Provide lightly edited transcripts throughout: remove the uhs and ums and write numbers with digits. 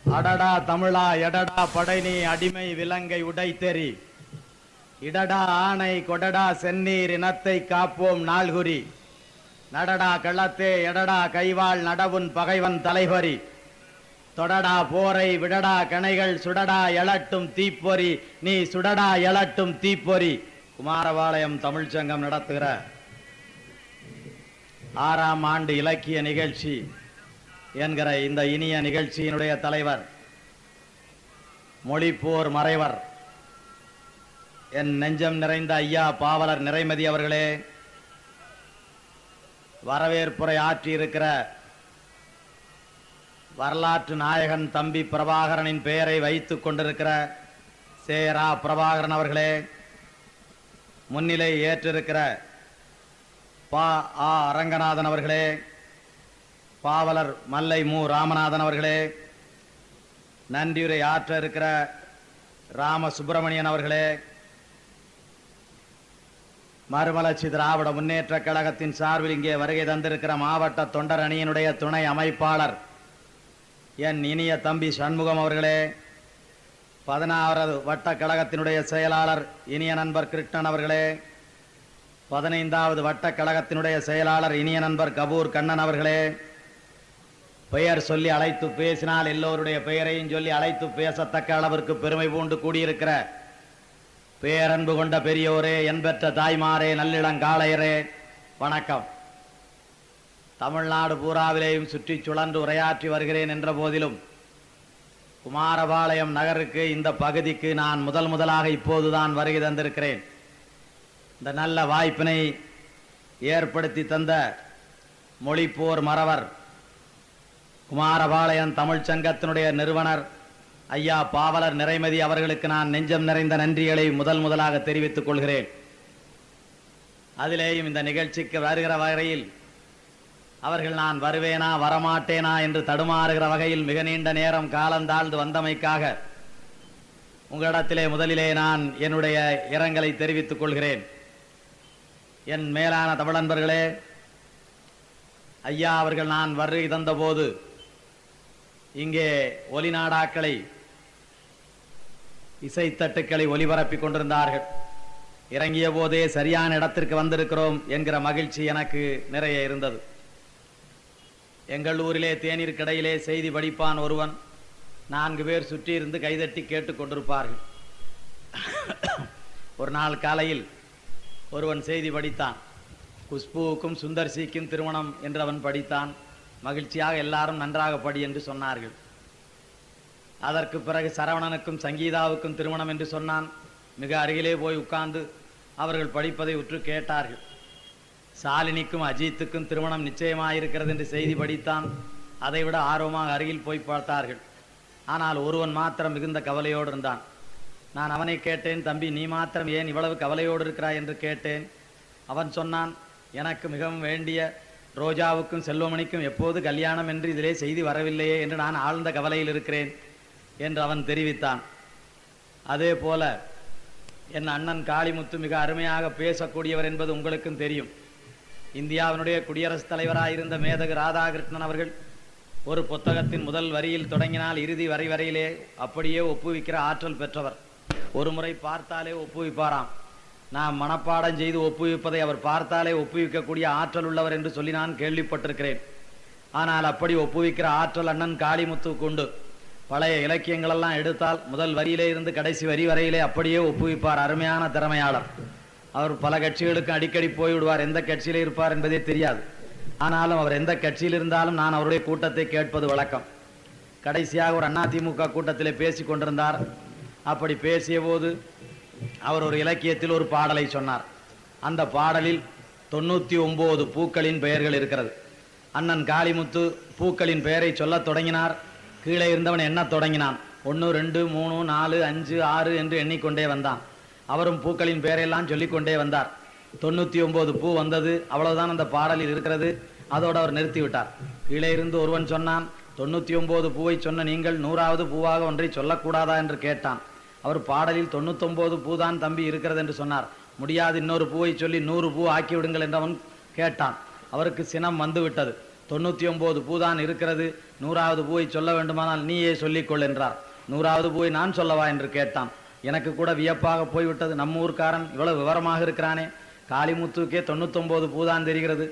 அடடா தமிழா எடடா படைனி அடிமை விலங்கை உடைத்தெறி இடடா ஆணை கொடடா செந்நீர் இனத்தை காப்போம் நாள்குறி நடடா களத்தே எடடா கைவாள் நடவுன் பகைவன் தலைவரி தொடடா போரை விடடா கணைகள் சுடடா எழட்டும் தீப்பொறி நீ சுடடா எழட்டும் தீப்பொறி. குமாரபாளையம் தமிழ்ச்சங்கம் நடத்துகிற 6ஆம் ஆண்டு இலக்கிய நிகழ்ச்சி என்கிற இந்த இனிய நிகழ்ச்சியினுடைய தலைவர் மொழிப்போர் மறைவர் என் நெஞ்சம் நிறைந்த ஐயா பாவலர் நிறைமதி அவர்களே, வரவேற்புரை ஆற்றியிருக்கிற வரலாற்று நாயகன் தம்பி பிரபாகரனின் பெயரை வைத்துக் கொண்டிருக்கிற சேரா பிரபாகரன் அவர்களே, முன்னிலை ஏற்றிருக்கிற பா ஆ அரங்கநாதன் அவர்களே, பாவலர் மல்லை மு ராமநாதன் அவர்களே, நன்றியுரை ஆற்ற இருக்கிற ராம சுப்பிரமணியன் அவர்களே, மறுமலர்ச்சி திராவிட முன்னேற்ற கழகத்தின் சார்பில் இங்கே வருகை தந்திருக்கிற மாவட்ட தொண்டர் அணியினுடைய துணை அமைப்பாளர் என் இனிய தம்பி சண்முகம் அவர்களே, 16வது வட்ட கழகத்தினுடைய செயலாளர் இனிய நண்பர் கிருஷ்ணன் அவர்களே, 15வது வட்ட கழகத்தினுடைய செயலாளர் இனிய நண்பர் கபூர் கண்ணன் அவர்களே, பெயர் சொல்லி அழைத்து பேசினால் எல்லோருடைய பெயரையும் சொல்லி அழைத்து பேசத்தக்க அளவிற்கு பெருமை பூண்டு கூடியிருக்கிற பேரன்பு கொண்ட பெரியோரே, என்பெற்ற தாய்மாரே, நல்லிளங்காளையரே, வணக்கம். தமிழ்நாடு பூராவிலேயும் சுற்றி சுழன்று உரையாற்றி வருகிறேன் என்ற போதிலும் குமாரபாளையம் நகருக்கு இந்த பகுதிக்கு நான் முதலாக இப்போதுதான் வருகை தந்திருக்கிறேன். இந்த நல்ல வாய்ப்பினை ஏற்படுத்தி தந்த மொழிப்போர் மறவர் குமாரபாளையம் தமிழ்ச்சங்கத்தினுடைய நிறுவனர் ஐயா பாவலர் நிறைமதி அவர்களுக்கு நான் நெஞ்சம் நிறைந்த நன்றிகளை முதலாக தெரிவித்துக் கொள்கிறேன். அதிலேயும் இந்த நிகழ்ச்சிக்கு வருகிற வகையில் அவர்கள் நான் வருவேனா வரமாட்டேனா என்று தடுமாறுகிற வகையில் மிக நீண்ட நேரம் காலந்தாழ்ந்து வந்தமைக்காக உங்களிடத்திலே முதலிலே நான் என்னுடைய இரங்கலை தெரிவித்துக் கொள்கிறேன். என் மேலான தமிழன்பர்களே, ஐயா அவர்கள் நான் வருகை தந்தபோது இங்கே ஒலிநாடாக்களை இசைத்தட்டுக்களை ஒலிபரப்பிக் கொண்டிருந்தார்கள். இறங்கிய போதே சரியான இடத்திற்கு வந்திருக்கிறோம் என்கிற மகிழ்ச்சி எனக்கு நிறைய இருந்தது. எங்கள் ஊரிலே தேநீர் கடையிலே செய்தி படிப்பான் ஒருவன் 4 பேர் சுற்றி இருந்து கைதட்டி கேட்டுக் கொண்டிருப்பார்கள். ஒரு நாள் காலையில் ஒருவன் செய்தி படித்தான். குஷ்புவுக்கும் சுந்தர்சிக்கும் திருமணம் என்று அவன் படித்தான். மகிழ்ச்சியாக எல்லாரும் நன்றாக படி என்று சொன்னார்கள். அதற்கு பிறகு சரவணனுக்கும் சங்கீதாவுக்கும் திருமணம் என்று சொன்னான். மிக அருகிலே போய் உட்கார்ந்து அவர்கள் படிப்பதை உற்று கேட்டார்கள். சாலினிக்கும் அஜித்துக்கும் திருமணம் நிச்சயமாயிருக்கிறது என்று செய்தி படித்தான். அதைவிட ஆர்வமாக அருகில் போய் பார்த்தார்கள். ஆனால் ஒருவன் மாத்திரம் மிகுந்த கவலையோடு இருந்தான். நான் அவனை கேட்டேன், தம்பி நீ மாத்திரம் ஏன் இவ்வளவு கவலையோடு இருக்கிறாய் என்று கேட்டேன். அவன் சொன்னான், எனக்கு மிகவும் வேண்டிய ரோஜாவுக்கும் செல்வமணிக்கும் எப்போது கல்யாணம் என்று இதிலே செய்தி வரவில்லையே என்று நான் ஆழ்ந்த கவலையில் இருக்கிறேன் என்று அவன் தெரிவித்தான். அதே போல என் அண்ணன் காளிமுத்து மிக அருமையாக பேசக்கூடியவர் என்பது உங்களுக்கும் தெரியும். இந்தியாவினுடைய குடியரசுத் தலைவராயிருந்த மேதகு ராதாகிருஷ்ணன் அவர்கள் ஒரு புத்தகத்தின் முதல் வரியில் தொடங்கினால் இறுதி வரையிலே அப்படியே ஒப்புவிக்கிற ஆற்றல் பெற்றவர். ஒரு முறை பார்த்தாலே ஒப்புவிப்பாராம். நாம் மனப்பாடம் செய்து ஒப்புவிப்பதை அவர் பார்த்தாலே ஒப்புவிக்கக்கூடிய ஆற்றல் உள்ளவர் என்று சொல்லி நான் கேள்விப்பட்டிருக்கிறேன். ஆனால் அப்படி ஒப்புவிக்கிற ஆற்றல் அண்ணன் காளிமுத்துவுக்கு உண்டு. பழைய இலக்கியங்களெல்லாம் எடுத்தால் முதல் வரியிலே இருந்து கடைசி வரி வரையிலே அப்படியே ஒப்புவிப்பார். அருமையான திறமையாளர். அவர் பல கட்சிகளுக்கு அடிக்கடி போய்விடுவார். எந்த கட்சியிலே இருப்பார் என்பதே தெரியாது. ஆனாலும் அவர் எந்த கட்சியில் இருந்தாலும் நான் அவருடைய கூட்டத்தை கேட்பது வழக்கம். கடைசியாக ஒரு அதிமுக கூட்டத்திலே பேசி கொண்டிருந்தார். அப்படி பேசிய போது அவர் ஒரு இலக்கியத்தில் ஒரு பாடலை சொன்னார். அந்த பாடலில் 99 பூக்களின் பெயர்கள் இருக்கிறது. அண்ணன் காளிமுத்து பூக்களின் பெயரை சொல்ல தொடங்கினார். கீழே இருந்தவன் என்ன தொடங்கினான். 1 2 3 4 5 6 என்று எண்ணிக்கொண்டே வந்தான். அவரும் பூக்களின் பெயரெல்லாம் சொல்லிக்கொண்டே வந்தார். 99 பூ வந்தது. அவ்வளவுதான் அந்த பாடலில் இருக்கிறது. அதோடு அவர் நிறுத்திவிட்டார். கீழே இருந்து ஒருவன் சொன்னான், 99 பூவை சொன்ன நீங்கள் 100வது பூவாக ஒன்றை சொல்லக்கூடாதா என்று கேட்டான். அவர் பாடலில் 99 பூதான் தம்பி இருக்கிறது என்று சொன்னார். முடியாது, இன்னொரு பூவை சொல்லி 100 பூ ஆக்கிவிடுங்கள் என்று அவன் கேட்டான். அவருக்கு சினம் வந்து விட்டது. 99 பூதான் இருக்கிறது, 100வது பூவை சொல்ல வேண்டுமானால் நீயே சொல்லிக்கொள் என்றார். 100வது பூவை நான் சொல்லவா என்று கேட்டான். எனக்கு கூட வியப்பாக போய்விட்டது. நம்ம ஊர்க்காரன் இவ்வளவு விவரமாக இருக்கிறானே, காளிமுத்துக்கே 99 பூதான் தெரிகிறது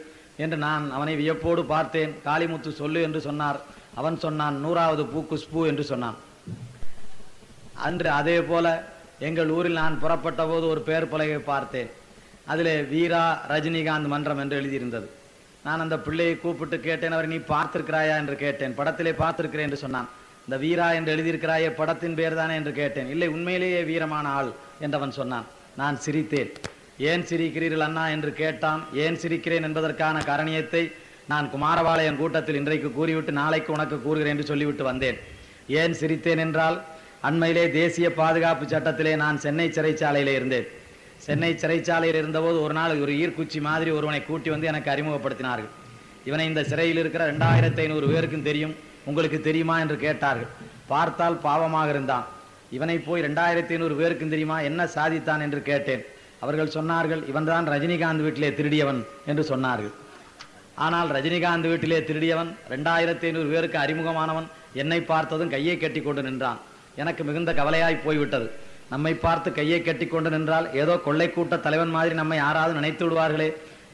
என்று நான் அவனை வியப்போடு பார்த்தேன். காளிமுத்து சொல்லு என்று சொன்னார். அவன் சொன்னான் 100வது பூ குஷ்பு என்று சொன்னான். அன்று அதே போல எங்கள் ஊரில் நான் புறப்பட்ட போது ஒரு பெயர் பலகை பார்த்தேன். அதிலே வீரா ரஜினிகாந்த் மன்றம் என்று எழுதியிருந்தது. நான் அந்த பிள்ளையை கூப்பிட்டு கேட்டேன், அவர் நீ பார்த்திருக்கிறாயா என்று கேட்டேன். படத்திலே பார்த்திருக்கிறேன் என்று சொன்னான். இந்த வீரா என்று எழுதியிருக்கிறாயே படத்தின் பேர் தானே என்று கேட்டேன். இல்லை, உண்மையிலேயே வீரமான ஆள் என்றவன் சொன்னான். நான் சிரித்தேன். ஏன் சிரிக்கிறீர்கள் அண்ணா என்று கேட்டான். ஏன் சிரிக்கிறேன் என்பதற்கான காரணியத்தை நான் குமாரபாளையம் கூட்டத்தில் இன்றைக்கு கூறிவிட்டு நாளைக்கு உனக்கு கூறுகிறேன் என்று சொல்லிவிட்டு வந்தேன். ஏன் சிரித்தேன் என்றால், அண்மையிலே தேசிய பாதுகாப்பு சட்டத்திலே நான் சென்னை சிறைச்சாலையிலே இருந்தேன். சென்னை சிறைச்சாலையில் இருந்தபோது ஒரு நாள் ஒரு ஈர்க்குச்சி மாதிரி ஒருவனை கூட்டி வந்து எனக்கு அறிமுகப்படுத்தினார்கள். இவனை இந்த சிறையில் இருக்கிற 2500 பேருக்கும் தெரியும், உங்களுக்கு தெரியுமா என்று கேட்டார்கள். பார்த்தால் பாவமாக இருந்தான். இவனை போய் 2500 பேருக்கும் தெரியுமா, என்ன சாதித்தான் என்று கேட்டேன். அவர்கள் சொன்னார்கள், இவன்தான் ரஜினிகாந்த் வீட்டிலே திருடியவன் என்று சொன்னார்கள். ஆனால் ரஜினிகாந்த் வீட்டிலே திருடியவன் 2500 பேருக்கு அறிமுகமானவன் என்னை பார்த்ததும் கையை கட்டி கொண்டு நின்றான். எனக்கு மிகுந்த கவலையாய் போய்விட்டது. நம்மை பார்த்து கையை கட்டி கொண்டு நின்றால் ஏதோ கொள்ளை கூட்ட தலைவன் மாதிரி நம்மை யாராவது நினைத்து விடுவார்களே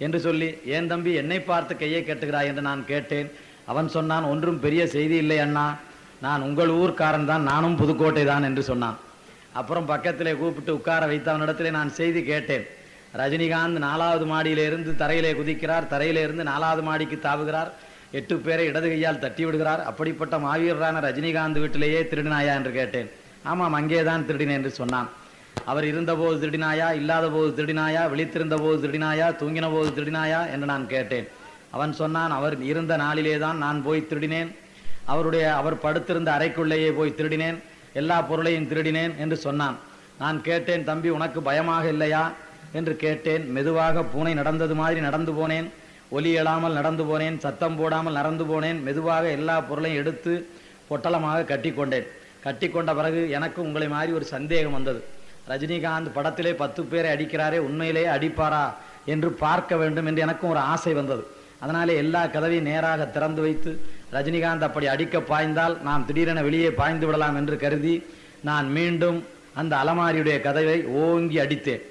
என்று சொல்லி, ஏன் தம்பி என்னை பார்த்து கையை கட்டுகிறாய் என்று நான் கேட்டேன். அவன் சொன்னான், ஒன்றும் பெரிய செய்தி இல்லை அண்ணா, நான் உங்கள் ஊர்க்காரன் தான், நானும் புதுக்கோட்டை தான் என்று சொன்னான். அப்புறம் பக்கத்திலே கூப்பிட்டு உட்கார வைத்த அவனிடத்திலே நான் செய்தி கேட்டேன். ரஜினிகாந்த் 4வது மாடியிலிருந்து தரையிலே குதிக்கிறார், தரையிலிருந்து 4வது மாடிக்கு தாவுகிறார், 8 பேரை இடது கையால் தட்டி விடுகிறார். அப்படிப்பட்ட மாவீரரான ரஜினிகாந்த் வீட்டிலேயே திருடினாயா என்று கேட்டேன். ஆமாம், அங்கேதான் திருடினேன் என்று சொன்னான். அவர் இருந்தபோது திருடினாயா, இல்லாத போது திருடினாயா, விழித்திருந்த போது திருடினாயா, தூங்கின போது திருடினாயா என்று நான் கேட்டேன். அவன் சொன்னான், அவர் இருந்த நாளிலே தான் நான் போய் திருடினேன், அவர் படுத்திருந்த அறைக்குள்ளேயே போய் திருடினேன், எல்லா பொருளையும் திருடினேன் என்று சொன்னான். நான் கேட்டேன், தம்பி உனக்கு பயமாக இல்லையா என்று கேட்டேன். மெதுவாக பூனை நடந்தது மாதிரி நடந்து போனேன், ஒலி எழாமல் நடந்து போனேன், சத்தம் போடாமல் நடந்து போனேன். மெதுவாக எல்லா பொருளையும் எடுத்து பொட்டலமாக கட்டி கொண்டேன். கட்டி கொண்ட பிறகு எனக்கு உங்களை மாதிரி ஒரு சந்தேகம் வந்தது. ரஜினிகாந்த் படத்திலே 10 பேரை அடிக்கிறாரே, உண்மையிலேயே அடிப்பாரா என்று பார்க்க வேண்டும் என்று எனக்கும் ஒரு ஆசை வந்தது. அதனாலே எல்லா கதவையும் நேராக திறந்து வைத்து ரஜினிகாந்த் அப்படி அடிக்க பாய்ந்தால் நாம் திடீரென வெளியே பாய்ந்து விடலாம் என்று கருதி நான் மீண்டும் அந்த அலமாரியுடைய கதவை ஓங்கி அடித்தேன்.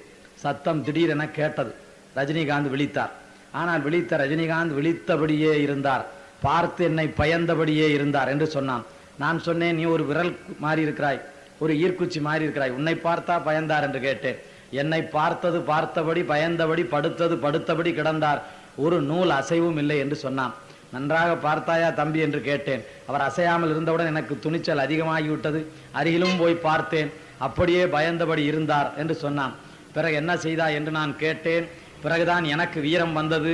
சத்தம் திடீரென கேட்டது. ரஜினிகாந்த் விழித்தார். ஆனால் விழித்த ரஜினிகாந்த் விழித்தபடியே இருந்தார், பார்த்து என்னை பயந்தபடியே இருந்தார் என்று சொன்னான். நான் சொன்னேன், நீ ஒரு விரல் மாறி இருக்கிறாய், ஒரு ஈர்க்குச்சி மாறி இருக்கிறாய், உன்னை பார்த்தா பயந்தார் என்று கேட்டேன். என்னை பார்த்தது பார்த்தபடி, பயந்தபடி, படுத்தது படுத்தபடி கிடந்தார், ஒரு நூல் அசைவும் இல்லை என்று சொன்னான். நன்றாக பார்த்தாயா தம்பி என்று கேட்டேன். அவர் அசையாமல் இருந்தவுடன் எனக்கு துணிச்சல் அதிகமாகிவிட்டது. அருகிலும் போய் பார்த்தேன், அப்படியே பயந்தபடி இருந்தார் என்று சொன்னான். பிறகு என்ன செய்தாய் என்று நான் கேட்டேன். பிறகுதான் எனக்கு வீரம் வந்தது.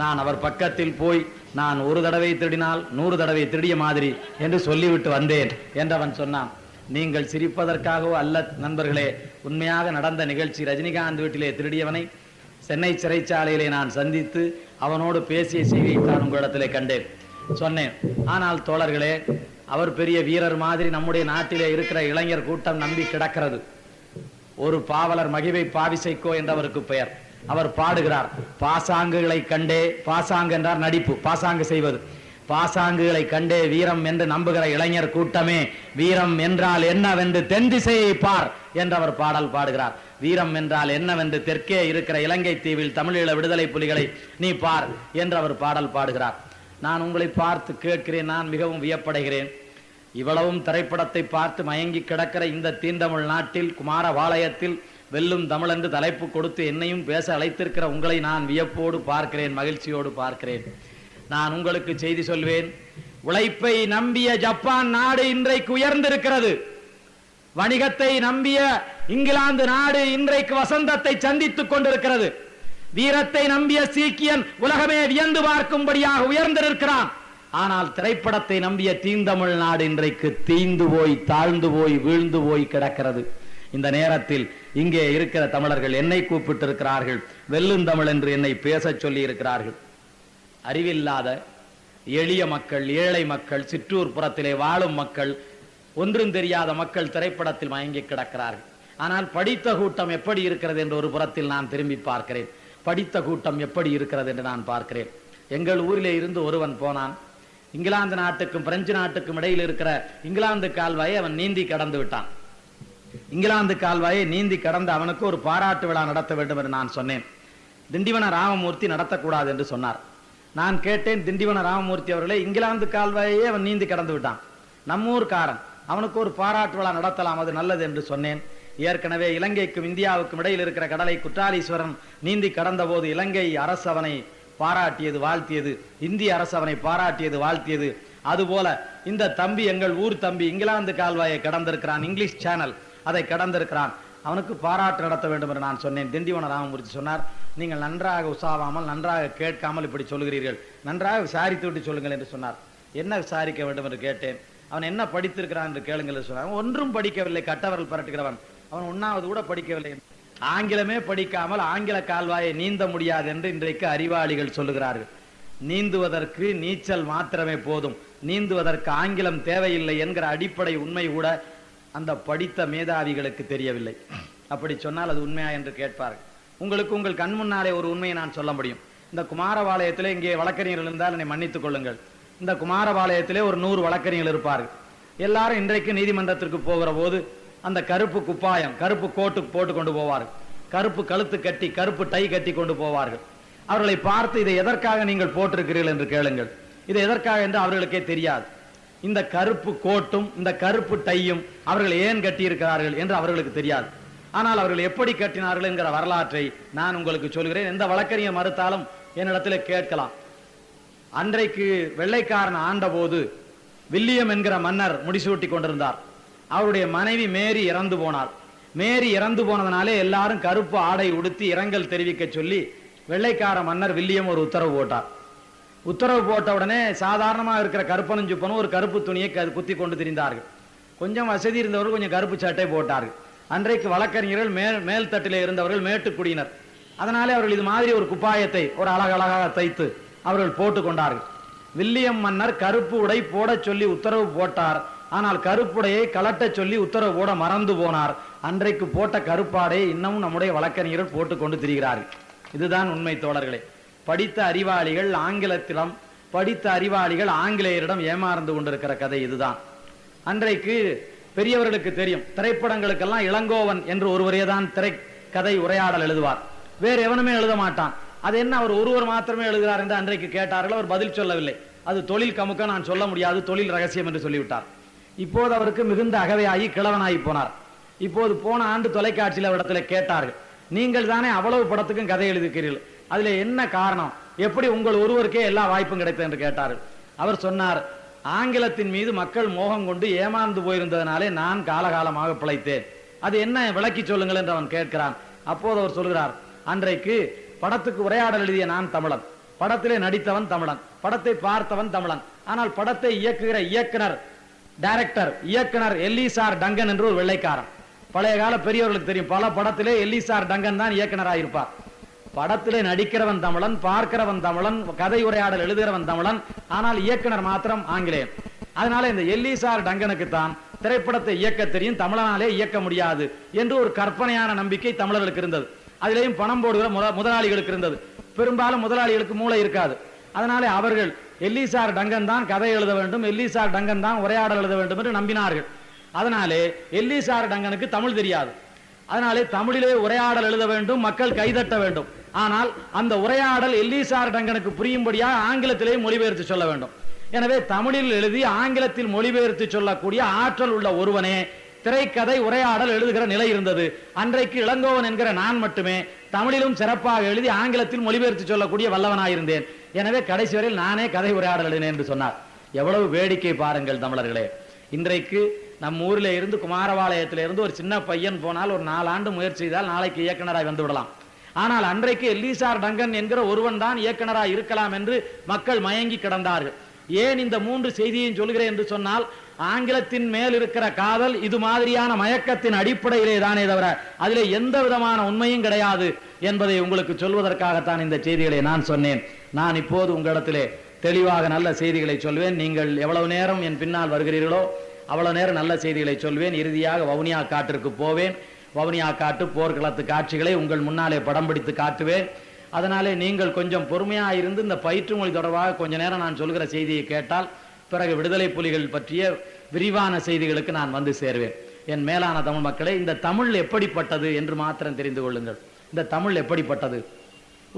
நான் அவர் பக்கத்தில் போய், நான் ஒரு தடவை திருடினால் 100 தடவை திருடிய மாதிரி என்று சொல்லிவிட்டு வந்தேன் என்றவன் சொன்னான். நீங்கள் சிரிப்பதற்காகவோ அல்ல நண்பர்களே, உண்மையாக நடந்த நிகழ்ச்சி. ரஜினிகாந்த் வீட்டிலே திருடியவனை சென்னை சிறைச்சாலையிலே நான் சந்தித்து அவனோடு பேசிய செய்தியை தான் உங்களிடத்திலே கண்டேன், சொன்னேன். ஆனால் தோழர்களே, அவர் பெரிய வீரர் மாதிரி நம்முடைய நாட்டிலே இருக்கிற இளைஞர் கூட்டம் நம்பி கிடக்கிறது. ஒரு பாவலர் மகிவை பாவிசைக்கோ என்றவருக்கு பெயர். அவர் பாடுகிறார், பாசாங்குகளை கண்டே, பாசாங்கு என்றார் நடிப்பு, பாசாங்கு செய்வது, பாசாங்குகளை கண்டே வீரம் என்று நம்புகிற இளைஞர் கூட்டமே, வீரம் என்றால் என்னவென்று தென் திசையை பார் என்றவர் பாடல் பாடுகிறார். வீரம் என்றால் என்னவென்று தெற்கே இருக்கிற இலங்கை தீவில் தமிழீழ விடுதலை புலிகளை நீ பார் என்று அவர் பாடல் பாடுகிறார். நான் உங்களை பார்த்து கேட்கிறேன், நான் மிகவும் வியப்படைகிறேன். இவ்வளவும் திரைப்படத்தை பார்த்து மயங்கி கிடக்கிற இந்த தீந்தமிழ் நாட்டில், குமாரபாளையத்தில் வெல்லும் தமிழ் என்று தலைப்பு கொடுத்து என்னையும் பேச அழைத்திருக்கிற உங்களை நான் வியப்போடு பார்க்கிறேன், மகிழ்ச்சியோடு பார்க்கிறேன். நான் உங்களுக்கு செய்தி சொல்வேன். உழைப்பை நம்பிய ஜப்பான் நாடு இன்றைக்கு உயர்ந்திருக்கிறது. வணிகத்தை நம்பிய இங்கிலாந்து நாடு இன்றைக்கு வசந்தத்தை சந்தித்துக் கொண்டிருக்கிறது. வீரத்தை நம்பிய சீக்கியன் உலகமே வியந்து பார்க்கும்படியாக உயர்ந்திருக்கிறான். ஆனால் திரைப்படத்தை நம்பிய தீந்தமிழ் நாடு இன்றைக்கு தீந்து போய், தாழ்ந்து போய், வீழ்ந்து போய் கிடக்கிறது. இந்த நேரத்தில் இங்கே இருக்கிற தமிழர்கள் என்னை கூப்பிட்டு இருக்கிறார்கள், வெல்லும் தமிழ் என்று என்னை பேச சொல்லி இருக்கிறார்கள். அறிவில்லாத எளிய மக்கள், ஏழை மக்கள், சிற்றூர் புறத்திலே வாழும் மக்கள், ஒன்றும் தெரியாத மக்கள் திரைப்படத்தில் மயங்கி கிடக்கிறார்கள். ஆனால் படித்த கூட்டம் எப்படி இருக்கிறது என்று ஒரு புறத்தில் நான் திரும்பி பார்க்கிறேன். படித்த கூட்டம் எப்படி இருக்கிறது என்று நான் பார்க்கிறேன். எங்கள் ஊரிலே இருந்து ஒருவன் போனான். இங்கிலாந்து நாட்டுக்கும் பிரெஞ்சு நாட்டுக்கும் இடையில் இருக்கிற இங்கிலாந்து கால்வாயை அவன் நீந்தி கடந்து விட்டான். இங்கிலாந்து கால்வாயை நீந்தி கடந்து அவனுக்கு ஒரு பாராட்டு விழா நடத்த வேண்டும் என்று நான் சொன்னேன். திண்டிவன ராமமூர்த்தி நடத்தக்கூடாது என்று சொன்னார். நான் கேட்டேன், திண்டிவன ராமமூர்த்தி அவர்களே, இங்கிலாந்து கால்வாயே அவன் நீந்தி கடந்து விட்டான், நம்மூர்காரன், அவனுக்கு ஒரு பாராட்டு விழா நடத்தலாம், அது நல்லது என்று சொன்னேன். ஏற்கனவே இலங்கைக்கும் இந்தியாவுக்கும் இடையில் இருக்கிற கடலை குற்றாலீஸ்வரன் நீந்தி கடந்த போது இலங்கை அரசு அவனை பாராட்டியது, வாழ்த்தியது. இந்திய அரசு அவனை பாராட்டியது, வாழ்த்தியது. அதுபோல இந்த தம்பி, எங்கள் ஊர் தம்பி, இங்கிலாந்து கால்வாயை கடந்திருக்கிறான், இங்கிலீஷ் சேனல் அதை கடந்திருக்கிறான், அவனுக்கு பாராட்டு நடத்த வேண்டும் என்று நான் சொன்னேன். திண்டிவன ராமமூர்த்தி சொன்னார், நீங்கள் நன்றாக உசாவாமல், நன்றாக கேட்காமல் இப்படி சொல்கிறீர்கள், நன்றாக விசாரித்து விட்டு சொல்லுங்கள் என்று சொன்னார். என்ன விசாரிக்க வேண்டும் என்று கேட்டேன். அவன் என்ன படித்திருக்கிறான் என்று கேளுங்கள் என்று சொன்னார். ஒன்றும் படிக்கவில்லை, கட்டவர்கள் பரட்டுகிறவன், அவன் 1வது கூட படிக்கவில்லை. ஆங்கிலமே படிக்காமல் ஆங்கில கால்வாயை நீந்த முடியாது என்று இன்றைக்கு அறிவாளிகள் சொல்லுகிறார்கள். நீந்துவதற்கு நீச்சல் மாத்திரமே போதும், நீந்துவதற்கு ஆங்கிலம் தேவையில்லை என்கிற அடிப்படை உண்மை கூட அந்த படித்த மேதாவிகளுக்கு தெரியவில்லை. அப்படி சொன்னால் அது உண்மையா என்று கேட்பார்கள். உங்களுக்கு உங்கள் கண் முன்னாலே ஒரு உண்மையை நான் சொல்ல முடியும். இந்த குமாரபாளையத்திலே, இங்கே வழக்கறிஞர்கள் இருந்தால் என்னை மன்னித்துக் கொள்ளுங்கள், இந்த குமாரபாளையத்திலே ஒரு 100 வழக்கறிஞர்கள் இருப்பார்கள். எல்லாரும் இன்றைக்கு நீதிமன்றத்திற்கு போகிற போது அந்த கருப்பு குப்பாயம், கருப்பு கோட்டு போட்டு கொண்டு போவார்கள், கருப்பு கழுத்து கட்டி, கருப்பு டை கட்டி கொண்டு போவார்கள். அவர்களை பார்த்து இதை எதற்காக நீங்கள் போட்டிருக்கிறீர்கள் என்று கேளுங்கள். இது எதற்காக என்று அவர்களுக்கே தெரியாது. இந்த கருப்பு கோட்டும் இந்த கருப்பு டையும் அவர்கள் ஏன் கட்டியிருக்கிறார்கள் என்று அவர்களுக்கு தெரியாது. ஆனால் அவர்கள் எப்படி கட்டினார்கள் என்கிற வரலாற்றை நான் உங்களுக்கு சொல்கிறேன். எந்த வழக்கறிஞர் மறுத்தாலும் என்னிடத்தில் கேட்கலாம். அன்றைக்கு வெள்ளைக்காரன் ஆண்ட போது வில்லியம் என்கிற மன்னர் முடிசூட்டி கொண்டிருந்தார். அவருடைய மனைவி மேரி இறந்து போனார். மேரி இறந்து போனதனாலே எல்லாரும் கருப்பு ஆடை உடுத்தி இரங்கல் தெரிவிக்க சொல்லி வெள்ளைக்கார மன்னர் வில்லியம் ஒரு உத்தரவு போட்டார். உத்தரவு போட்ட உடனே சாதாரணமாக இருக்கிற கருப்பனும் சுப்பனும் ஒரு கருப்பு துணியை குத்தி கொண்டு திரிந்தார்கள். கொஞ்சம் வசதி இருந்தவர்கள் கொஞ்சம் கருப்பு சட்டை போட்டார்கள். அன்றைக்கு வழக்கறிஞர்கள் மேல் தட்டிலே இருந்தவர்கள் மேட்டுக்குடியினர். அதனாலே அவர்கள் இது மாதிரி ஒரு குப்பாயத்தை ஒரு அழகழகாக தைத்து அவர்கள் போட்டு கொண்டார்கள். வில்லியம் மன்னர் கருப்பு உடை போட சொல்லி உத்தரவு போட்டார். ஆனால் கருப்புடையை கலட்ட சொல்லி உத்தரவு போட மறந்து போனார். அன்றைக்கு போட்ட கருப்பாடையை இன்னமும் நம்முடைய வழக்கறிஞர்கள் போட்டுக் கொண்டு திரிகிறார்கள். இதுதான் உண்மை தோழர்களே. படித்த அறிவாளிகள் ஆங்கிலத்திடம், படித்த அறிவாளிகள் ஆங்கிலேயரிடம் ஏமாந்து கொண்டிருக்கிற கதை இதுதான். அன்றைக்கு பெரியவர்களுக்கு தெரியும், திரைப்படங்களுக்கெல்லாம் இளங்கோவன் என்று ஒருவரே தான் திரைக்கதை உரையாடல் எழுதுவார், வேறு எவனுமே எழுத மாட்டான். அது என்ன அவர் ஒருவர் மாத்திரமே எழுதுகிறார் என்று அன்றைக்கு கேட்டார்கள். அவர் பதில் சொல்லவில்லை. அது தொழில் கமுக்க நான் சொல்ல முடியாது, தொழில் ரகசியம் என்று சொல்லிவிட்டார். இப்போது அவருக்கு மிகுந்த அகவையாகி கிழவனாகி போனார். இப்போது போன ஆண்டு தொலைக்காட்சியில் அவரிடத்தில் கேட்டார்கள், நீங்கள் தானே அவ்வளவு படத்துக்கும் கதை எழுதிக்கிறீர்கள், அதுல என்ன காரணம், எப்படி உங்கள் ஒருவருக்கே எல்லா வாய்ப்பும் கிடைத்தது என்று கேட்டார்கள். அவர் சொன்னார், ஆங்கிலத்தின் மீது மக்கள் மோகம் கொண்டு ஏமாந்து போயிருந்ததனாலே நான் காலகாலமாக பிழைத்தேன், அது என்ன விளக்கி சொல்லுங்கள் என்று அவன் கேட்கிறான். அப்போது அவர் சொல்கிறார், அன்றைக்கு படத்துக்கு உரையாடல் எழுதிய நான் தமிழன், படத்திலே நடித்தவன் தமிழன், படத்தை பார்த்தவன் தமிழன். ஆனால் படத்தை இயக்குகிற இயக்குனர், டைரக்டர், இயக்குனர் எல்லிசார் டங்கன் என்று ஒரு வெள்ளைக்காரன். பழைய கால பெரியவர்களுக்கு தெரியும், பல படத்திலே எல்லிசார் டங்கன் தான் இயக்குனராக இருப்பார். படத்திலே நடிக்கிறவன் தமிழன், பார்க்கிறவன் தமிழன், கதை உரையாடல் எழுதுகிறவன் தமிழன், ஆனால் இயக்குனர் மாத்திரம் ஆங்கிலேயன். அதனால இந்த எல்லிசார் டங்கனுக்கு தான் திரைப்படத்தை இயக்க தெரியும், தமிழனாலே இயக்க முடியாது என்று ஒரு கற்பனையான நம்பிக்கை தமிழர்களுக்கு இருந்தது. அதிலேயும் பணம் போடுகிற முதலாளிகளுக்கு இருந்தது. பெரும்பாலும் முதலாளிகளுக்கு மூளை இருக்காது. அதனாலே அவர்கள் எல்லிசார் டங்கன் தான் கதை எழுத வேண்டும், எல்லிசார் டங்கன் தான் உரையாடல் எழுத வேண்டும் என்று நம்பினார்கள். அதனாலே எல்லிசார் டங்கனுக்கு தமிழ் தெரியாது. அதனாலே தமிழிலே உரையாடல் எழுத வேண்டும், மக்கள் கைதட்ட வேண்டும். ஆனால் அந்த உரையாடல் எல்லிசார் டங்கனுக்கு புரியும்படியாக ஆங்கிலத்திலே மொழிபெயர்த்து சொல்ல வேண்டும். எனவே தமிழில் எழுதி ஆங்கிலத்தில் மொழிபெயர்த்து சொல்லக்கூடிய ஆற்றல் உள்ள ஒருவனே திரைக்கதை உரையாடல் எழுதுகிற நிலை இருந்தது. அன்றைக்கு இளங்கோவன் என்கிற நான் மட்டுமே தமிழிலும் சிறப்பாக எழுதி ஆங்கிலத்தில் மொழிபெயர்த்து சொல்லக்கூடிய வல்லவனாயிருந்தேன். எனவே கடைசி வரையில் நானே கதை உரையாடல் எழுதினேன் என்று சொன்னார். எவ்வளவு வேடிக்கை பாருங்கள் தமிழர்களே. இன்றைக்கு நம் ஊரில் இருந்து குமாரபாளையத்திலிருந்து ஒரு சின்ன பையன் போனால் ஒரு 4 ஆண்டு முயற்சி செய்தால் நாளைக்கு இயக்குனராய் வந்து விடலாம். ஆனால் அன்றைக்கு எல்லிசார் டங்கன் என்கிற ஒருவன் தான் இயக்குனராய் இருக்கலாம் என்று மக்கள் மயங்கி கிடந்தார்கள். ஏன் இந்த 3 செய்தியையும் சொல்கிறேன் என்று சொன்னால், ஆங்கிலத்தின் மேல் இருக்கிற காதல் இது மாதிரியான மயக்கத்தின் அடிப்படையிலே தானே தவிர அதிலே எந்த விதமான உண்மையும் கிடையாது என்பதை உங்களுக்கு சொல்வதற்காகத்தான் இந்த செய்திகளை நான் சொன்னேன். நான் இப்போது உங்களிடத்திலே தெளிவாக நல்ல செய்திகளை சொல்வேன். நீங்கள் எவ்வளவு நேரம் என் பின்னால் வருகிறீர்களோ அவ்வளவு நேரம் நல்ல செய்திகளை சொல்வேன். இறுதியாக வவுனியா காட்டிற்கு போவேன். வவுனியா காட்டு போர்க்களத்து காட்சிகளை உங்கள் முன்னாலே படம் பிடித்து காட்டுவேன். அதனாலே நீங்கள் கொஞ்சம் பொறுமையா இருந்து இந்த பயிற்று மொழி தொடர்பாக கொஞ்ச நேரம் நான் சொல்கிற செய்தியை கேட்டால் பிறகு விடுதலை புலிகள் பற்றிய விரிவான செய்திகளுக்கு நான் வந்து சேர்வேன். என் மேலான தமிழ் மக்களே, இந்த தமிழ் எப்படிப்பட்டது என்று மாத்திரம் தெரிந்து கொள்ளுங்கள். இந்த தமிழ் எப்படிப்பட்டது?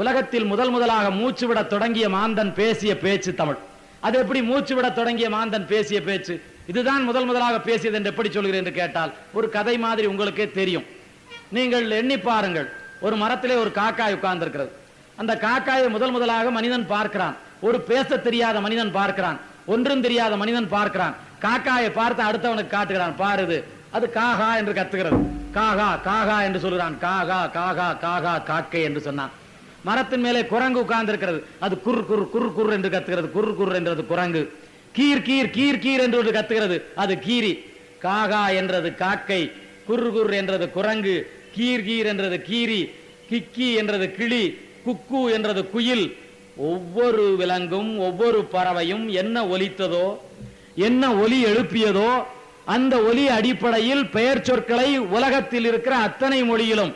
உலகத்தில் முதலாக மூச்சு விட தொடங்கிய மாந்தன் பேசிய பேச்சு தமிழ். அது எப்படி மூச்சு விட தொடங்கிய மாந்தன் பேசிய பேச்சு? இதுதான் முதலாக பேசியது என்று எப்படி சொல்கிறேன் என்று கேட்டால் ஒரு கதை மாதிரி உங்களுக்கே தெரியும். நீங்கள் எண்ணி பாருங்கள். ஒரு மரத்திலே ஒரு காக்காய் உட்கார்ந்து இருக்கிறது. அந்த காக்காயை முதலாக மனிதன் பார்க்கிறான். ஒரு பேச தெரியாத மனிதன் பார்க்கிறான். ஒன்றும் தெரியாத மனிதன் பார்க்கிறான். காக்காயை பார்த்து அடுத்தவனுக்கு காட்டுகிறான். பாருது, அது காகா என்று கத்துகிறது. காகா காகா என்று சொல்கிறான். காகா காகா காகா காக்கை என்று சொன்னான். மரத்தின் மேலே குரங்கு உட்கார்ந்து இருக்கிறது. அது குர் குர் குர் குர் என்று கத்துகிறது. குர் குர் என்றது குரங்கு. கீர் கீர் கீர் கீர் என்று கத்துகிறது. அது கீரி. காகா என்றது காக்கை, குர் குர் என்றது குரங்கு, கீர் கீர் என்றது கீரி, கிக்கி என்றது கிளி, குக்கு என்றது குயில். ஒவ்வொரு விலங்கும் ஒவ்வொரு பறவையும் என்ன ஒலித்ததோ, என்ன ஒலி எழுப்பியதோ, அந்த ஒலி அடிப்படையில் பெயர் சொற்களை உலகத்தில் இருக்கிற அத்தனை மொழியிலும்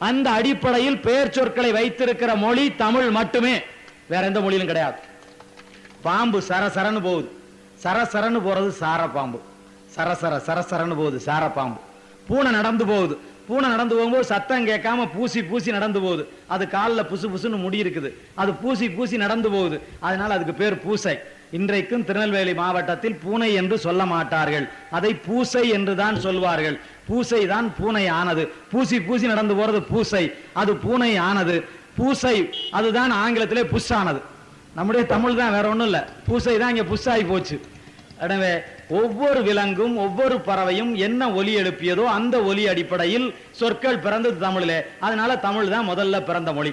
அந்த அடிப்படையில் பெயர் சொற்களை வைத்திருக்கிற மொழி தமிழ் மட்டுமே. வேற எந்த மொழியிலும் கிடையாது. பாம்பு சரசரன்னு போகுது. சரசரன்னு போறது சார பாம்பு. சரசர சரசரன்னு போகுது சார பாம்பு. பூனை நடந்து போகுது. பூனை நடந்து போகும்போது சத்தம் கேட்காம பூசி பூசி நடந்து போகுது. அது காலில் புசு புசுன்னு முடி இருக்குது. அது பூசி பூசி நடந்து போகுது. அதனால அதுக்கு பேர் பூசை. இன்றைக்கும் திருநெல்வேலி மாவட்டத்தில் பூனை என்று சொல்ல மாட்டார்கள். அதை பூசை என்று தான் சொல்வார்கள். பூசை தான் பூனை ஆனது. பூசி பூசி நடந்து போறது பூசை. அது பூனை ஆனது. பூசை அதுதான் ஆங்கிலத்திலே புஷ் ஆனது. நம்முடைய தமிழ் தான், வேற ஒண்ணும் இல்ல. பூசை தான் இங்க புஷ் ஆகி போச்சு. எனவே ஒவ்வொரு விலங்கும் ஒவ்வொரு பறவையும் என்ன ஒலி எழுப்பியதோ அந்த ஒலி அடிப்படையில் சொற்கள் பிறந்தது தமிழிலே. அதனால தமிழ் தான் முதல்ல பிறந்த மொழி.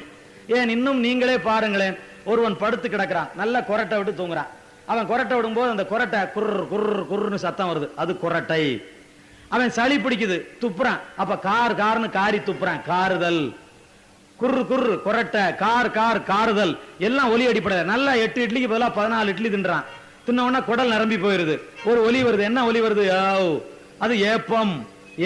ஏன் இன்னும் நீங்களே பாருங்களேன். ஒருவன் படுத்து கிடக்கிறான், நல்ல கொரட்டை விட்டு தூங்குறான். அவன் கொரட்டை விடும்போது அந்த கொரட்டை குர் குர் குர்னு சத்தம் வருது. அது கொரட்டை. அவன் சளி பிடிக்குது, துப்புறான். அப்ப கார் கார்னு காரி துப்புறான். காருதல். குர்ரு குர்ரு கொரட்டை, கார் கார் காருதல் எல்லாம் ஒலி அடிப்படை. நல்லா 8 இட்லிக்கு பதிலாக 14 இட்லி தின்றான். தின்னோன்னா குடல் நிரம்பி போயிருது. ஒரு ஒலி வருது. என்ன ஒலி வருது? அது ஏப்பம்.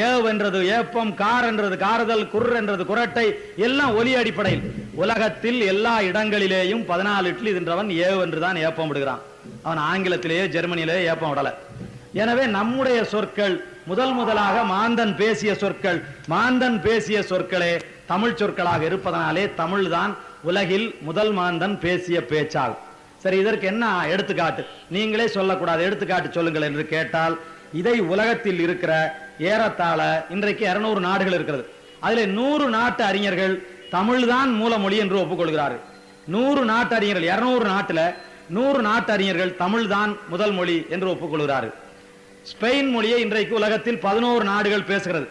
ஏவ் என்றது ஏப்பம், கார் என்றது காருதல், குர் என்றது குரட்டை. எல்லாம் ஒலி அடிப்படையில். உலகத்தில் எல்லா இடங்களிலேயும் 14 இட்லி தின்றவன் ஏவ் என்றுதான் ஏப்பம் விடுகிறான். அவன் ஆங்கிலத்திலேயே ஜெர்மனியிலேயே ஏப்பம் விடல. எனவே நம்முடைய சொற்கள் முதலாக மாந்தன் பேசிய சொற்கள். மாந்தன் பேசிய சொற்களே தமிழ் சொற்களாக இருப்பதனாலே தமிழ் தான் உலகில் முதல் மாந்தன் பேசிய பேச்சால். சரி, இதற்கு என்ன எடுத்துக்காட்டு? நீங்களே சொல்லக்கூடாது, எடுத்துக்காட்டு சொல்லுங்கள் என்று கேட்டால், இதை உலகத்தில் இருக்கிற ஏறத்தாழ இன்றைக்கு 200 நாடுகள் இருக்கிறது. அதில் 100 நாட்டு அறிஞர்கள் தமிழ்தான் மூலமொழி என்று ஒப்புக்கொள்கிறார்கள். 100 நாட்டு அறிஞர்கள், 200 நாட்டுல 100 நாட்டு அறிஞர்கள் தமிழ்தான் முதல் மொழி என்று ஒப்புக்கொள்கிறார்கள். ஸ்பெயின் மொழியை இன்றைக்கு உலகத்தில் 11 நாடுகள் பேசுகிறது.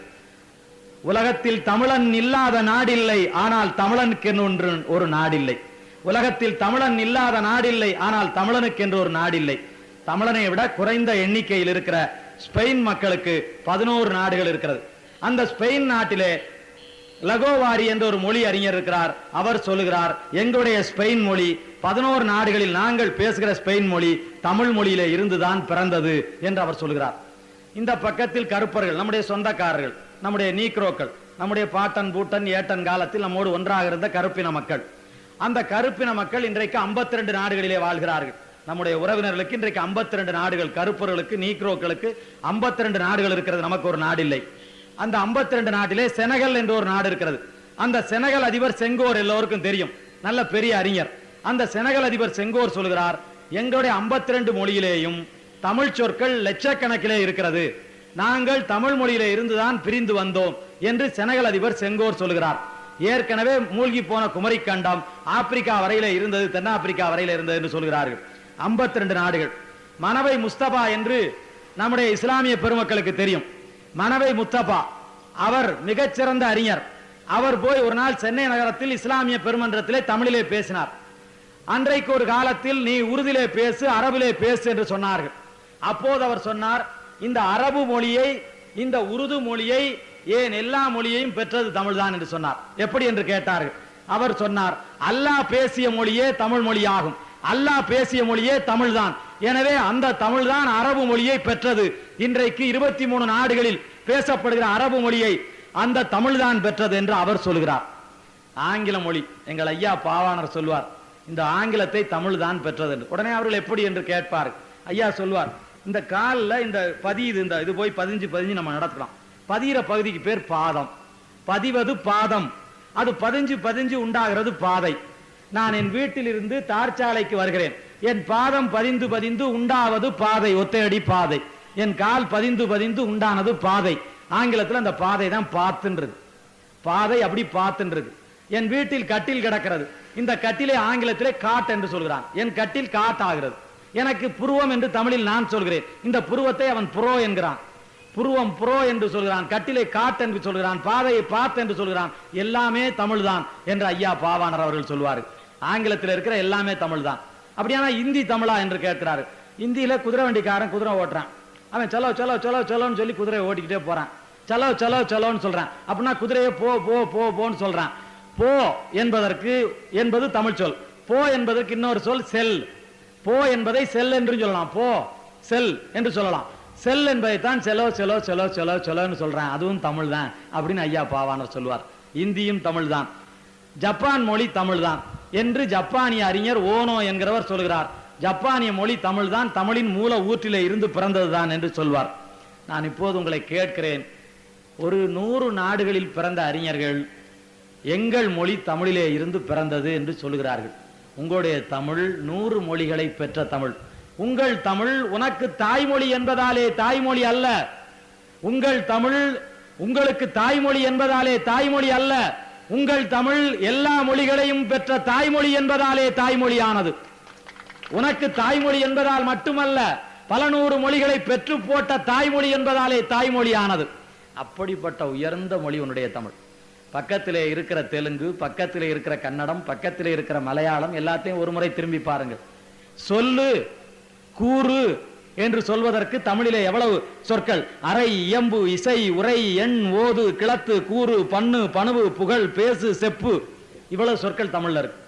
உலகத்தில் தமிழன் இல்லாத நாடில்லை, ஆனால் தமிழனுக்கு ஒரு நாடில்லை. உலகத்தில் தமிழன் இல்லாத நாடில்லை, ஆனால் தமிழனுக்கு என்று ஒரு நாடில்லை. தமிழனை விட குறைந்த எண்ணிக்கையில் இருக்கிற ஸ்பெயின் மக்களுக்கு 11 நாடுகள் இருக்கிறது. அந்த ஸ்பெயின் நாட்டிலே லகோவாரி என்ற ஒரு மொழி அறிஞர் இருக்கிறார். அவர் சொல்லுகிறார், எங்களுடைய ஸ்பெயின் மொழி 11 நாடுகளில் நாங்கள் பேசுகிற ஸ்பெயின் மொழி தமிழ் மொழியிலே இருந்துதான் பிறந்தது என்று அவர் சொல்கிறார். இந்த பக்கத்தில் கருப்பர்கள், நம்முடைய சொந்தக்காரர்கள், நம்முடைய நீக்ரோக்கள், நம்முடைய பாட்டன் பூட்டன் ஏட்டன் காலத்தில் நம்மோடு ஒன்றாக இருந்த கருப்பின மக்கள். அந்த கருப்பின மக்கள் இன்றைக்கு 52 நாடுகளிலே வாழ்கிறார்கள். நம்முடைய உறவினர்களுக்கு இன்றைக்கு 52 நாடுகள், கருப்பர்களுக்கு நீக்ரோக்களுக்கு 52 நாடுகள் இருக்கிறது. நமக்கு ஒரு நாடு இல்லை. அந்த 52 நாட்டிலே செனகல் என்ற ஒரு நாடு இருக்கிறது. அந்த செனகல் அதிபர் செங்கோர் எல்லோருக்கும் தெரியும், நல்ல பெரிய அறிஞர். அந்த செனகல் அதிபர் செங்கோர் சொல்கிறார், எங்களுடைய 52 மொழியிலேயும் தமிழ் சொற்கள் லட்சக்கணக்கிலே இருக்கிறது. நாங்கள் தமிழ் மொழியிலே இருந்துதான் பிரிந்து வந்தோம் என்று செனகல் அதிபர் செங்கோர் சொல்கிறார். ஏற்கனவே மூழ்கி போன குமரி கண்டம் ஆப்பிரிக்கா வரையில இருந்தது, தென்னாப்பிரிக்கா வரையில இருந்தது என்று சொல்கிறார்கள். 52 நாடுகள். மனவை முஸ்தபா என்று நம்முடைய இஸ்லாமிய பெருமக்களுக்கு தெரியும். மனவை முஸ்தபா அவர் மிகச்சிறந்த அறிஞர். அவர் போய் ஒரு நாள் சென்னை நகரத்தில் இஸ்லாமிய பெருமன்றத்திலே தமிழிலே பேசினார். அன்றைக்கு ஒரு காலத்தில் நீ உருதிலே பேசு, அரபிலே பேசு என்று சொன்னார்கள். அப்போது அவர் சொன்னார், இந்த அரபு மொழியை, இந்த உருது மொழியை, ஏன் எல்லா மொழியையும் பெற்றது தமிழ்தான் என்று சொன்னார். எப்படி என்று கேட்டார்கள். அவர் சொன்னார், அல்லாஹ் பேசிய மொழியே தமிழ் மொழியாகும். அல்லாஹ் பேசிய மொழியே தமிழ்தான். எனவே அந்த தமிழ்தான் அரபு மொழியை பெற்றது. இன்றைக்கு 23 நாடுகளில் பேசப்படுகிற அரபு மொழியை அந்த தமிழ்தான் பெற்றது என்று அவர் சொல்கிறார். ஆங்கில மொழி. எங்கள் ஐயா பாவாணர் சொல்வார், இந்த ஆங்கிலத்தை தமிழ் தான் பெற்றது என்று. உடனே அவர்கள் எப்படி என்று கேட்பார். ஐயா சொல்வார், இந்த காலில் இந்த பதியுது, இந்த இது போய் பதிஞ்சு பதிஞ்சு நம்ம நடக்கலாம். பதிகிற பகுதிக்கு பேர் பாதம். பதிவது பாதம், அது பதிஞ்சு பதிஞ்சு உண்டாகிறது பாதை. நான் என் வீட்டில் இருந்து தார்ச்சாலைக்கு வருகிறேன், என் பாதம் பதிந்து பதிந்து உண்டாவது பாதை, ஒத்தையடி பாதை. என் கால் பதிந்து பதிந்து உண்டானது பாதை. ஆங்கிலத்தில் அந்த பாதை தான் பாத்துன்றது. பாதை அப்படி பாத்துன்றது. என் வீட்டில் கட்டில் கிடக்கிறது, இந்த கட்டிலை ஆங்கிலத்திலே காட் என்று சொல்கிறான், என் கட்டில் காட் ஆகிறது. எனக்கு புருவம் என்று தமிழில் நான் சொல்கிறேன், இந்த புருவத்தை அவன் புரோ என்கிறான். புருவம் புரோ என்று சொல்கிறான், கட்டிலை காட் என்று சொல்கிறான், பாதையை பாத் என்று சொல்கிறான். எல்லாமே தமிழ் தான் என்று ஐயா பாவாணர் அவர்கள் சொல்வார்கள். ஆங்கிலத்தில் இருக்கிற எல்லாமே தமிழ் தான். அப்படியானா இந்தி தமிழா என்று கேட்கிறாரு. இந்தியில குதிரை வண்டிக்காரன் குதிரை ஓட்டுறான், அவன் சலோ சலோ சலோ சலோன்னு சொல்லி குதிரையை ஓட்டிக்கிட்டே போறான். சலோ சலோ சலோன்னு சொல்றான். அப்படின்னா குதிரையை போ போ போ போன்னு சொல்றான். போ என்பதற்கு என்பது தமிழ் சொல். போ என்பதற்கு இன்னொரு சொல் செல். போ என்பதை செல் என்று சொல்லலாம், போ செல் என்று சொல்லலாம். செல் என்பதை தான் செலோ செலோ செலோ செலோ செலோன்னு சொல்றான், அதுவும் தமிழ் தான் அப்படின்னு ஐயா பாவாணர் சொல்வார். இந்தியும் தமிழ் தான், ஜப்பான் மொழி தமிழ் தான் என்று ஜப்பானிய அறிஞர் ஓனோ என்கிறவர் சொல்கிறார். ஜப்பானிய மொழி தமிழ் தான், தமிழின் மூல ஊற்றிலே இருந்து பிறந்ததுதான் என்று சொல்வார். நான் இப்போது உங்களை கேட்கிறேன், ஒரு 100 நாடுகளில் பிறந்த அறிஞர்கள் எங்கள் மொழி தமிழிலே இருந்து பிறந்தது என்று சொல்லுகிறார்கள். உங்களுடைய தமிழ் 100 மொழிகளை பெற்ற தமிழ். உங்கள் தமிழ் உனக்கு தாய்மொழி என்பதாலே தாய்மொழி அல்ல. உங்கள் தமிழ் உங்களுக்கு தாய்மொழி என்பதாலே தாய்மொழி அல்ல. உங்கள் தமிழ் எல்லா மொழிகளையும் பெற்ற தாய்மொழி என்பதாலே தாய்மொழியானது. உனக்கு தாய்மொழி என்பதால் மட்டுமல்ல, பல 100 மொழிகளை பெற்று போட்ட தாய்மொழி என்பதாலே தாய்மொழியானது. அப்படிப்பட்ட உயர்ந்த மொழி உன்னுடைய தமிழ். பக்கத்திலே இருக்கிற தெலுங்கு, பக்கத்திலே இருக்கிற கன்னடம், பக்கத்திலே இருக்கிற மலையாளம் எல்லாத்தையும் ஒரு முறை திரும்பி பாருங்கள். சொல்லு கூறு என்று சொல்வதற்கு தமிழிலே எவ்வளவு சொற்கள்! அறை, இயம்பு, இசை, உரை, எண், ஓது, கிளத்து, கூறு, பண்ணு, பணுவு, புகழ், பேசு, செப்பு, இவ்வளவு சொற்கள் தமிழ்ல இருக்கு.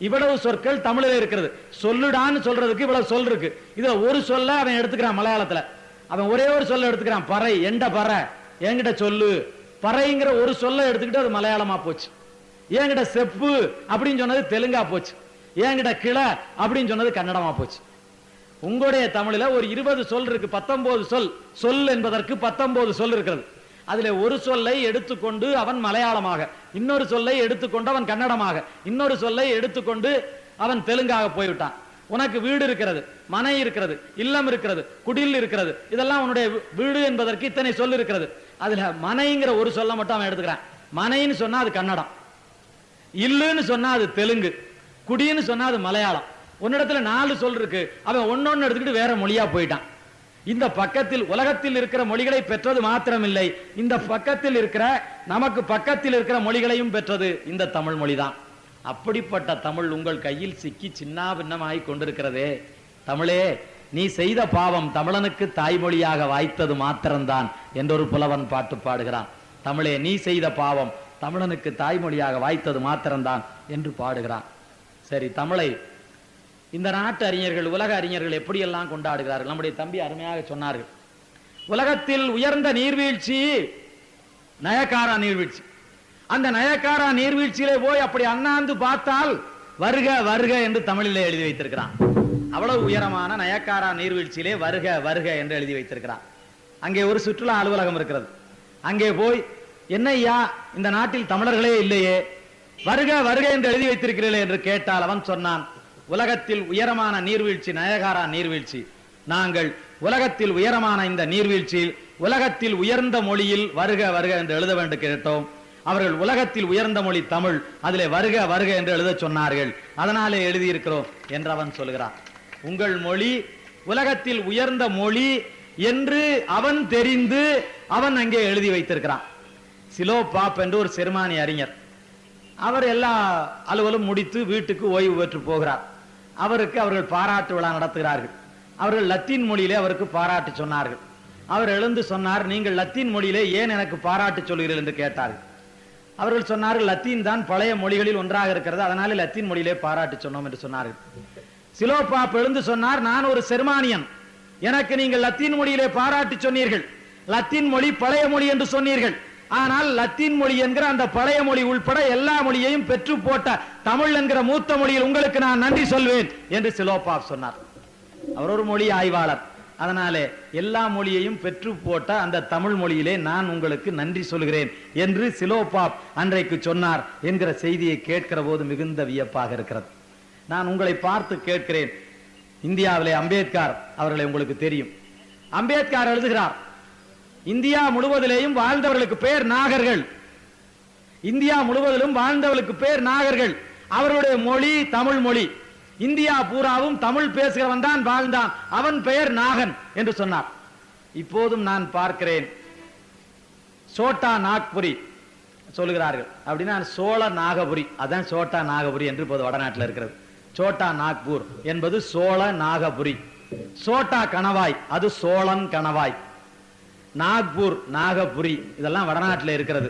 இவ்வளவு சொற்கள் தமிழில் இருக்கிறது. சொல்லுடான்னு சொல்றதுக்கு இவ்வளவு சொல் இருக்கு. இதுல ஒரு சொல்ல அவன் எடுத்துக்கிறான் மலையாளத்துல. அவன் ஒரே ஒரு சொல்ல எடுத்துக்கிறான், பறை, எண்ட பறை, என்கிட்ட சொல்லு. பறைங்கிற ஒரு சொல்ல எடுத்துக்கிட்டு அது மலையாளமா போச்சு. என்கிட்ட செப்பு அப்படின்னு சொன்னது தெலுங்கா போச்சு. என்கிட்ட கிளை அப்படின்னு சொன்னது கன்னடமா போச்சு. உங்களுடைய தமிழில ஒரு 20 சொல் இருக்கு, 19 சொல். சொல் என்பதற்கு 19 சொல் இருக்கிறது. அதுல ஒரு சொல்லை எடுத்துக்கொண்டு அவன் மலையாளமாக, இன்னொரு சொல்லை எடுத்துக்கொண்டு அவன் கன்னடமாக, இன்னொரு சொல்லை எடுத்துக்கொண்டு அவன் தெலுங்காக போய்விட்டான். உனக்கு வீடு இருக்கிறது, மனை இருக்கிறது, இல்லம் இருக்கிறது, குடில் இருக்கிறது, இதெல்லாம் உன்னுடைய வீடு என்பதற்கு இத்தனை சொல் இருக்கிறது. அதுல மனைங்கிற ஒரு சொல்ல மட்டும் அவன் எடுத்துக்கிறான். மனைன்னு சொன்னா அது கன்னடம், இல்லுன்னு சொன்னா அது தெலுங்கு, குடின்னு சொன்னா அது மலையாளம். உன்னிடத்துல 4 சொல் இருக்கு, அவன் ஒன்னொன்னு எடுத்துக்கிட்டு வேற மொழியா போயிட்டான். இந்த பக்கத்தில் உலகத்தில் இருக்கிற மொழிகளை பெற்றது மாத்திரமில்லை, இந்த பக்கத்தில் இருக்கிற நமக்கு பக்கத்தில் இருக்கிற மொழிகளையும் பெற்றது இந்த தமிழ் மொழிதான். அப்படிப்பட்ட தமிழ் உங்கள் கையில் சிக்கி சின்னா பின்னமாய் கொண்டிருக்கிறதே. தமிழே, நீ செய்த பாவம் தமிழனுக்கு தாய்மொழியாக வாய்த்தது மாத்திரம்தான் என்றொரு புலவன் பாட்டு பாடுகிறான். தமிழே, நீ செய்த பாவம் தமிழனுக்கு தாய்மொழியாக வாய்த்தது மாத்திரம்தான் என்று பாடுகிறான். சரி, தமிழை இந்த நாட்டு அறிஞர்கள், உலக அறிஞர்கள் எப்படியெல்லாம் கொண்டாடுகிறார்கள். நம்முடைய தம்பி அருமையாக சொன்னார்கள், உலகத்தில் உயர்ந்த நீர்வீழ்ச்சி நயக்காரா நீர்வீழ்ச்சி. அந்த நயக்காரா நீர்வீழ்ச்சியிலே போய் அப்படி அண்ணாந்து பார்த்தால் வருக வருக என்று தமிழிலே எழுதி வைத்திருக்கிறான். அவ்வளவு உயரமான நயக்காரா நீர்வீழ்ச்சியிலே வருக வருக என்று எழுதி வைத்திருக்கிறான். அங்கே ஒரு சுற்றுலா அலுவலகம் இருக்கிறது. அங்கே போய், என்னையா இந்த நாட்டில் தமிழர்களே இல்லையே, வருக வருக என்று எழுதி வைத்திருக்கிறீர்களே என்று கேட்டால் அவன் சொன்னான், உலகத்தில் உயரமான நீர்வீழ்ச்சி நயகாரா நீர்வீழ்ச்சி. நாங்கள் உலகத்தில் உயரமான இந்த நீர்வீழ்ச்சியில் உலகத்தில் உயர்ந்த மொழியில் வருக வருக என்று எழுத வேண்டும் கேட்டோம். அவர்கள் உலகத்தில் உயர்ந்த மொழி தமிழ், அதிலே வருக வருக என்று எழுத சொன்னார்கள், அதனாலே எழுதியிருக்கிறோம் என்று அவன் சொல்கிறான். உங்கள் மொழி உலகத்தில் உயர்ந்த மொழி என்று அவன் தெரிந்து அவன் அங்கே எழுதி வைத்திருக்கிறான். சிலோ பாப் என்று ஒரு ஜெர்மானிய அறிஞர், அவர் எல்லா அலுவலும் முடித்து வீட்டுக்கு ஓய்வு பெற்று போகிறார். அவருக்கு அவர்கள் பாராட்டு விழா நடத்துகிறார்கள். அவர்கள் லத்தீன் மொழியிலே அவருக்கு பாராட்டு சொன்னார்கள். அவர் எழுந்து சொன்னார், நீங்கள் லத்தீன் மொழியிலே ஏன் எனக்கு பாராட்டு சொல்கிறீர்கள் என்று கேட்டார்கள். அவர்கள் சொன்னார்கள், லத்தீன் தான் பழைய மொழிகளில் ஒன்றாக இருக்கிறது, அதனால லத்தீன் மொழியிலே பாராட்டு சொன்னோம் என்று சொன்னார்கள். சிலோபாப் எழுந்து சொன்னார், நான் ஒரு ஜெர்மானியன், எனக்கு நீங்கள் லத்தீன் மொழியிலே பாராட்டு சொன்னீர்கள், லத்தீன் மொழி பழைய மொழி என்று சொன்னீர்கள், ஆனால் லத்தீன் மொழி என்கிற அந்த பழைய மொழி உள்பட எல்லா மொழியையும் பெற்று போட்ட தமிழ் என்கிற மூத்த மொழியில் உங்களுக்கு நான் நன்றி சொல்வேன் என்று சிலோபாப் சொன்னார். அவர் ஒரு மொழி ஆய்வாளர். அதனாலே எல்லா மொழியையும் பெற்று போட்ட அந்த தமிழ் மொழியிலே நான் உங்களுக்கு நன்றி சொல்கிறேன் என்று சிலோபாப் அன்றைக்கு சொன்னார் என்கிற செய்தியை கேட்கிற போது மிகுந்த வியப்பாக இருக்கிறது. நான் உங்களை பார்த்து கேட்கிறேன், இந்தியாவிலே அம்பேத்கர் அவர்களை உங்களுக்கு தெரியும். அம்பேத்கர் எழுதுகிறார், இந்தியா முழுவதிலேயும் வாழ்ந்தவர்களுக்கு பேர் நாகர்கள். இந்தியா முழுவதிலும் வாழ்ந்தவர்களுக்கு பேர் நாகர்கள். அவருடைய மொழி தமிழ் மொழி. இந்தியா பூராவும் தமிழ் பேசுகிறவன் தான் வாழ்ந்தான், அவன் பெயர் நாகன் என்று சொன்னார். இப்போதும் நான் பார்க்கிறேன், சோட்டா நாக்புரி சொல்லுகிறார்கள். அப்படின்னா சோழ நாகபுரி, அதான் சோட்டா நாகபுரி என்று இப்போது வடநாட்டில் இருக்கிறது. சோட்டா நாக்பூர் என்பது சோழ நாகபுரி. சோட்டா கணவாய் அது சோழன் கணவாய். நாக்பூர் நாகபுரி இதெல்லாம் வடநாட்டில் இருக்கிறது.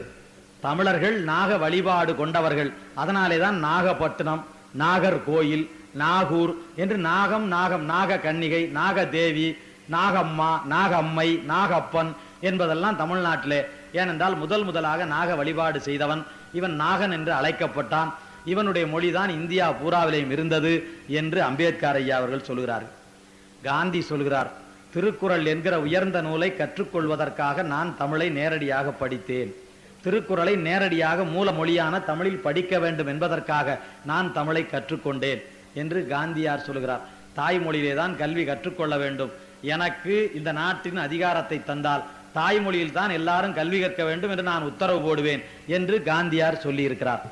தமிழர்கள் நாக வழிபாடு கொண்டவர்கள். அதனாலேதான் நாகப்பட்டினம், நாகர்கோயில், நாகூர் என்று நாகம் நாகம் நாக கன்னிகை, நாகதேவி, நாகம்மா, நாகம்மை, நாகப்பன் என்பதெல்லாம் தமிழ்நாட்டிலே. ஏனென்றால் முதலாக நாக வழிபாடு செய்தவன் இவன் நாகன் என்று அழைக்கப்பட்டான். இவனுடைய மொழிதான் இந்தியா பூராவிலேயும் இருந்தது என்று அம்பேத்கர் ஐயா அவர்கள் சொல்கிறார்கள். காந்தி சொல்கிறார், திருக்குறள் என்கிற உயர்ந்த நூலை கற்றுக்கொள்வதற்காக நான் தமிழை நேரடியாக படித்தேன். திருக்குறளை நேரடியாக மூல மொழியான தமிழில் படிக்க வேண்டும் என்பதற்காக நான் தமிழை கற்றுக்கொண்டேன் என்று காந்தியார் சொல்கிறார். தாய்மொழியிலே தான் கல்வி கற்றுக்கொள்ள வேண்டும். எனக்கு இந்த நாட்டின் அதிகாரத்தை தந்தால் தாய்மொழியில் தான் எல்லாரும் கல்வி கற்க வேண்டும் என்று நான் உத்தரவு போடுவேன் என்று காந்தியார் சொல்லி இருக்கிறார்.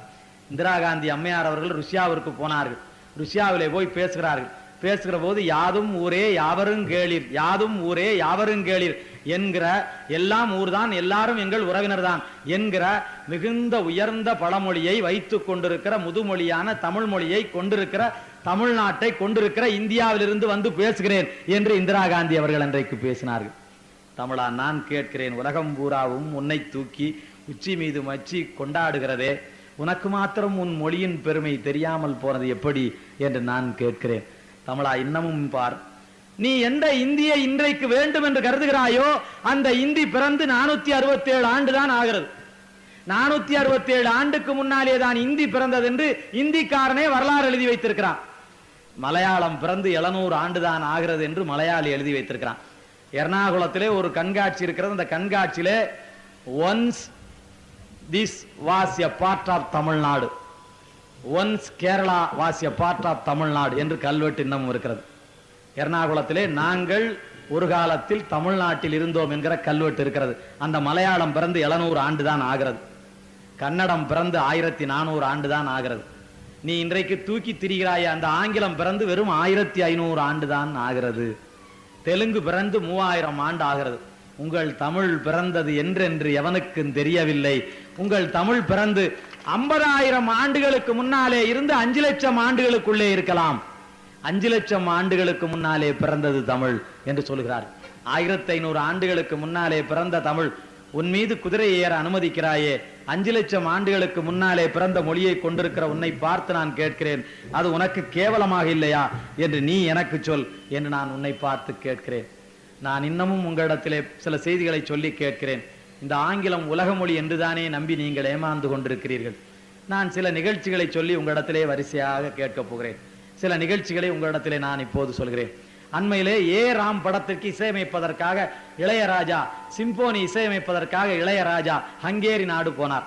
இந்திரா காந்தி அம்மையார் அவர்கள் ருஷ்யாவிற்கு போனார்கள். ருஷ்யாவிலே போய் பேசுகிறார்கள். பேசுகிற போது யாதும் ஊரே யாவரும் கேளீர், யாதும் ஊரே யாவரும் கேளீர் என்கிற, எல்லாம் ஊர்தான், எல்லாரும் எங்கள் உறவினர் தான் என்கிற மிகுந்த உயர்ந்த பழமொழியை வைத்துக் கொண்டிருக்கிற முதுமொழியான தமிழ் மொழியை கொண்டிருக்கிற, தமிழ்நாட்டை கொண்டிருக்கிற இந்தியாவிலிருந்து வந்து பேசுகிறேன் என்று இந்திரா காந்தி அவர்கள் அன்றைக்கு பேசினார்கள். தமிழா, நான் கேட்கிறேன், உலகம் பூராவும் உன்னை தூக்கி உச்சி மீது மச்சி கொண்டாடுகிறதே, உனக்கு மாத்திரம் உன் மொழியின் பெருமை தெரியாமல் போனது எப்படி என்று நான் கேட்கிறேன். தமிழா, இன்னமும் பார், நீ எந்த இந்தியை இன்றைக்கு வேண்டும் என்று கருதுகிறாயோ அந்த இந்தி பிறந்து 467 ஆண்டு தான் ஆகிறது. 467 ஆண்டுக்கு முன்னாலே தான் இந்தி பிறந்தது என்று இந்திக்காரனே வரலாறு எழுதி வைத்திருக்கிறான். மலையாளம் பிறந்து 700 ஆண்டு தான் ஆகிறது என்று மலையாளி எழுதி வைத்திருக்கிறான். எர்ணாகுளத்திலே ஒரு கண்காட்சி இருக்கிறது. அந்த கண்காட்சியிலே once this was a part of Tamil Nadu, once Kerala was a part of Tamil Nadu என்று கல்வெட்டு இன்னமும் இருக்கிறது. எர்ணாகுளத்திலே நாங்கள் ஒரு காலத்தில் தமிழ்நாட்டில் இருந்தோம் என்கிற கல்வெட்டு இருக்கிறது. அந்த மலையாளம் பிறந்து 700 ஆண்டு தான் ஆகிறது. கன்னடம் பிறந்து 1400 ஆண்டு தான் ஆகிறது. நீ இன்றைக்கு தூக்கி திரிகிறாய அந்த ஆங்கிலம் பிறந்து வெறும் 1500 ஆண்டு தான் ஆகிறது. தெலுங்கு பிறந்து 3000 ஆண்டு ஆகிறது. உங்கள் தமிழ் பிறந்தது என்றென்று எவனுக்கும் தெரியவில்லை. உங்கள் தமிழ் பிறந்து 50,000 ஆண்டுகளுக்கு முன்னாலே இருந்து 5 லட்சம் ஆண்டுகளுக்குள்ளே இருக்கலாம். 5 லட்சம் ஆண்டுகளுக்கு முன்னாலே பிறந்தது தமிழ் என்று சொல்கிறார். 1500 ஆண்டுகளுக்கு முன்னாலே பிறந்த தமிழ் உன் மீது குதிரை ஏற அனுமதிக்கிறாயே, 5 லட்சம் ஆண்டுகளுக்கு முன்னாலே பிறந்த மொழியை கொண்டிருக்கிற உன்னை பார்த்து நான் கேட்கிறேன், அது உனக்கு கேவலமாக இல்லையா என்று நீ எனக்கு சொல் என்று நான் உன்னை பார்த்து கேட்கிறேன். நான் இன்னமும் உங்களிடத்திலே சில செய்திகளை சொல்லி கேட்கிறேன். இந்த ஆங்கிலம் உலக மொழி என்றுதானே நம்பி நீங்கள் ஏமாந்து கொண்டிருக்கிறீர்கள். நான் சில நிகழ்ச்சிகளை சொல்லி உங்களிடத்திலே வரிசையாக கேட்கப் போகிறேன். சில நிகழ்ச்சிகளை உங்களிடத்திலே நான் இப்போது சொல்கிறேன். அண்மையிலே ஏ ராம் படத்திற்கு இசையமைப்பதற்காக இளையராஜா, சிம்போனி இசையமைப்பதற்காக இளையராஜா ஹங்கேரி நாடு போனார்.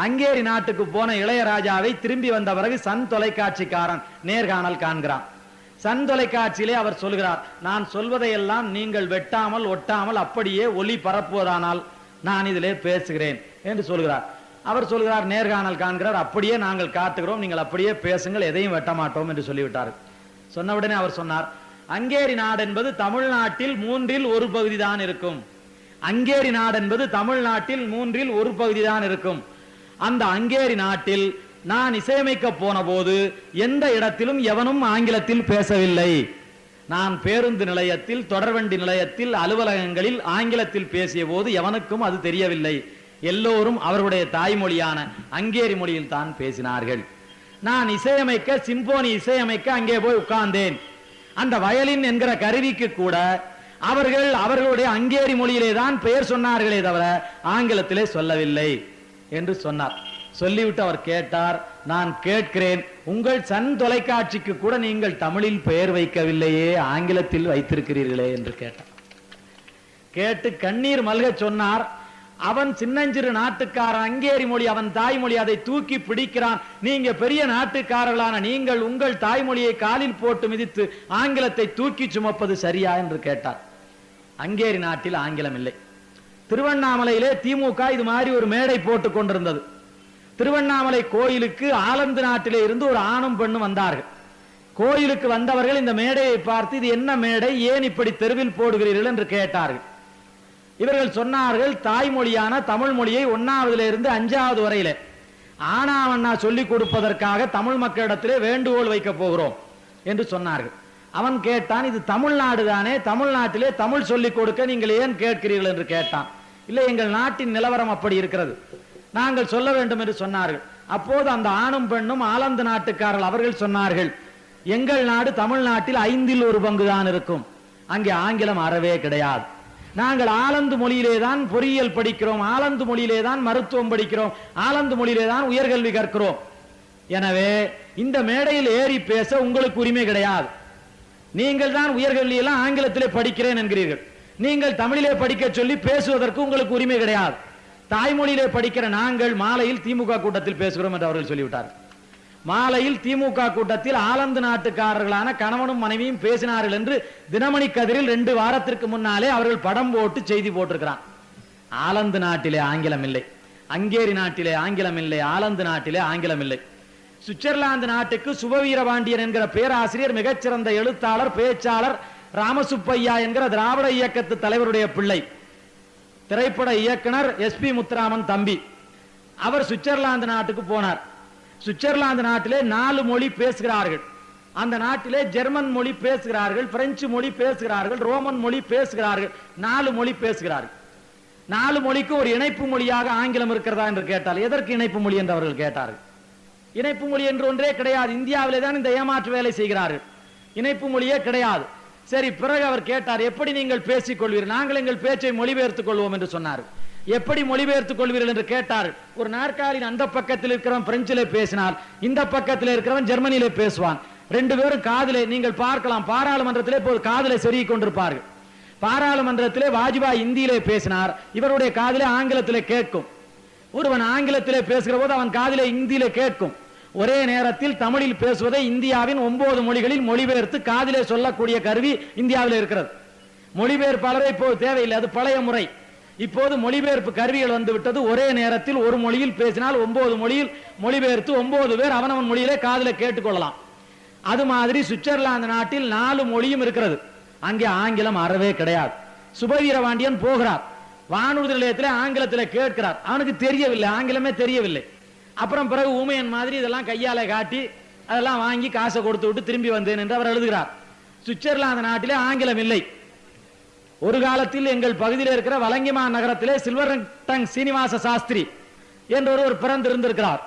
ஹங்கேரி நாட்டுக்கு போன இளையராஜாவை திரும்பி வந்த பிறகு சன் தொலைக்காட்சிக்காரன் நேர்காணல் காண்கிறான். சன் தொலைக்காட்சியிலே அவர் சொல்கிறார், நான் சொல்வதையெல்லாம் நீங்கள் வெட்டாமல் ஒட்டாமல் அப்படியே ஒலி பரப்புவதானால் நான் இதிலே பேசுகிறேன் என்று சொல்கிறார். அவர் சொல்கிறார், நேர்காணல் காண்கிறார், அப்படியே நாங்கள் காட்டுகிறோம், நீங்கள் அப்படியே பேசுங்கள், எதையும் வெட்ட மாட்டோம் என்று சொல்லிவிட்டார். சொன்னவுடனே அவர் சொன்னார், ஹங்கேரி நாடு என்பது தமிழ்நாட்டில் 1/3 பகுதி தான் இருக்கும். ஹங்கேரி நாடு என்பது தமிழ்நாட்டில் 1/3 பகுதி தான் இருக்கும். அந்த ஹங்கேரி நாட்டில் நான் இசையமைக்க போன போது எந்த இடத்திலும் எவனும் ஆங்கிலத்தில் பேசவில்லை. நான் பேருந்து நிலையத்தில், தொடர்வண்டி நிலையத்தில், அலுவலகங்களில் ஆங்கிலத்தில் பேசிய போது எவனுக்கும் அது தெரியவில்லை. எல்லோரும் அவருடைய தாய்மொழியான ஹங்கேரி மொழியில் தான் பேசினார்கள். நான் இசையமைக்க, சிம்போனி இசையமைக்க அங்கே போய் உட்கார்ந்தேன். அந்த வயலின் என்கிற கருவிக்கு கூட அவர்கள் அவர்களுடைய ஹங்கேரி மொழியிலே தான் பெயர் சொன்னார்களே தவிர ஆங்கிலத்திலே சொல்லவில்லை என்று சொன்னார். சொல்லிவிட்டு அவர் கேட்டார், நான் கேட்கிறேன், உங்கள் சன் தொலைக்காட்சிக்கு கூட நீங்கள் தமிழில் பெயர் வைக்கவில்லையே, ஆங்கிலத்தில் வைத்திருக்கிறீர்களே என்று கேட்டார். கேட்டு கண்ணீர் மல்க சொன்னார், அவன் சின்னஞ்சிறு நாட்டுக்காரன், ஹங்கேரி மொழி அவன் தாய்மொழி, அதை தூக்கி பிடிக்கிறான். நீங்க பெரிய நாட்டுக்காரர்களான நீங்கள் உங்கள் தாய்மொழியை காலில் போட்டு மிதித்து ஆங்கிலத்தை தூக்கி சுமப்பது சரியா என்று கேட்டார். ஹங்கேரி நாட்டில் ஆங்கிலம் இல்லை. திருவண்ணாமலையிலே திமுக இது மாதிரி ஒரு மேடை போட்டு கொண்டிருந்தது. திருவண்ணாமலை கோயிலுக்கு ஆலந்து நாட்டிலே இருந்து ஒரு ஆணும் பெண்ணும் வந்தார்கள். கோயிலுக்கு வந்தவர்கள் இந்த மேடையை பார்த்து, இது என்ன மேடை, ஏன் இப்படி தெருவில் போடுகிறீர்கள் என்று கேட்டார்கள். இவர்கள் சொன்னார்கள், தாய்மொழியான தமிழ் மொழியை 1ஆவதுல இருந்து 5ஆவது வரையில ஆனாவண்ணா சொல்லிக் கொடுப்பதற்காக தமிழ் மக்களிடத்திலே வேண்டுகோள் வைக்க போகிறோம் என்று சொன்னார்கள். அவன் கேட்டான், இது தமிழ்நாடு தானே, தமிழ்நாட்டிலே தமிழ் சொல்லிக் கொடுக்க நீங்கள் ஏன் கேட்கிறீர்கள் என்று கேட்டான். இல்லை, எங்கள் நாட்டின் நிலவரம் அப்படி இருக்கிறது, நாங்கள் சொல்ல வேண்டும் என்று சொன்னார்கள். அப்போது அந்த ஆணும் பெண்ணும் ஆலந்து நாட்டுக்காரர்கள் அவர்கள் சொன்னார்கள், எங்கள் நாடு தமிழ்நாட்டில் 5ல் 1 பங்கு தான் இருக்கும், அங்கே ஆங்கிலம் அறவே கிடையாது. நாங்கள் ஆலந்து மொழியிலே தான் பொறியியல் படிக்கிறோம், ஆலந்து மொழியிலே தான் மருத்துவம் படிக்கிறோம், ஆலந்து மொழியிலே தான் உயர்கல்வி கற்கிறோம். எனவே இந்த மேடையில் ஏறி பேச உங்களுக்கு உரிமை கிடையாது. நீங்கள் தான் உயர்கல்வி எல்லாம் ஆங்கிலத்திலே படிக்கிறேன் என்கிறீர்கள், நீங்கள் தமிழிலே படிக்க சொல்லி பேசுவதற்கு உங்களுக்கு உரிமை கிடையாது. தாய்மொழியிலே படிக்கிற நாங்கள் மாலையில் திமுக கூட்டத்தில் பேசுகிறோம் என்று அவர்கள் சொல்லிவிட்டார். மாலையில் திமுக கூட்டத்தில் ஆலந்து நாட்டுக்காரர்களான கணவனும் மனைவியும் பேசினார்கள் என்று தினமணி கதிரில் 2 வாரத்திற்கு முன்னாலே அவர்கள் படம் போட்டு செய்தி போட்டிருக்கிறான். ஆலந்து நாட்டிலே ஆங்கிலம் இல்லை, ஹங்கேரி நாட்டிலே ஆங்கிலம் இல்லை, ஆலந்து நாட்டிலே ஆங்கிலம் இல்லை. சுவிட்சர்லாந்து நாட்டுக்கு சுபவீரபாண்டியன் என்கிற பேராசிரியர், மிகச்சிறந்த எழுத்தாளர், பேச்சாளர், ராமசுப்பையா என்கிற திராவிட இயக்கத்து தலைவருடைய பிள்ளை, திரைப்பட இயக்குனர் SP முத்துராமன் தம்பி, அவர் சுவிட்சர்லாந்து நாட்டுக்கு போனார். சுவிட்சர்லாந்து நாட்டிலே 4 மொழி பேசுகிறார்கள். அந்த நாட்டிலே ஜெர்மன் மொழி பேசுகிறார்கள், பிரெஞ்சு மொழி பேசுகிறார்கள், ரோமன் மொழி பேசுகிறார்கள், 4 மொழி பேசுகிறார்கள். 4 மொழிக்கு ஒரு இணைப்பு மொழியாக ஆங்கிலம் இருக்கிறதா என்று கேட்டால், எதற்கு இணைப்பு மொழி என்று அவர்கள் கேட்டார்கள். இணைப்பு மொழி என்று ஒன்றே கிடையாது, இந்தியாவிலே தான் இந்த ஏமாற்று வேலை செய்கிறார்கள், இணைப்பு மொழியே கிடையாது. சரி, பிறகு அவர் கேட்டார், எப்படி நீங்கள் பேசிக் கொள்வீர்கள், நாங்கள் எங்கள் பேச்சை மொழிபெயர்த்துக் கொள்வோம் என்று சொன்னார். எப்படி மொழிபெயர்த்துக் கொள்வீர்கள் என்று கேட்டார். ஒரு நாற்காலின் அந்த பக்கத்தில் இருக்கிறவன் பிரெஞ்சிலே பேசினால், இந்த பக்கத்தில் இருக்கிறவன் ஜெர்மனியிலே பேசுவான். 2 பேரும் காதிலே நீங்கள் பார்க்கலாம், பாராளுமன்றத்திலே காதிலே செருகிக் கொண்டிருப்பார்கள். பாராளுமன்றத்திலே வாஜ்பாய் இந்தியிலே பேசினார், இவருடைய காதிலே ஆங்கிலத்திலே கேட்கும். ஒருவன் ஆங்கிலத்திலே பேசுகிற போது அவன் காதிலே இந்தியிலே கேட்கும். ஒரே நேரத்தில் தமிழில் பேசுவதை இந்தியாவின் 9 மொழிகளில் மொழிபெயர்த்து காதிலே சொல்லக்கூடிய கருவி இந்தியாவில் இருக்கிறது. மொழிபெயர்ப்பாளரை இப்போது தேவையில்லை, அது பழைய முறை. இப்போது மொழிபெயர்ப்பு கருவிகள் வந்துவிட்டது. ஒரே நேரத்தில் ஒரு மொழியில் பேசினால் 9 மொழியில் மொழிபெயர்த்து 9 பேர் அவனவன் மொழியிலே காதிலே கேட்டுக்கொள்ளலாம். அது மாதிரி சுவிட்சர்லாந்து நாட்டில் 4 மொழியும் இருக்கிறது, அங்கே ஆங்கிலம் அறவே கிடையாது. சுபவீரபாண்டியன் போகிறார், வானூர்தி நிலையத்திலே ஆங்கிலத்தில் கேட்கிறார், அவனுக்கு தெரியவில்லை, ஆங்கிலமே தெரியவில்லை. அப்புறம் பிறகு ஊமையன் மாதிரி இதெல்லாம் கையால காட்டி அதெல்லாம் வாங்கி காசை கொடுத்து விட்டு திரும்பி வந்தேன் என்று அவர் எழுதுகிறார். சுவிட்சர்லாந்து நாட்டிலே ஆங்கிலம் இல்லை. ஒரு காலத்தில் எங்கள் பகுதியில் இருக்கிற வலங்கிமா நகரத்திலே சில்வர் டங் சீனிவாச சாஸ்திரி என்ற ஒருவர் பிறந்திருந்திருக்கிறார்.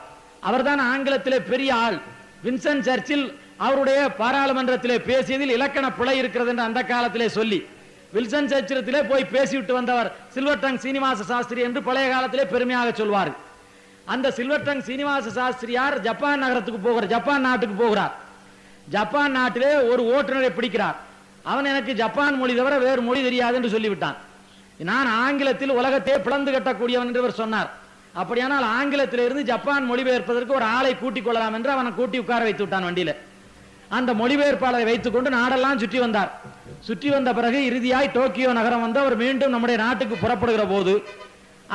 அவர்தான் ஆங்கிலத்திலே பெரிய ஆள். வின்சென்ட் சர்ச்சில் அவருடைய பாராளுமன்றத்திலே பேசியதில் இலக்கண பிழை இருக்கிறது என்று அந்த காலத்திலே சொல்லி வில்சன் சர்ச்சிலே போய் பேசிவிட்டு வந்தவர் சில்வர் டங் சீனிவாச சாஸ்திரி என்று பழைய காலத்திலே பெருமையாக சொல்வார். அந்த சில்வர் டங் சீனிவாச சாஸ்திரியார் ஜப்பான் நகரத்துக்கு போகிறார், ஜப்பான் நாட்டுக்கு போகிறார். ஜப்பான் நாட்டிலே ஒரு ஓட்டுநரை பிடிக்கிறார். அவன் எனக்கு ஜப்பான் மொழி தவிர வேறு மொழி தெரியாது என்று சொல்லிவிட்டான். நான் ஆங்கிலத்தில் உலகத்தை பிளந்து கட்டக்கூடியவன் என்று சொன்னார். அப்படியானால் ஆங்கிலத்திலிருந்து ஜப்பான் மொழிபெயர்ப்பதற்கு ஒரு ஆளை கூட்டிக் கொள்ளலாம் என்று அவனை கூட்டி உட்கார வைத்து விட்டான் வண்டியில. அந்த மொழிபெயர்ப்பாளரை வைத்துக் கொண்டு நாடெல்லாம் சுற்றி வந்தார். சுற்றி வந்த பிறகு இறுதியாய் டோக்கியோ நகரம் வந்து அவர் மீண்டும் நம்முடைய நாட்டுக்கு புறப்படுகிற போது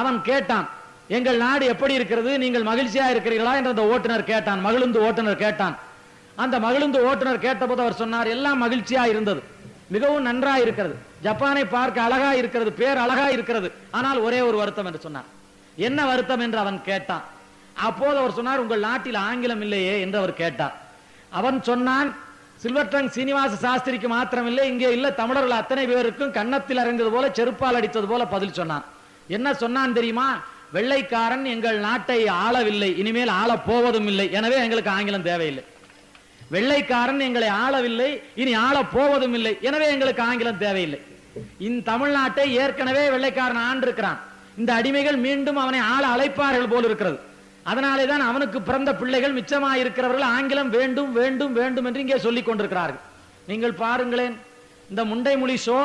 அவன் கேட்டான், எங்கள் நாடு எப்படி இருக்கிறது, நீங்கள் மகிழ்ச்சியா இருக்கிறீர்களா என்று அந்த ஓட்டுநர் கேட்டான். மகிழுந்து ஓட்டுநர் கேட்டான். அந்த மகிழுந்து ஓட்டுநர் கேட்டபோது அவர் சொன்னார், எல்லாம் மகிழ்ச்சியா இருந்தது, மிகவும் நன்றா இருக்கிறது, ஜப்பானை பார்க்க அழகா இருக்கிறது, பேர் அழகா இருக்கிறது, ஆனால் ஒரே ஒரு வருத்தம் என்று சொன்னார். என்ன வருத்தம் என்று அவன் கேட்டான். அப்போது அவர் சொன்னார், உங்கள் நாட்டில் ஆங்கிலம் இல்லையே என்று அவர் கேட்டார். அவன் சொன்னான், சில்வர் டங் சீனிவாச சாஸ்திரிக்கு மாத்திரமில்லை, இங்கே இல்ல தமிழர்கள் அத்தனை பேருக்கும் கன்னத்தில் அறிந்தது போல செருப்பால் அடித்தது போல பதில் சொன்னான். என்ன சொன்னான் தெரியுமா? வெள்ளைக்காரன் எங்கள் நாட்டை ஆளவில்லை, இனிமேல் ஆள போவதும் இல்லை, எனவே எங்களுக்கு ஆங்கிலம் தேவையில்லை. வெள்ளைக்காரன் எங்களை ஆளவில்லை, இனி ஆள போவதும் இல்லை, எனவே எங்களுக்கு ஆங்கிலம் தேவையில்லை. இந்த தமிழ்நாட்டை ஏற்கனவே வெள்ளைக்காரன் ஆண்டிருக்கிறான். இந்த அடிமைகள் மீண்டும் அவனை ஆள அழைப்பார்கள் போல் இருக்கிறது. அதனாலே தான் அவனுக்கு பிறந்த பிள்ளைகள் மிச்சமாக இருக்கிறவர்கள் ஆங்கிலம் வேண்டும் வேண்டும் வேண்டும் என்று இங்கே சொல்லிக் கொண்டிருக்கிறார்கள். நீங்கள் பாருங்களேன், இந்த முண்டைமொழி ஷோ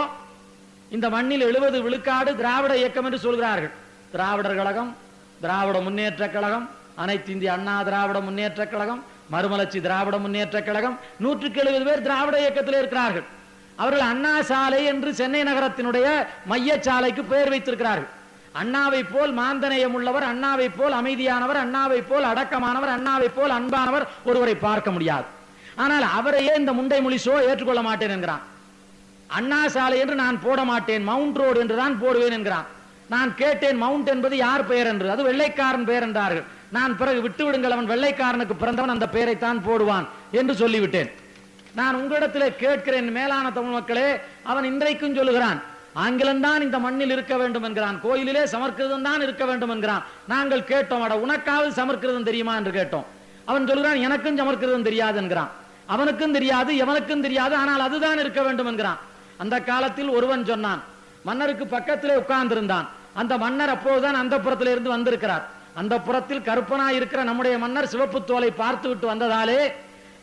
இந்த மண்ணில் 70 விழுக்காடு திராவிட இயக்கம் என்று சொல்கிறார்கள். திராவிடர் கழகம், திராவிட முன்னேற்ற கழகம், அனைத்து இந்திய அண்ணா திராவிட முன்னேற்ற கழகம், மறுமலர்ச்சி திராவிட முன்னேற்ற கழகம், 170 பேர் திராவிட இயக்கத்தில் இருக்கிறார்கள். அவர்கள் அண்ணா சாலை என்று சென்னை நகரத்தினுடைய மைய சாலைக்கு பெயர் வைத்திருக்கிறார்கள். அண்ணாவை போல் மாந்தநேயம் உள்ளவர், அண்ணாவை போல் அமைதியானவர், அண்ணாவை போல் அடக்கமானவர், அண்ணாவை போல் அன்பானவர் ஒருவரை பார்க்க முடியாது. ஆனால் அவரையே இந்த முண்டைமொழி ஷோ ஏற்றுக்கொள்ள மாட்டேன் என்கிறான். அண்ணா சாலை என்று நான் போட மாட்டேன், மவுண்ட் ரோடு என்று தான் போடுவேன் என்கிறான். நான் கேட்டேன், மவுண்ட் என்பது யார் பெயர் என்று. அது வெள்ளைக்காரன் பெயர் என்றார்கள். நான் பிறகு விட்டு விடுங்கள், அவன் வெள்ளைக்காரனுக்கு பிறந்தவன், அந்த பெயரைத்தான் போடுவான் என்று சொல்லிவிட்டேன். நான் உங்களிடத்தில் கேட்கிறேன், மேலான தமிழ் மக்களே, அவன் இன்றைக்கும் சொல்லுகிறான் ஆங்கிலம்தான் இந்த மண்ணில் இருக்க வேண்டும் என்கிறான், கோயிலிலே சமஸ்கிருதம் தான் இருக்க வேண்டும் என்கிறான். நாங்கள் கேட்டோம், அட உனக்காவது சமஸ்கிருதம் தெரியுமா என்று கேட்டோம். அவன் சொல்கிறான் எனக்கும் சமஸ்கிருதம் தெரியாது என்கிறான். அவனுக்கும் தெரியாது, எவனுக்கும் தெரியாது, ஆனால் அதுதான் இருக்க வேண்டும் என்கிறான். அந்த காலத்தில் ஒருவன் சொன்னான், மன்னருக்கு பக்கத்திலே உட்கார்ந்திருந்தான். அந்த மன்னர் அப்போதுதான் அந்த புறத்திலே இருந்து வந்திருக்கிறார். அந்த புறத்தில் கருப்பனாய் இருக்கிற நம்முடைய மன்னர் சிவப்பு தோலை பார்த்து விட்டு வந்ததாலே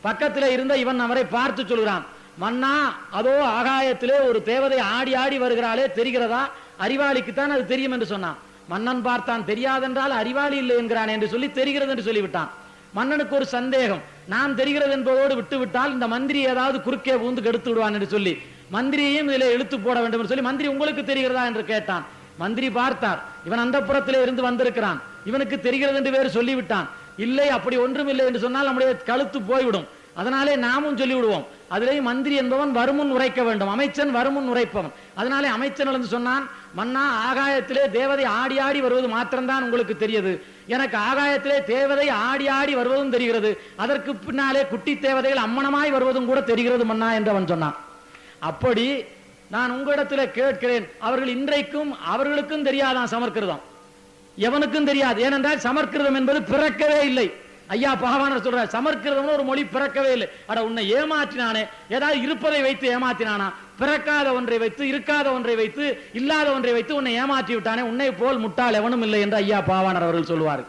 பக்கத்திலே இருந்த இவன் அவரை பார்த்து சொல்கிறான், மன்னா அதோ ஆகாயத்திலே ஒரு தேவதை ஆடி ஆடி வருகிறாளே, தெரிகிறதா? அறிவாளிக்குத்தான் அது தெரியும் என்று சொன்னான். மன்னன் பார்த்தான், தெரியாதென்றால் அறிவாளி இல்லை என்கிறான் என்று சொல்லி தெரிகிறது என்று சொல்லிவிட்டான். மன்னனுக்கு ஒரு சந்தேகம், நாம் தெரிகிறது என்பதோடு விட்டு விட்டால் இந்த மந்திரி ஏதாவது குறுக்கே பூந்து கெடுத்து விடுவான் என்று சொல்லி மந்திரியையும் இதில் இழுத்து போட வேண்டும் என்று சொல்லி மந்திரி உங்களுக்கு தெரிகிறதா என்று கேட்டான். மந்திரி பார்த்தார், இவன் அந்த புறத்திலே இருந்து வந்திருக்கிறான், இவனுக்கு தெரிகிறது என்று வேறு சொல்லிவிட்டான். இல்லை, அப்படி ஒன்றும் இல்லை என்று சொன்னால் நம்முடைய கழுத்து போய்விடும், அதனாலே நாமும் சொல்லிவிடுவோம். அதிலேயும் மந்திரி என்பவன் வருமுன் உரைக்க வேண்டும், அமைச்சன் வருமுன் உரைப்பவன். அதனாலே அமைச்சன் என்று சொன்னான், மன்னா ஆகாயத்திலே தேவதை ஆடி ஆடி வருவது மாத்திரம்தான் உங்களுக்கு தெரியுது, எனக்கு ஆகாயத்திலே தேவதை ஆடி ஆடி வருவதும் தெரிகிறது, அதற்கு பின்னாலே குட்டி தேவதைகள் அம்மனமாய் வருவதும் கூட தெரிகிறது மன்னா என்று அவன் சொன்னான். அப்படி நான் உங்களிடத்தில் கேட்கிறேன், அவர்கள் இன்றைக்கும் அவர்களுக்கும் தெரியாதான் சமஸ்கிருதம், எவனுக்கும் தெரியாது. ஏனென்றால் சமஸ்கிருதம் என்பது பிறக்கவே இல்லை. ஐயா பகவானர் சொல்றார், சமஸ்கிருதம் ஒரு மொழி பிறக்கவே இல்லை. அட உன்னை ஏமாற்றினானே, ஏதாவது இருப்பதை வைத்து ஏமாற்றினானா? பிறக்காத ஒன்றை வைத்து, இருக்காத ஒன்றை வைத்து, இல்லாத ஒன்றை வைத்து உன்னை ஏமாற்றி விட்டானே, உன்னை போல் முட்டாள் எவனும் இல்லை என்று ஐயா பகவானர் அவர்கள் சொல்லுவார்.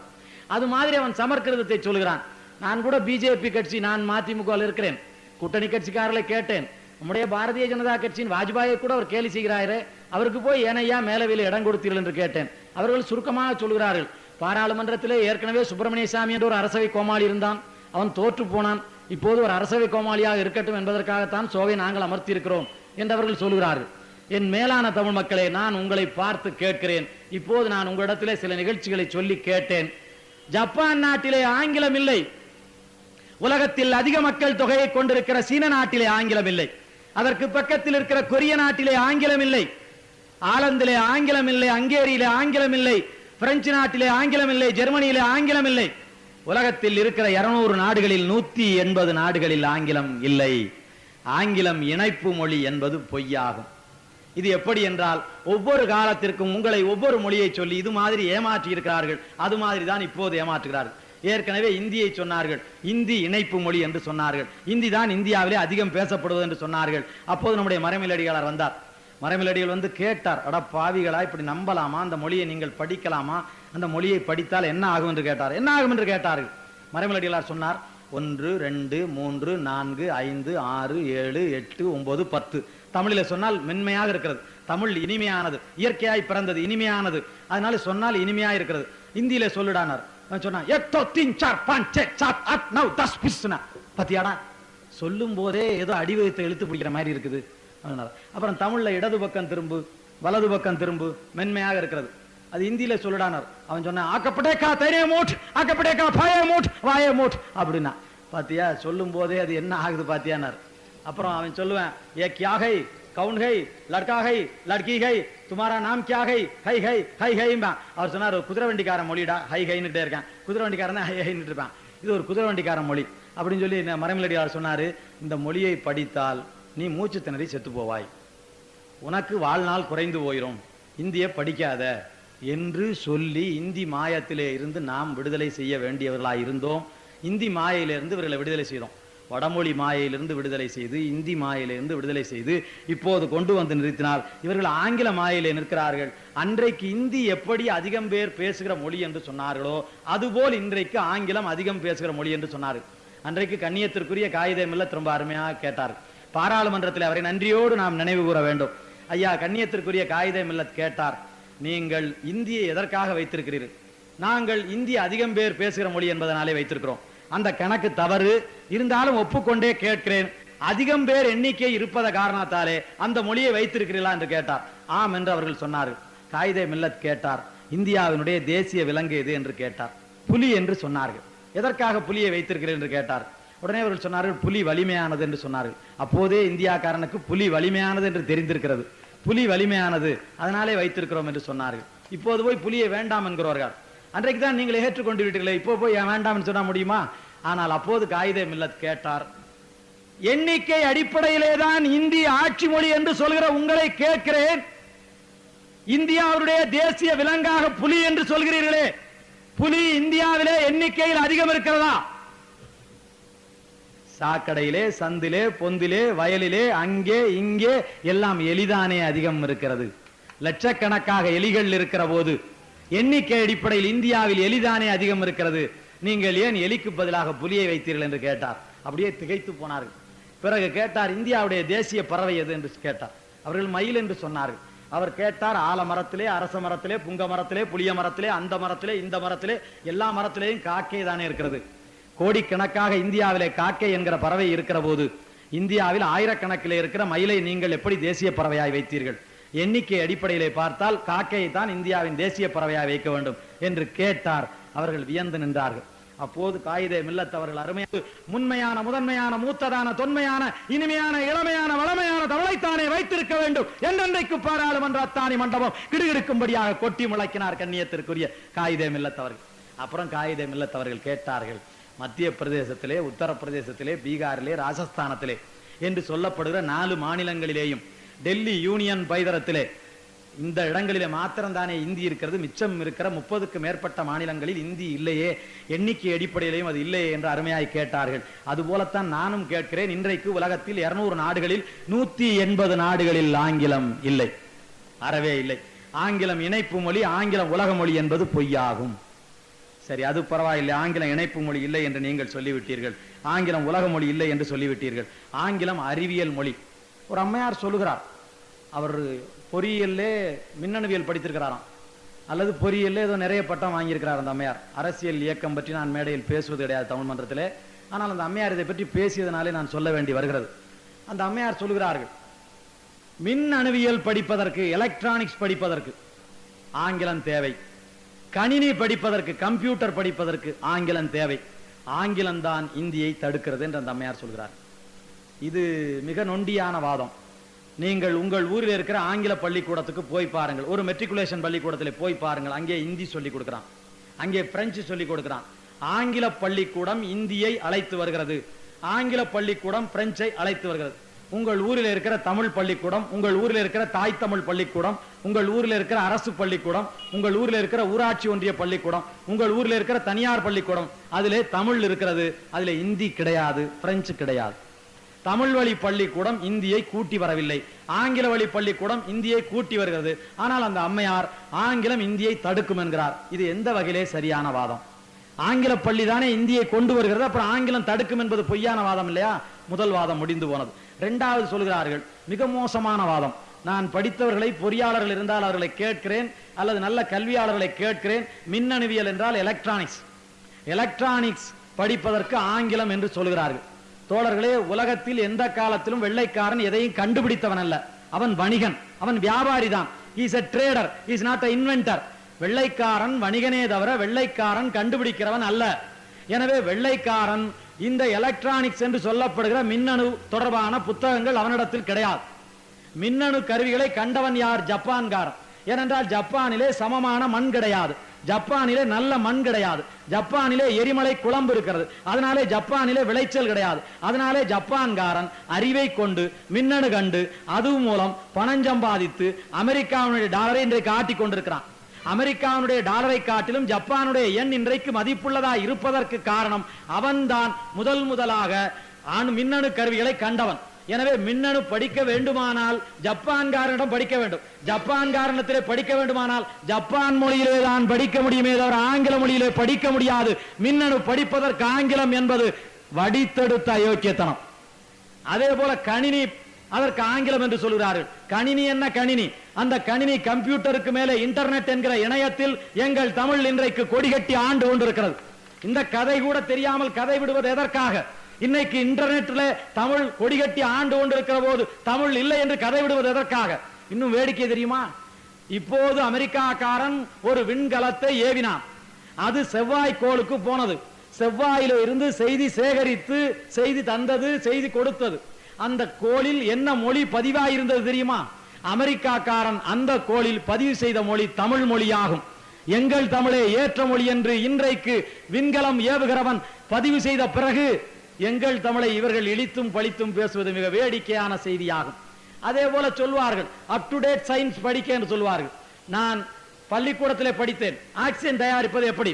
அது மாதிரி அவன் சமஸ்கிருதத்தை சொல்கிறான். நான் கூட பிஜேபி கட்சி, நான் மதிமுக இருக்கிறேன், கூட்டணி கட்சிக்காரர்களை கேட்டேன், நம்முடைய பாரதிய ஜனதா கட்சியின் வாஜ்பாயை கூட அவர் கேலி செய்கிறாரே, அவருக்கு போய் ஏனையா மேலவையில் இடம் கொடுத்தீர்கள் என்று கேட்டேன். அவர்கள் சுருக்கமாக சொல்கிறார்கள், பாராளுமன்றத்திலே ஏற்கனவே சுப்பிரமணிய சாமி என்ற ஒரு அரசவை கோமாளி இருந்தான், அவன் தோற்று போனான், இப்போது ஒரு அரசவை கோமாளியாக இருக்கட்டும் என்பதற்காகத்தான் சோவை நாங்கள் அமர்த்தி இருக்கிறோம் என்று அவர்கள் சொல்கிறார்கள். என் மேலான தமிழ் மக்களே, நான் உங்களை பார்த்து கேட்கிறேன், இப்போது நான் உங்களிடத்திலே சில நிகழ்ச்சிகளை சொல்லி கேட்டேன். ஜப்பான் நாட்டிலே ஆங்கிலம் இல்லை, உலகத்தில் அதிக மக்கள் தொகையை கொண்டிருக்கிற சீன நாட்டிலே ஆங்கிலம் இல்லை, அதற்கு பக்கத்தில் இருக்கிற கொரிய நாட்டிலே ஆங்கிலம் இல்லை, ஆலந்திலே ஆங்கிலம் இல்லை, ஹங்கேரியிலே ஆங்கிலம் இல்லை, பிரெஞ்சு நாட்டிலே ஆங்கிலம் இல்லை, ஜெர்மனியிலே ஆங்கிலம் இல்லை. உலகத்தில் இருக்கிற 200 நாடுகளில் 180 நாடுகளில் ஆங்கிலம் இல்லை. ஆங்கிலம் இணைப்பு மொழி என்பது பொய்யாகும். இது எப்படி என்றால், ஒவ்வொரு காலத்திற்கும் உங்களை ஒவ்வொரு மொழியை சொல்லி இது மாதிரி ஏமாற்றி இருக்கிறார்கள், அது மாதிரி தான் இப்போது ஏமாற்றுகிறார்கள். ஏற்கனவே இந்தியை சொன்னார்கள், இந்தி இணைப்பு மொழி என்று சொன்னார்கள், இந்தி தான் இந்தியாவிலே அதிகம் பேசப்படுவது என்று சொன்னார்கள். அப்போது நம்முடைய மறைமலடிகளார் வந்தார். மறைமலடிகள் வந்து கேட்டார், அட பாவிகளா, இப்படி நம்பலாமா? அந்த மொழியை நீங்கள் படிக்கலாமா? அந்த மொழியை படித்தால் என்ன ஆகும் என்று கேட்டார். என்ன ஆகும் என்று கேட்டார்கள். மறைமலடிகளார் சொன்னார், 1 2 3 4 5 6 7 8 9 10. தமிழில சொன்னால் மென்மையாக இருக்கிறது, தமிழ் இனிமையானது, இயற்கையாய் பிறந்தது, இனிமையானது, அதனால சொன்னால் இனிமையா இருக்கிறது. இந்தியில சொல்லிடானார். சொன்னா பத்தியாடா, சொல்லும் போதே ஏதோ அடிவயத்தை இழுத்து பிடிக்கிற மாதிரி இருக்குது. அப்புறம் தமிழ்ல இடது பக்கம் திரும்பு, வலது பக்கம் திரும்பு, மென்மையாக இருக்கிறது. அது இந்தியில சொல்லிடானார். அவன் சொன்ன ஆக்கப்பட்டேக்கா தைரிய மூட், ஆக்கப்பட்டேக்கா பாய மூட், வாய மூட் அப்படின்னா, பாத்தியா சொல்லும் போதே அது என்ன ஆகுது பாத்தியானார். அப்புறம் அவன் சொல்லுவேன், ஏ கியா ஹை, கவுன் ஹை, லட்கா ஹை, லட்கி ஹை, துமாரா நாம் கியா ஹை, ஹை ஹை ஹை ஹைம்பா. அவர் சொன்னார், குதிரை வண்டிக்காரன் மொழிடா, ஹை ஹைன்னுட்டே இருக்கான், குதிரை வண்டிக்காரன் ஹை ஹைன்னுட்டு இருப்பான், இது ஒரு குதிரை வண்டிக்காரன் மொழி அப்படின்னு சொல்லி மறைமலடியார் சொன்னாரு, இந்த மொழியை படித்தால் நீ மூச்சு திணறி செத்து போவாய், உனக்கு வாழ்நாள் குறைந்து போயிரும், இந்திய படிக்காத என்று சொல்லி இந்தி மாயத்திலே இருந்து நாம் விடுதலை செய்ய வேண்டியவர்களாக இருந்தோம். இந்தி மாயிலிருந்து இவர்களை விடுதலை செய்தோம். வடமொழி மாயையிலிருந்து விடுதலை செய்து, இந்தி மாயையிலிருந்து விடுதலை செய்து இப்போது கொண்டு வந்து நிறுத்தினால் இவர்கள் ஆங்கில மாயையிலே நிற்கிறார்கள். அன்றைக்கு இந்தி எப்படி அதிகம் பேர் பேசுகிற மொழி என்று சொன்னார்களோ அதுபோல் இன்றைக்கு ஆங்கிலம் அதிகம் பேசுகிற மொழி என்று சொன்னார்கள். அன்றைக்கு கண்ணியத்திற்குரிய காயிதே மில்லத் ரொம்ப அருமையாக கேட்டார். பாராளுமன்றத்தில் அவரை நன்றியோடு நாம் நினைவு கூற வேண்டும். ஐயா, கண்ணியத்திற்குரிய காயிதே மில்லத் கேட்டார், நீங்கள் இந்தியை எதற்காக வைத்திருக்கிறீர்கள்? நாங்கள் இந்தி அதிகம் பேர் பேசுகிற மொழி என்பதனாலே வைத்திருக்கிறோம். அந்த கணக்கு தவறு, இருந்தாலும் ஒப்புக்கொண்டே கேட்கிறேன். அதிகம் பேர் எண்ணிக்கை இருப்பத காரணத்தாலே அந்த மொழியை வைத்திருக்கிறீர்களா என்று கேட்டார். ஆம் என்று அவர்கள் சொன்னார்கள். காயிதே மில்லத் கேட்டார், இந்தியாவினுடைய தேசிய விலங்கு எது என்று கேட்டார். புலி என்று சொன்னார்கள். எதற்காக புலியை வைத்திருக்கிறேன் என்று கேட்டார். உடனே அவர்கள் சொன்னார்கள், புலி வலிமையானது என்று சொன்னார்கள். அப்போதே இந்தியாக்காரனுக்கு புலி வலிமையானது என்று தெரிந்திருக்கிறது. புலி வலிமையானது, அதனாலே வைத்திருக்கிறோம் என்று சொன்னார்கள். இப்போது போய் புலியை வேண்டாம் என்கிறவர்கள். அன்றைக்கு தான் நீங்கள் ஏற்றுக்கொண்டு விட்டீர்களே, இப்போ போய் வேண்டாம் சொல்ல முடியுமா? ஆனால் அப்போது காயிதே மில்லத் கேட்டார், எண்ணிக்கை அடிப்படையிலே தான் இந்தி ஆட்சி மொழி என்று சொல்கிற உங்களை கேட்கிறேன், இந்தியாவுடைய தேசிய விலங்காக புலி என்று சொல்கிறீர்களே, புலி இந்தியாவிலே எண்ணிக்கையில் அதிகம் இருக்கிறதா? சாக்கடையிலே, சந்திலே, பொந்திலே, வயலிலே, அங்கே இங்கே எல்லாம் எலிதானே அதிகம் இருக்கிறது. லட்சக்கணக்காக எலிகள் இருக்கிற போது எண்ணிக்கை அடிப்படையில் இந்தியாவில் எலிதானே அதிகம் இருக்கிறது. நீங்கள் ஏன் எலிக்கு பதிலாக புலியை வைத்தீர்கள் என்று கேட்டார். அப்படியே திகைத்து போனார்கள். பிறகு கேட்டார், இந்தியாவுடைய தேசிய பறவை எது என்று கேட்டார். அவர்கள் மயில் என்று சொன்னார்கள். அவர் கேட்டார், ஆல மரத்திலே, அரச மரத்திலே, புங்க மரத்திலே, புளிய மரத்திலே, அந்த மரத்திலே, இந்த மரத்திலே, எல்லா மரத்திலேயும் காக்கை தானே இருக்கிறது. கோடிக்கணக்காக இந்தியாவிலே காக்கை என்கிற பறவை இருக்கிற போது இந்தியாவில் ஆயிரக்கணக்கிலே இருக்கிற மயிலை நீங்கள் எப்படி தேசிய பறவையாய் வைத்தீர்கள்? எண்ணிக்கை அடிப்படையிலே பார்த்தால் காக்கையை தான் இந்தியாவின் தேசிய பறவையாய் வைக்க வேண்டும் என்று கேட்டார். அவர்கள் வியந்து நின்றார்கள். அப்போது காயிதே மில்லத் அவர்கள் அருமையான முன்மையான, முதன்மையான, மூத்ததான, தொன்மையான, இனிமையான, இளமையான, வளமையான தமிழைத்தானே வைத்திருக்க வேண்டும் என்றென்றைக்கு பாராளுமன்ற அத்தானி மண்டபம் கிடுகிடுக்கும்படியாக கொட்டி முழக்கினார் கண்ணியத்திற்குரிய காயிதே மில்லத் அவர்கள். அப்புறம் காயிதே மில்லத் அவர்கள் கேட்டார்கள், மத்திய பிரதேசத்திலே, உத்தரப்பிரதேசத்திலே, பீகாரிலே, ராஜஸ்தானத்திலே என்று சொல்லப்படுகிற 4 மாநிலங்களிலேயும், டெல்லி யூனியன் பைதரத்திலே, இந்த இடங்களிலே மாத்திரம்தானே இந்தி இருக்கிறது, மிச்சம் இருக்கிற 30க்கு மேற்பட்ட மாநிலங்களில் இந்தி இல்லையே, எண்ணிக்கை அடிப்படையிலேயும் அது இல்லையே என்று அருமையாய் கேட்டார்கள். அதுபோலத்தான் நானும் கேட்கிறேன். இன்றைக்கு உலகத்தில் 200 நாடுகளில் 180 நாடுகளில் ஆங்கிலம் இல்லை, அறவே இல்லை. ஆங்கிலம் இணைப்பு மொழி, ஆங்கிலம் உலக மொழி என்பது பொய்யாகும். சரி, அது பரவாயில்லை. ஆங்கிலம் இணைப்பு மொழி இல்லை என்று நீங்கள் சொல்லிவிட்டீர்கள், ஆங்கிலம் உலக மொழி இல்லை என்று சொல்லிவிட்டீர்கள். ஆங்கிலம் அறிவியல் மொழி. ஒரு அம்மையார் சொல்லுகிறார், அவர் பொறியியல்லே மின்னணுவியல் படித்திருக்கிறாராம், அல்லது பொறியியல்லே ஏதோ நிறைய பட்டம் வாங்கியிருக்கிறார் அந்த அம்மையார். அரசியல் இயக்கம் பற்றி நான் மேடையில் பேசுவது கிடையாது தமிழ் மன்றத்திலே, ஆனால் அந்த அம்மையார் இதை பற்றி பேசியதனாலே நான் சொல்ல வேண்டி வருகிறது. அந்த அம்மையார் சொல்லுகிறார்கள், மின்னணுவியல் படிப்பதற்கு, எலக்ட்ரானிக்ஸ் படிப்பதற்கு ஆங்கிலம் தேவை, கணினி படிப்பதற்கு, கம்ப்யூட்டர் படிப்பதற்கு ஆங்கிலம் தேவை. ஆங்கிலம் தான் இந்தியை தடுக்கிறது என்று அந்த அம்மையார் சொல்கிறார். இது மிக நொண்டியான வாதம். நீங்கள் உங்கள் ஊரில் இருக்கிற ஆங்கில பள்ளிக்கூடத்துக்கு போய் பாருங்கள், ஒரு மெட்ரிகுலேஷன் பள்ளிக்கூடத்தில் போய் பாருங்கள், அங்கே இந்தி சொல்லிக் கொடுக்கிறான், அங்கே பிரெஞ்சு சொல்லிக் கொடுக்கிறான். ஆங்கில பள்ளிக்கூடம் இந்தியை அழைத்து வருகிறது, ஆங்கில பள்ளிக்கூடம் பிரெஞ்சை அழைத்து வருகிறது. உங்கள் ஊரில் இருக்கிற தமிழ் பள்ளிக்கூடம், உங்கள் ஊரில் இருக்கிற தாய் தமிழ் பள்ளிக்கூடம், உங்கள் ஊரில் இருக்கிற அரசு பள்ளிக்கூடம், உங்கள் ஊரில் இருக்கிற ஊராட்சி ஒன்றிய பள்ளிக்கூடம், உங்கள் ஊரில் இருக்கிற தனியார் பள்ளிக்கூடம், அதிலே தமிழ் இருக்கிறது, அதிலே இந்தி கிடையாது, பிரெஞ்சு கிடையாது. தமிழ் வழி பள்ளிக்கூடம் இந்தியை கூட்டி வரவில்லை, ஆங்கில வழி பள்ளிக்கூடம் இந்தியை கூட்டி வருகிறது. ஆனால் அந்த அம்மையார் ஆங்கிலம் இந்தியை தடுக்கும் என்கிறார். இது எந்த வகையிலே சரியான வாதம்? ஆங்கில பள்ளி தானே இந்தியை கொண்டு வருகிறது, அப்புறம் ஆங்கிலம் தடுக்கும் என்பது பொய்யான வாதம் இல்லையா? முதல் வாதம் முடிந்து போனது. இரண்டாவது சொல்கிறார்கள், மிக மோசமான வாதம். நான் படித்தவர்களை, பொறியாளர்கள் இருந்தால் அவர்களை கேட்கிறேன், அல்லது நல்ல கல்வியாளர்களை கேட்கிறேன். மின்னணுவியல் என்றால் எலக்ட்ரானிக்ஸ், எலக்ட்ரானிக்ஸ் படிப்பதற்கு ஆங்கிலம் என்று சொல்கிறார்கள். தோழர்களே, உலகத்தில் எந்த காலத்திலும் வெள்ளைக்காரன் எதையும் கண்டுபிடித்தவன் அல்ல, அவன் வணிகன், அவன் வியாபாரி தான். he is a trader, he is not an inventor. வெள்ளைக்காரன் வணிகனே தவிர வெள்ளைக்காரன் கண்டுபிடிக்கிறவன் அல்ல. எனவே வெள்ளைக்காரன் இந்த எலக்ட்ரானிக்ஸ் என்று சொல்லப்படுகிற மின்னணு தொடர்பான புத்தகங்கள் அவனிடத்தில் கிடையாது. மின்னணு கருவிகளை கண்டவன் யார்? ஜப்பான்காரன். ஏனென்றால் ஜப்பானிலே சமமான மண் கிடையாது, ஜப்பானிலே நல்ல மண் கிடையாது, ஜப்பானிலே எரிமலை குழம்பு இருக்கிறது, அதனாலே ஜப்பானிலே விளைச்சல் கிடையாது. அதனாலே ஜப்பான்காரன் அறிவை கொண்டு மின்னணு கண்டு அது மூலம் பணம் சம்பாதித்து அமெரிக்காவுடைய டாலரை இன்றைக்கு காட்டிக் கொண்டிருக்கிறான். அமெரிக்காவுடைய டாலரை காட்டிலும் ஜப்பானுடைய எண் இன்றைக்கு மதிப்புள்ளதா இருப்பதற்கு காரணம் அவன்தான் முதலாக மின்னணு கருவிகளை கண்டவன். எனவே மின்னணு படிக்க வேண்டுமானால் ஜப்பான்காரனிடம் படிக்க வேண்டும். ஜப்பான்காரனத்திலே படிக்க வேண்டுமானால் ஜப்பான் மொழியிலே தான் படிக்க முடியுமே தவிர ஆங்கில மொழியிலே படிக்க முடியாது. மின்னணு படிப்பதற்கு ஆங்கிலம் என்பது வடித்தெடுத்த அயோக்கியத்தனம். அதே போல கணினி, அதற்கு ஆங்கிலம் என்று சொல்கிறார்கள். கணினி என்ன கணினி? அந்த கணினி கம்ப்யூட்டருக்கு மேலே இன்டர்நெட் என்கிற இணையத்தில் எங்கள் தமிழ் இன்றைக்கு கொடிகட்டி ஆண்டு கொண்டிருக்கிறது. இந்த கதை கூட தெரியாமல் கதை விடுவது எதற்காக? இன்னைக்கு இன்டர்நெட்ல தமிழ் கொடிகட்டி ஆண்டு கொண்டிருக்கிற போது தமிழ் இல்லை என்று கதை விடுவது எதற்காக? இன்னும் வேடிக்கை தெரியுமா? இப்போது அமெரிக்காக்காரன் ஒரு விண்கலத்தை ஏவினான். அது செவ்வாய் கோளுக்கு போனது. செவ்வாயில இருந்து செய்தி சேகரித்து செய்தி தந்தது, செய்தி கொடுத்தது. அந்த கோளில் என்ன மொழி பதிவாயிருந்தது தெரியுமா? அமெரிக்காக்காரன் அந்த கோளில் பதிவு செய்த மொழி தமிழ் மொழியாகும். எங்கள் தமிழே ஏற்ற மொழி என்று இன்றைக்கு விண்கலம் ஏவுகிறவன் பதிவு செய்த பிறகு எங்கள் தமிழை இவர்கள் இழித்தும் பழித்தும் பேசுவது மிக வேடிக்கையான செய்தியாகும். அதே போல சொல்வார்கள், அப் டு டேட் சயின்ஸ் படிக்க என்று சொல்வார்கள். நான் பள்ளிக்கூடத்திலே படித்தேன். ஆக்சிஜன் தயாரிப்பது எப்படி?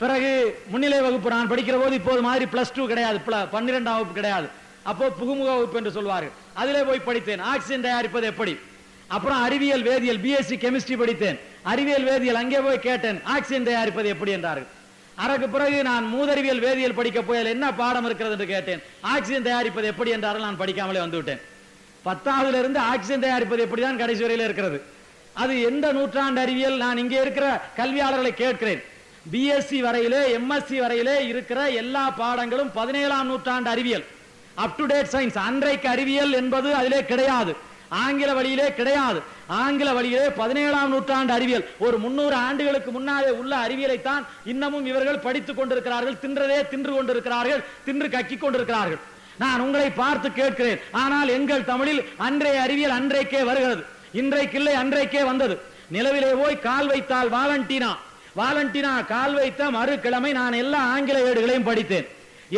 பிறகு முன்னிலை வகுப்பு நான் படிக்கிற போது இப்போது மாதிரி +2 கிடையாது, 12ஆம் வகுப்பு கிடையாது. அப்போ புகுமுக வகுப்பு என்று சொல்வார்கள். அதிலே போய் படித்தேன். ஆக்சிஜன் தயாரிப்பது எப்படி? அப்புறம் அறிவியல் வேதியியல் பிஎஸ்சி கெமிஸ்ட்ரி படித்தேன். அறிவியல் வேதியியல் அங்கே போய் கேட்டேன், ஆக்சிஜன் தயாரிப்பது எப்படி என்றார்கள். அதற்கு பிறகு நான் மூதறிவியல் வேதியியல் படிக்க போயால் என்ன பாடம் இருக்கிறது என்று கேட்டேன். ஆக்சிஜன் தயாரிப்பது எப்படி என்றார்கள். நான் படிக்காமலே வந்துவிட்டேன். 10ஆவதுல இருந்து ஆக்சிஜன் தயாரிப்பது எப்படிதான் கடைசி வரையில் இருக்கிறது. அது எந்த நூற்றாண்டு அறிவியல்? நான் இங்கே இருக்கிற கல்வியாளர்களை கேட்கிறேன். பிஎஸ்சி வரையிலே எம்எஸ்சி வரையிலே இருக்கிற எல்லா பாடங்களும் 17ஆம் நூற்றாண்டு அறிவியல், அப் டு டேட் சயின்ஸ். அன்றைக்கு அறிவியல் என்பது அதிலே கிடையாது. ஆங்கில வழியிலே கிடையாது. ஆங்கில வழியிலே 17ஆம் நூற்றாண்டு அறிவியல், ஒரு 300 ஆண்டுகளுக்கு முன்னாலே உள்ள அறிவியலை தான் இன்னமும் இவர்கள் படித்துக் கொண்டிருக்கிறார்கள். தின்றதே தின்று கொண்டிருக்கிறார்கள், தின்று கக்கிக் கொண்டிருக்கிறார்கள். நான் உங்களை பார்த்து கேட்கிறேன், ஆனால் எங்கள் தமிழில் அன்றைய அறிவியல் அன்றைக்கே வருகிறது. இன்றைக்கு இல்லை, அன்றைக்கே வந்தது. நிலவிலே போய் கால் வைத்தால் வாலண்டினா கால் வைத்த மறுக்கிழமை நான் எல்லா ஆங்கில ஏடுகளையும் படித்தேன்,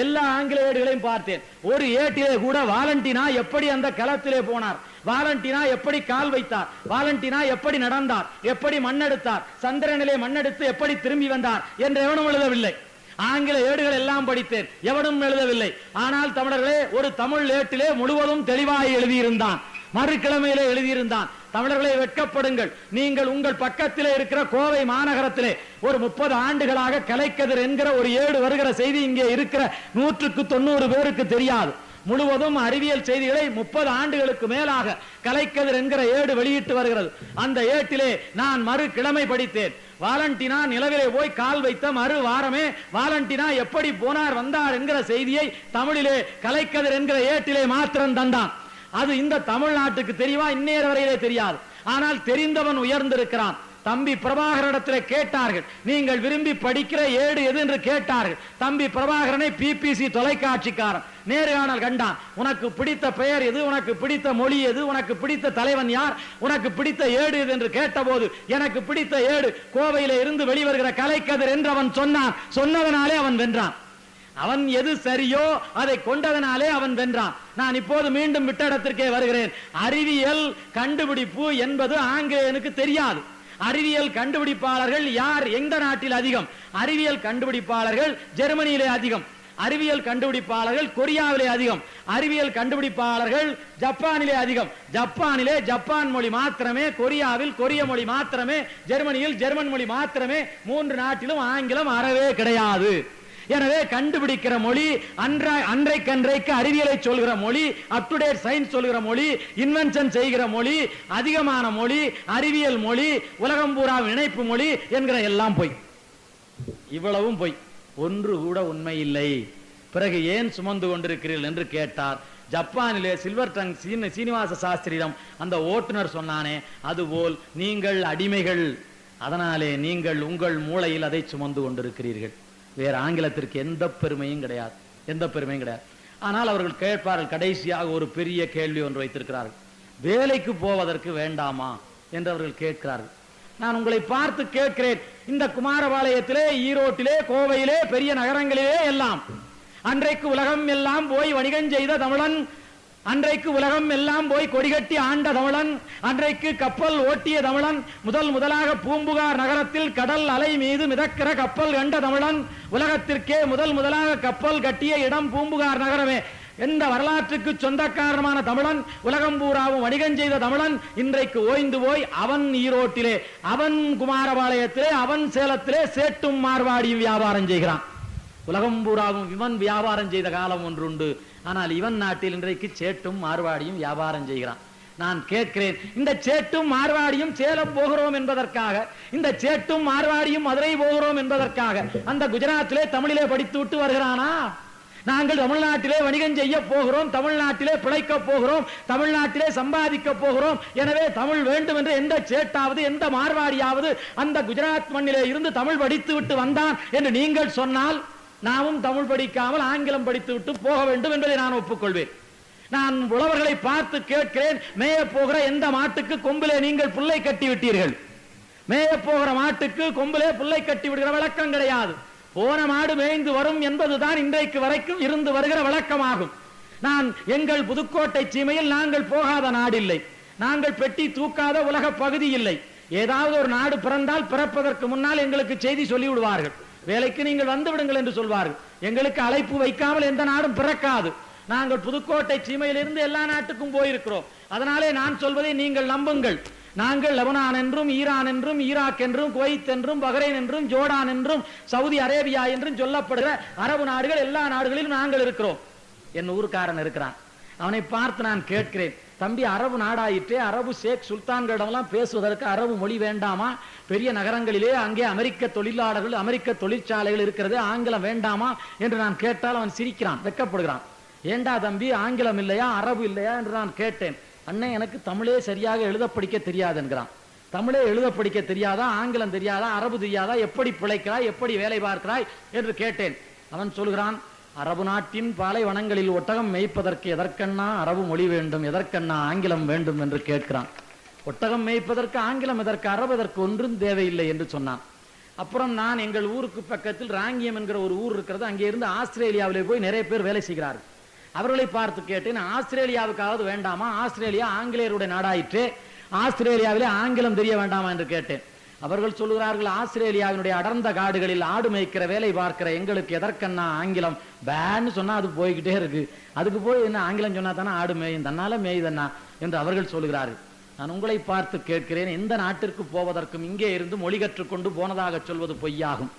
எல்லா ஆங்கில ஏடுகளையும் பார்த்தேன். ஒரு ஏட்டிலே கூட வாலண்டினா எப்படி அந்த களத்திலே போனார், வாலண்டினா எப்படி கால் வைத்தார், வாலண்டினா எப்படி நடந்தார், எப்படி மண்ணெடுத்தார், சந்திரனிலே மண்ணெடுத்து எப்படி திரும்பி வந்தார் என்று எவனும் எழுதவில்லை. ஆங்கில ஏடுகள் எல்லாம் படித்தேன், எவனும் எழுதவில்லை. ஆனால் தமிழர்களே, ஒரு தமிழ் ஏட்டிலே முழுவதும் தெளிவாக எழுதியிருந்தான், மறுக்கிழமையிலே எழுதியிருந்தான். தமிழர்களை வெட்கப்படுங்கள். நீங்கள் உங்கள் பக்கத்திலே இருக்கிற கோவை மாநகரத்திலே ஒரு 30 ஆண்டுகளாக கலைக்கதிர் என்கிற ஒரு ஏடு வருகிற செய்தி இங்கே இருக்கிற 190 பேருக்கு தெரியாது. முழுவதும் அறிவியல் செய்திகளை 30 ஆண்டுகளுக்கு மேலாக கலைக்கதிர் என்கிற ஏடு வெளியிட்டு வருகிறது. அந்த ஏட்டிலே நான் மறுக்கிழமை படித்தேன். வாலண்டினா நிலவிலே போய் கால் வைத்த மறு வாரமே வாலண்டினா எப்படி போனார் வந்தார் என்கிற செய்தியை தமிழிலே கலைக்கதிர் என்கிற ஏட்டிலே மாத்திரம் தந்தான். அது இந்த தமிழ்நாட்டுக்கு தெரியுமா? இன்னேற வரையிலே தெரியாது. ஆனால் தெரிந்தவன் உயர்ந்திருக்கிறான். தம்பி பிரபாகரனிடத்திலே கேட்டார்கள், நீங்கள் விரும்பி படிக்கிற ஏடு எது என்று கேட்டார்கள். தம்பி பிரபாகரனை பிபிசி தொலைக்காட்சிக்காரன் நேர்காணல் கண்டான். உனக்கு பிடித்த பெயர் எது, உனக்கு பிடித்த மொழி எது, உனக்கு பிடித்த தலைவன் யார், உனக்கு பிடித்த ஏடு எது என்று கேட்டபோது எனக்கு பிடித்த ஏடு கோவையில இருந்து வெளிவருகிற கலைக்கதிர் என்று அவன் சொன்னான். சொன்னதனாலே அவன் வென்றான். அவன் எது சரியோ அதை கொண்டதனாலே அவன் வென்றான். நான் இப்போது மீண்டும் விட்ட இடத்திற்கே வருகிறேன். அறிவியல் கண்டுபிடிப்பு என்பது ஆங்கிலேயனுக்கு தெரியாது. அறிவியல் கண்டுபிடிப்பாளர்கள் யார், எந்த நாட்டில் அதிகம்? அறிவியல் கண்டுபிடிப்பாளர்கள் ஜெர்மனியிலே அதிகம், அறிவியல் கண்டுபிடிப்பாளர்கள் கொரியாவிலே அதிகம், அறிவியல் கண்டுபிடிப்பாளர்கள் ஜப்பானிலே அதிகம். ஜப்பானிலே ஜப்பான் மொழி மாத்திரமே, கொரியாவில் கொரிய மொழி மாத்திரமே, ஜெர்மனியில் ஜெர்மன் மொழி மாத்திரமே. 3 நாட்டிலும் ஆங்கிலம் அறவே கிடையாது. எனவே கண்டுபிடிக்கிற மொழி, அன்றைக்கு அறிவியலை சொல்கிற மொழி, அப் டு டேட் சயின்ஸ் சொல்கிற மொழி, இன்வென்ஷன் செய்கிற மொழி, அதிகமான மொழி, அறிவியல் மொழி, உலகம் பூரா இணைப்பு மொழி என்கிற எல்லாம் பொய். இவ்வளவும் பொய், ஒன்று கூட உண்மை இல்லை. பிறகு ஏன் சுமந்து கொண்டிருக்கிறீர்கள் என்று கேட்டார். ஜப்பானிலே சில்வர் டங் சீனிவாச சாஸ்திரியிடம் அந்த ஓட்டுநர் சொன்னானே, அதுபோல் நீங்கள் அடிமைகள், அதனாலே நீங்கள் உங்கள் மூளையில் அதை சுமந்து கொண்டிருக்கிறீர்கள். வேற ஆங்கிலத்திற்கு எந்த பெருமையும் கிடையாது, எந்த பெருமையும் கிடையாது. ஆனால் அவர்கள் கேட்பார்கள், கடைசியாக ஒரு பெரிய கேள்வி ஒன்று வைத்திருக்கிறார்கள், வேலைக்கு போவதற்கு வேண்டாமா என்று அவர்கள் கேட்கிறார்கள். நான் உங்களை பார்த்து கேட்கிறேன், இந்த குமாரபாளையத்திலே, ஈரோட்டிலே, கோவையிலே, பெரிய நகரங்களிலே எல்லாம் அன்றைக்கு உலகம் எல்லாம் போய் வணிகம் செய்த தமிழன், அன்றைக்கு உலகம் எல்லாம் போய் கொடிகட்டி ஆண்ட தமிழன், அன்றைக்கு கப்பல் ஓட்டிய தமிழன், முதலாக பூம்புகார் நகரத்தில் கடல் அலை மீது மிதக்கிற கப்பல் கண்ட தமிழன், உலகத்திற்கே முதலாக கப்பல் கட்டிய இடம் பூம்புகார் நகரமே. எந்த வரலாற்றுக்கு சொந்தக்காரமான தமிழன், உலகம் பூராவும் வணிகம் செய்த தமிழன் இன்றைக்கு ஓய்ந்து போய் அவன் ஈரோட்டிலே, அவன் குமாரபாளையத்திலே, அவன் சேலத்திலே சேட்டும் மார்வாடியும் வியாபாரம் செய்கிறான். உலகம் பூராவும் இவன் வியாபாரம் செய்த காலம் ஒன்றுண்டு. ஆனால் இவன் நாட்டில் இன்றைக்கு சேட்டும் மார்வாடியும் வியாபாரம் செய்கிறான். நான் கேட்கிறேன், இந்த சேட்டும் மார்வாடியும் சேலம் போகிறோம் என்பதற்காக, இந்த சேட்டும் மார்வாடியும் மதுரை போகிறோம் என்பதற்காக அந்த குஜராத்திலே தமிழிலே படித்து விட்டு வருகிறானா? நாங்கள் தமிழ்நாட்டிலே வணிகம் செய்ய போகிறோம், தமிழ்நாட்டிலே பிழைக்க போகிறோம், தமிழ்நாட்டிலே சம்பாதிக்க போகிறோம், எனவே தமிழ் வேண்டும் என்று எந்த சேட்டாவது எந்த மார்வாடியாவது அந்த குஜராத் மண்ணிலே இருந்து தமிழ் படித்து விட்டு வந்தான் என்று நீங்கள் சொன்னால், நாமும் தமிழ் படிக்காமல் ஆங்கிலம் படித்து விட்டு போக வேண்டும் என்பதை நான் ஒப்புக்கொள்வேன். நான் உழவர்களை பார்த்து கேட்கிறேன், மேய போகிற எந்த மாட்டுக்கு கொம்பிலே நீங்கள் புல்லை கட்டி விட்டீர்கள்? மேய போகிற மாட்டுக்கு கொம்பிலே புல்லை கட்டி விடுகிற வழக்கம் கிடையாது. போன மாடு மேய்ந்து வரும் என்பதுதான் இன்றைக்கு வரைக்கும் இருந்து வருகிற வழக்கமாகும். நான் எங்கள் புதுக்கோட்டை சீமையில் நாங்கள் போகாத நாடில்லை, நாங்கள் பெட்டி தூக்காத உலக பகுதி இல்லை. ஏதாவது ஒரு நாடு பிறந்தால் பிறப்பதற்கு முன்னால் எங்களுக்கு செய்தி சொல்லி விடுவார்கள், வேலைக்கு நீங்கள் வந்து விடுங்கள் என்று சொல்வார்கள். எங்களுக்கு அழைப்பு வைக்காமல் எந்த நாடும் பிறக்காது. நாங்கள் புதுக்கோட்டை சீமையிலிருந்து எல்லா நாட்டுக்கும் போயிருக்கிறோம். அதனாலே நான் சொல்வதை நீங்கள் நம்புங்கள். நாங்கள் லெபனான் என்றும், ஈரான் என்றும், ஈராக் என்றும், குவைத் என்றும், பஹ்ரைன் என்றும், ஜோர்டான் என்றும், சவுதி அரேபியா என்றும் சொல்லப்படுகிற அரபு நாடுகள் எல்லா நாடுகளிலும் நாங்கள் இருக்கிறோம். என் ஊருக்காரன் இருக்கிறான், அவனை பார்த்து நான் கேட்கிறேன், தம்பி அரபு நாடாயிற்றே, அரபு ஷேக் சுல்தான்களிடமெல்லாம் பேசுவதற்கு அரபு மொழி வேண்டாமா? பெரிய நகரங்களிலே அங்கே அமெரிக்க தொழிலாளர்கள், அமெரிக்க தொழிற்சாலைகள் இருக்கிறது, ஆங்கிலம் வேண்டாமா என்று நான் கேட்டால் அவன் சிரிக்கிறான், வெட்கப்படுகிறான். ஏண்டா தம்பி ஆங்கிலம் இல்லையா, அரபு இல்லையா என்று நான் கேட்டேன். அண்ணன் எனக்கு தமிழே சரியாக எழுத படிக்க தெரியாது என்கிறான். தமிழே எழுத படிக்க தெரியாதா, ஆங்கிலம் தெரியாதா, அரபு தெரியாதா, எப்படி பிழைக்கிறாய், எப்படி வேலை பார்க்கிறாய் என்று கேட்டேன். அவன் சொல்கிறான், அரபு நாட்டின் பாலைவனங்களில் ஒட்டகம் மேய்ப்பதற்கு எதற்கண்ணா அரபு மொழி வேண்டும், எதற்கண்ணா ஆங்கிலம் வேண்டும் என்று கேட்கிறான். ஒட்டகம் மேய்ப்பதற்கு ஆங்கிலம் எதற்கு, அரபு எதற்கு, ஒன்றும் தேவையில்லை என்று சொன்னான். அப்புறம் நான் எங்கள் ஊருக்கு பக்கத்தில் ராங்கியம் என்கிற ஒரு ஊர் இருக்கிறது, அங்கே இருந்து ஆஸ்திரேலியாவிலே போய் நிறைய பேர் வேலை செய்கிறார்கள். அவர்களை பார்த்து கேட்டேன், ஆஸ்திரேலியாவுக்காவது வேண்டாமா, ஆஸ்திரேலியா ஆங்கிலேயருடைய நாடாயிற்றே, ஆஸ்திரேலியாவிலே ஆங்கிலம் தெரிய வேண்டாமா என்று கேட்டேன். அவர்கள் சொல்கிறார்கள், ஆஸ்திரேலியாவினுடைய அடர்ந்த காடுகளில் ஆடு மேய்க்கிற வேலை பார்க்கிற எங்களுக்கு எதற்கன்னா ஆங்கிலம், பேன்னு சொன்னா அது போய்கிட்டே இருக்கு, அதுக்கு போய் என்ன ஆங்கிலம் சொன்னா தானே ஆடு மேயும், தன்னால மேயுதன்னா என்று அவர்கள் சொல்கிறார்கள். நான் உங்களை பார்த்து கேட்கிறேன், எந்த நாட்டிற்கு போவதற்கும் இங்கே இருந்து மொழி கற்றுக்கொண்டு போனதாக சொல்வது பொய்யாகும்.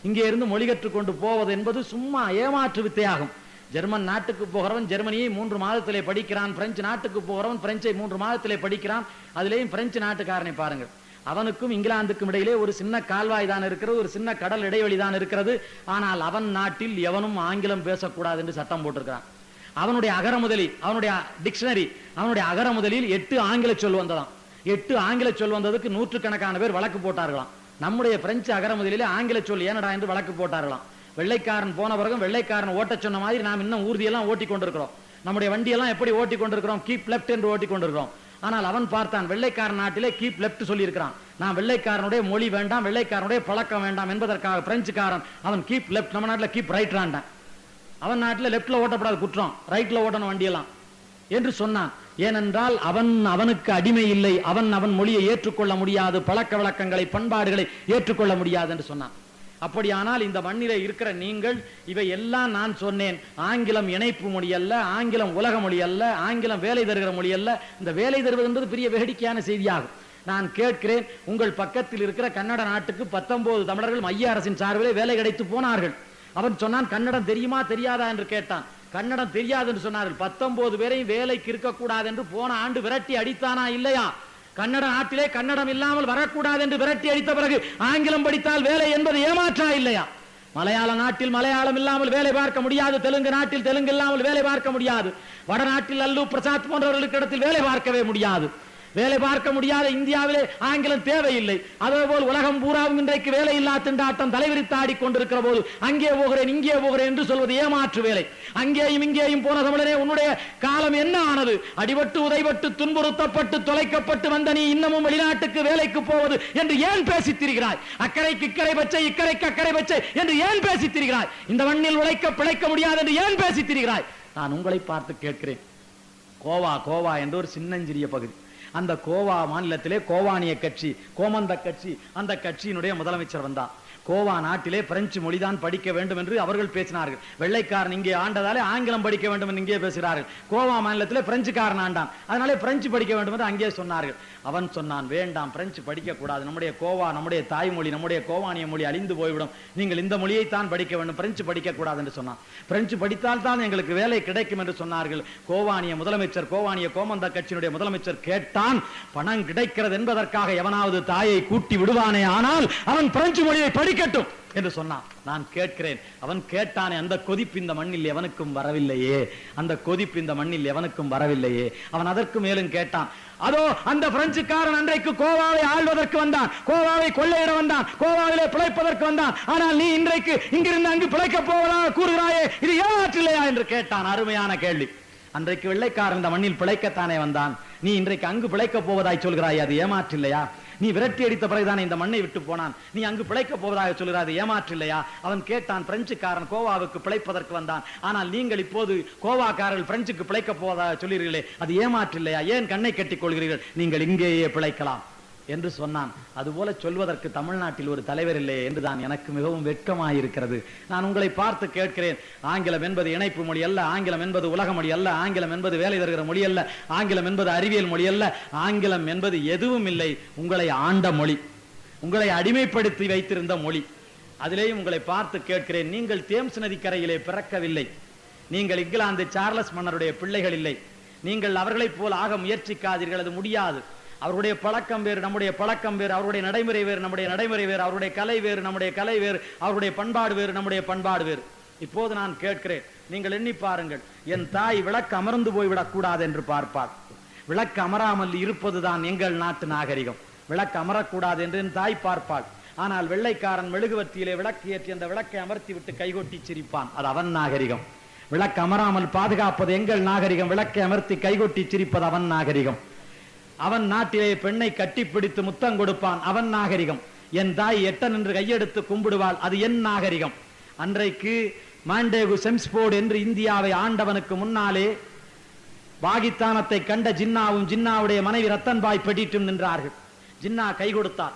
இங்கே இருந்து மொழி கற்றுக்கொண்டு போவது என்பது சும்மா ஏமாற்று வித்தையாகும். ஜெர்மன் நாட்டுக்கு போகிறவன் ஜெர்மனியை 3 மாதத்திலே படிக்கிறான், பிரெஞ்சு நாட்டுக்கு போகிறவன் பிரெஞ்சை 3 மாதத்திலே படிக்கிறான். அதிலேயும் பிரெஞ்சு நாட்டுக்காரனை பாருங்கள், அவனுக்கும் இங்கிலாந்துக்கும் இடையிலே ஒரு சின்ன கால்வாய் தான் இருக்கிறது, ஒரு சின்ன கடல் இடைவெளி தான் இருக்கிறது. ஆனால் அவன் நாட்டில் எவனும் ஆங்கிலம் பேசக்கூடாது என்று சட்டம் போட்டிருக்கிறான். அவனுடைய அகரமுதலி, அவனுடைய டிக்ஷனரி, அவனுடைய அகரமுதலில் 8 ஆங்கில சொல் வந்ததாம். 8 ஆங்கில சொல் வந்ததுக்கு 100கணக்கான பேர் வழக்கு போட்டார்களாம். நம்முடைய பிரெஞ்சு அகரமுதலிலே ஆங்கில சொல் ஏனடா என்று வழக்கு போட்டார்களாம். வெள்ளைக்காரன் போன பிறகும் வெள்ளைக்காரன் ஓட்ட சொன்ன மாதிரி நாம் இன்னும் ஊர்தியெல்லாம் ஓட்டி கொண்டிருக்கிறோம். நம்முடைய வண்டியெல்லாம் எப்படி ஓட்டி கொண்டிருக்கிறோம், கீப் லெப்ட் என்று ஓட்டி கொண்டிருக்கிறோம். ஆனால் அவன் பார்த்தான், வெள்ளைக்காரன் நாட்டிலே கீப் லெப்ட் சொல்லி இருக்கிறான். நான் வெள்ளைக்காரனுடைய மொழி வேண்டாம், வெள்ளைக்காரனுடைய பழக்கம் வேண்டாம் என்பதற்காக பிரெஞ்சுக்காரன் அவன் கீப் லெப்ட், நம்ம நாட்டில் கீப் ரைட் ராண்டான். அவன் நாட்டில் லெப்ட்ல ஓட்டப்படாது குற்றம், ரைட்ல ஓட்டணும் வண்டியெல்லாம் என்று சொன்னான். ஏனென்றால் அவனுக்கு அடிமை இல்லை, அவன் மொழியை ஏற்றுக்கொள்ள முடியாது, பழக்க வழக்கங்களை பண்பாடுகளை ஏற்றுக்கொள்ள முடியாது என்று சொன்னான். அப்படியானால் இந்த மண்ணிலே இருக்கிற நீங்கள் இவை எல்லாம் நான் சொன்னேன், ஆங்கிலம் இணைப்பு மொழி அல்ல, ஆங்கிலம் உலக மொழி அல்ல, ஆங்கிலம் வேலை தருகிற மொழி அல்ல. இந்த வேலை தருவது என்பது பெரிய வேடிக்கையான செய்தியாகும். நான் கேட்கிறேன், உங்கள் பக்கத்தில் இருக்கிற கன்னட நாட்டுக்கு 19 தமிழர்கள் மைய அரசின் சார்பிலே வேலை கிடைத்து போனார்கள். அவன் சொன்னான், கன்னடம் தெரியுமா தெரியாதா என்று கேட்டான். கன்னடம் தெரியாது என்று சொன்னார்கள். 19 பேரையும் வேலைக்கு இருக்கக்கூடாது என்று போன ஆண்டு விரட்டி அடித்தானா இல்லையா? கன்னட நாட்டிலே கன்னடம் இல்லாமல் வரக்கூடாது என்று விரட்டி அடித்த பிறகு ஆங்கிலம் படித்தால் வேலை என்பது ஏமாற்றா இல்லையா? மலையாள நாட்டில் மலையாளம் இல்லாமல் வேலை பார்க்க முடியாது, தெலுங்கு நாட்டில் தெலுங்கு இல்லாமல் வேலை பார்க்க முடியாது, வடநாட்டில் அல்லு பிரசாத் போன்றவர்களுக்கு இடத்தில் வேலை பார்க்கவே முடியாது. வேலை பார்க்க முடியாத இந்தியாவிலே ஆங்கிலம் தேவையில்லை. அதேபோல் உலகம் பூராவும் இன்றைக்கு வேலை இல்லா திண்டாட்டம் தலைவிரித்தாடி கொண்டிருக்கிற போது அங்கே போகிறேன் இங்கே போகிறேன் என்று சொல்வது ஏமாற்று வேலை. அங்கேயும் இங்கேயும் போன தமிழனே, உன்னுடைய காலம் என்ன ஆனது? அடிபட்டு உதைபட்டு துன்புறுத்தப்பட்டு தொலைக்கப்பட்டு வந்த நீ இன்னமும் வெளிநாட்டுக்கு வேலைக்கு போவது என்று ஏன் பேசித் திரிகிறாய்? அக்கறைக்கு இக்கரை பச்சை, இக்கரைக்கு அக்கறை பச்சை என்று ஏன் பேசித் திரிகிறாய்? இந்த மண்ணில் உழைக்க பிழைக்க முடியாது என்று ஏன் பேசித் திரிகிறாய்? நான் உங்களை பார்த்து கேட்கிறேன். கோவா என்று ஒரு சின்னஞ்சிறிய பகுதி, அந்த கோவா மாநிலத்திலே கோவானிய கட்சி, கோமந்த கட்சி, அந்த கட்சியினுடைய முதலமைச்சர் வந்தான். கோவா நாட்டிலே பிரெஞ்சு மொழிதான் படிக்க வேண்டும் என்று அவர்கள் பேசினார்கள். வெள்ளைக்காரன் இங்கே ஆண்டதாலே ஆங்கிலம் படிக்க வேண்டும் என்று இங்கே பேசுகிறார்கள். கோவா மாநிலத்திலே பிரெஞ்சுக்காரன் ஆண்டான், அதனாலே பிரெஞ்சு படிக்க வேண்டும் என்று அங்கே சொன்னார்கள். அவன் சொன்னான், வேண்டாம், பிரெஞ்சு படிக்க கூடாது, நம்முடைய கோவா, நம்முடைய தாய்மொழி, நம்முடைய கோவானிய மொழி அழிந்து போய்விடும், நீங்கள் இந்த மொழியை தான் படிக்க வேண்டும், பிரெஞ்சு படிக்க கூடாது என்று சொன்னான். பிரெஞ்சு படித்தால் தான் எங்களுக்கு வேலை கிடைக்கும் என்று சொன்னார்கள். கோவானிய முதலமைச்சர், கோவானிய கோமந்த கட்சியினுடைய முதலமைச்சர் கேட்டான், பணம் கிடைக்கிறது என்பதற்காக எவனாவது தாயை கூட்டி விடுவானே, ஆனால் அவன் பிரெஞ்சு மொழியை படிக்கட்டும் என்று சொன்னான். நான் கேட்கிறேன், அவன் கேட்டானே, அந்த கொதிப்பு இந்த மண்ணில் எவனுக்கும் வரவில்லையே, அந்த கொதிப்பு இந்த மண்ணில் எவனுக்கும் வரவில்லையே. அவன் அதற்கு மேலும் கேட்டான், அதோ அந்த பிரெஞ்சுக்காரன் அன்றைக்கு கோவாவை ஆள்வதற்கு வந்தான், கோவாவை கொள்ளையிட வந்தான், கோவாவிலே பிழைப்பதற்கு வந்தான், ஆனால் நீ இன்றைக்கு இங்கிருந்து அங்கு பிழைக்க போவதாக கூறுகிறாயே, இது ஏமாற்றில்லையா என்று கேட்டான். அருமையான கேள்வி. அன்றைக்கு வெள்ளைக்காரன் இந்த மண்ணில் பிழைக்கத்தானே வந்தான், நீ இன்றைக்கு அங்கு பிழைக்க போவதாய் சொல்கிறாய், அது ஏமாற்றில்லையா? நீ விரட்டி அடித்த பிறகுதானே இந்த மண்ணை விட்டு போனான், நீ அங்கு பிழைக்க போவதாக சொல்கிறாய், அது ஏமாற்றில்லையா? அவன் கேட்டான், பிரெஞ்சுக்காரன் கோவாவுக்கு பிழைப்பதற்கு வந்தான், ஆனால் நீங்கள் இப்போது கோவாக்காரர்கள் பிரெஞ்சுக்கு பிழைக்க போவதாக சொல்கிறீர்களே, அது ஏமாற்றில்லையா? ஏன் கண்ணை கட்டிக் கொள்கிறீர்கள்? நீங்கள் இங்கேயே பிழைக்கலாம் என்று சொன்னான். அதுபோல சொல்வதற்கு தமிழ்நாட்டில் ஒரு தலைவர் இல்லையே என்றுதான் எனக்கு மிகவும் வெட்கமாயிருக்கிறது. நான் உங்களை பார்த்து கேட்கிறேன், ஆங்கிலம் என்பது இணைப்பு மொழி அல்ல, ஆங்கிலம் என்பது உலக மொழி அல்ல, ஆங்கிலம் என்பது வேலை தருகிற மொழி அல்ல, ஆங்கிலம் என்பது அறிவியல் மொழி அல்ல, ஆங்கிலம் என்பது எதுவும் இல்லை, உங்களை ஆண்ட மொழி, உங்களை அடிமைப்படுத்தி வைத்திருந்த மொழி. அதிலேயும் உங்களை பார்த்து கேட்கிறேன், நீங்கள் தேம்ஸ் நதிக்கரையிலே பிறக்கவில்லை, நீங்கள் இங்கிலாந்து சார்லஸ் மன்னருடைய பிள்ளைகள் இல்லை, நீங்கள் அவர்களைப் போல் ஆக முயற்சிக்காதீர்கள், அது முடியாது. அவருடைய பழக்கம் வேறு, நம்முடைய பழக்கம் வேறு, அவருடைய நடைமுறை வேறு, நம்முடைய நடைமுறை வேறு, அவருடைய கலை வேறு, நம்முடைய கலை வேறு, அவருடைய பண்பாடு வேறு, நம்முடைய பண்பாடு வேறு. இப்போது நான் கேட்கிறேன், நீங்கள் எண்ணி பாருங்கள், என் தாய் விளக்கு அமர்ந்து போய்விடக் கூடாது என்று பார்ப்பார். விளக்கு அமராமல் இருப்பதுதான் எங்கள் நாட்டு நாகரிகம். விளக்கு அமரக்கூடாது என்று என் தாய் பார்ப்பாள். ஆனால் வெள்ளைக்காரன் மெழுகுவர்த்தியிலே விளக்கு ஏற்றி அந்த விளக்கை அமர்த்தி விட்டு கைகொட்டி சிரிப்பான், அது அவன் நாகரிகம். விளக்கு அமராமல் பாதுகாப்பது எங்கள் நாகரிகம், விளக்கை அமர்த்தி கைகொட்டி சிரிப்பது அவன் நாகரிகம். அவன் நாட்டிலே பெண்ணை கட்டிப்பிடித்து முத்தம் கொடுப்பான், அவன் நாகரிகம். என் தாய் எட்ட நின்று கையெடுத்து கும்பிடுவாள், அது என் நாகரிகம். அன்றைக்கு மாண்டேகு செம்ஸ்போர்ட் என்று இந்தியாவை ஆண்டவனுக்கு முன்னாலே பாகிஸ்தானத்தை கண்ட ஜின்னாவும் ஜின்னாவுடைய மனைவி ரத்தன்பாய் பெடிட்டும் நின்றார்கள். ஜின்னா கை கொடுத்தார்,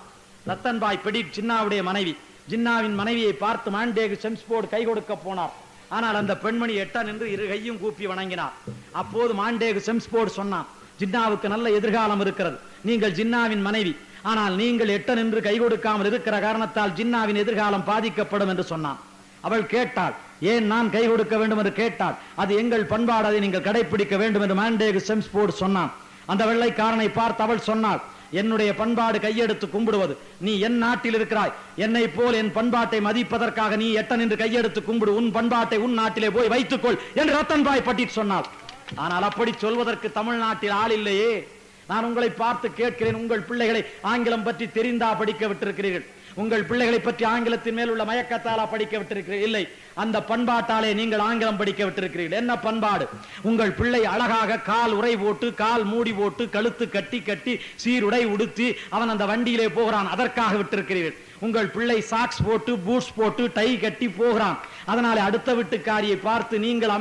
ரத்தன்பாய் பெடிட் ஜின்னாவுடைய மனைவி. ஜின்னாவின் மனைவியை பார்த்து மாண்டேகு செம்ஸ்போர்ட் கை கொடுக்க போனார். ஆனால் அந்த பெண்மணி எட்ட நின்று இரு கையும் கூப்பி வணங்கினார். அப்போது மாண்டேகு செம்ஸ்போர்ட் சொன்னான், ஜின்னாவுக்கு நல்ல எதிர்காலம் இருக்கிறது, நீங்கள் ஜின்னாவின் மனைவி, ஆனால் நீங்கள் எட்ட நின்று கை கொடுக்காமல் இருக்கிற காரணத்தால் ஜின்னாவின் எதிர்காலம் பாதிக்கப்படும் என்று சொன்னான். அவள் கேட்டாள், ஏன் நான் கை கொடுக்க வேண்டும் என்று கேட்டாள். அது எங்கள் பண்பாடு, அதை நீங்கள் கடைபிடிக்க வேண்டும் என்று மாண்டேகு செம்ஸ்போர்ட் சொன்னான். அந்த வெள்ளைக்காரனை பார்த்து அவள் சொன்னாள், என்னுடைய பண்பாடு கையெடுத்து கும்பிடுவது, நீ என் நாட்டில் இருக்கிறாய், என்னை போல் என் பண்பாட்டை மதிப்பதற்காக நீ எட்ட நின்று கையெடுத்து கும்பிடு, உன் பண்பாட்டை உன் நாட்டிலே போய் வைத்துக்கொள் என்று ரத்தன்பாய் பட்டிட் சொன்னாள். ஆனால் அப்படி சொல்வதற்கு தமிழ்நாட்டில் ஆள் இல்லையே. நான் உங்களை பார்த்து கேட்கிறேன், உங்கள் பிள்ளைகளை ஆங்கிலம் பற்றி தெரிந்தா படிக்க விட்டிருக்கிறீர்கள்? உங்கள் பிள்ளைகளை பற்றி ஆங்கிலத்தின் மேல் உள்ள மயக்கத்தாலா படிக்க விட்டிருக்கிறீர்கள்? இல்லை, அந்த பண்பாட்டாலே நீங்கள் ஆங்கிலம் படிக்க விட்டிருக்கிறீர்கள். என்ன பண்பாடு? உங்கள் பிள்ளை அழகாக கால் உரை போட்டு, கால் மூடி போட்டு, கழுத்து கட்டி கட்டி சீருடை உடுத்தி அவன் அந்த வண்டியிலே போகிறான், அதற்காக விட்டிருக்கிறீர்கள். உங்கள் பிள்ளை சாக்ஸ் போட்டு, பூட்ஸ் போட்டு, டை கட்டி போகிறான். அதனாலே அடுத்த வீட்டுக்காரியை பார்த்து நீங்கள்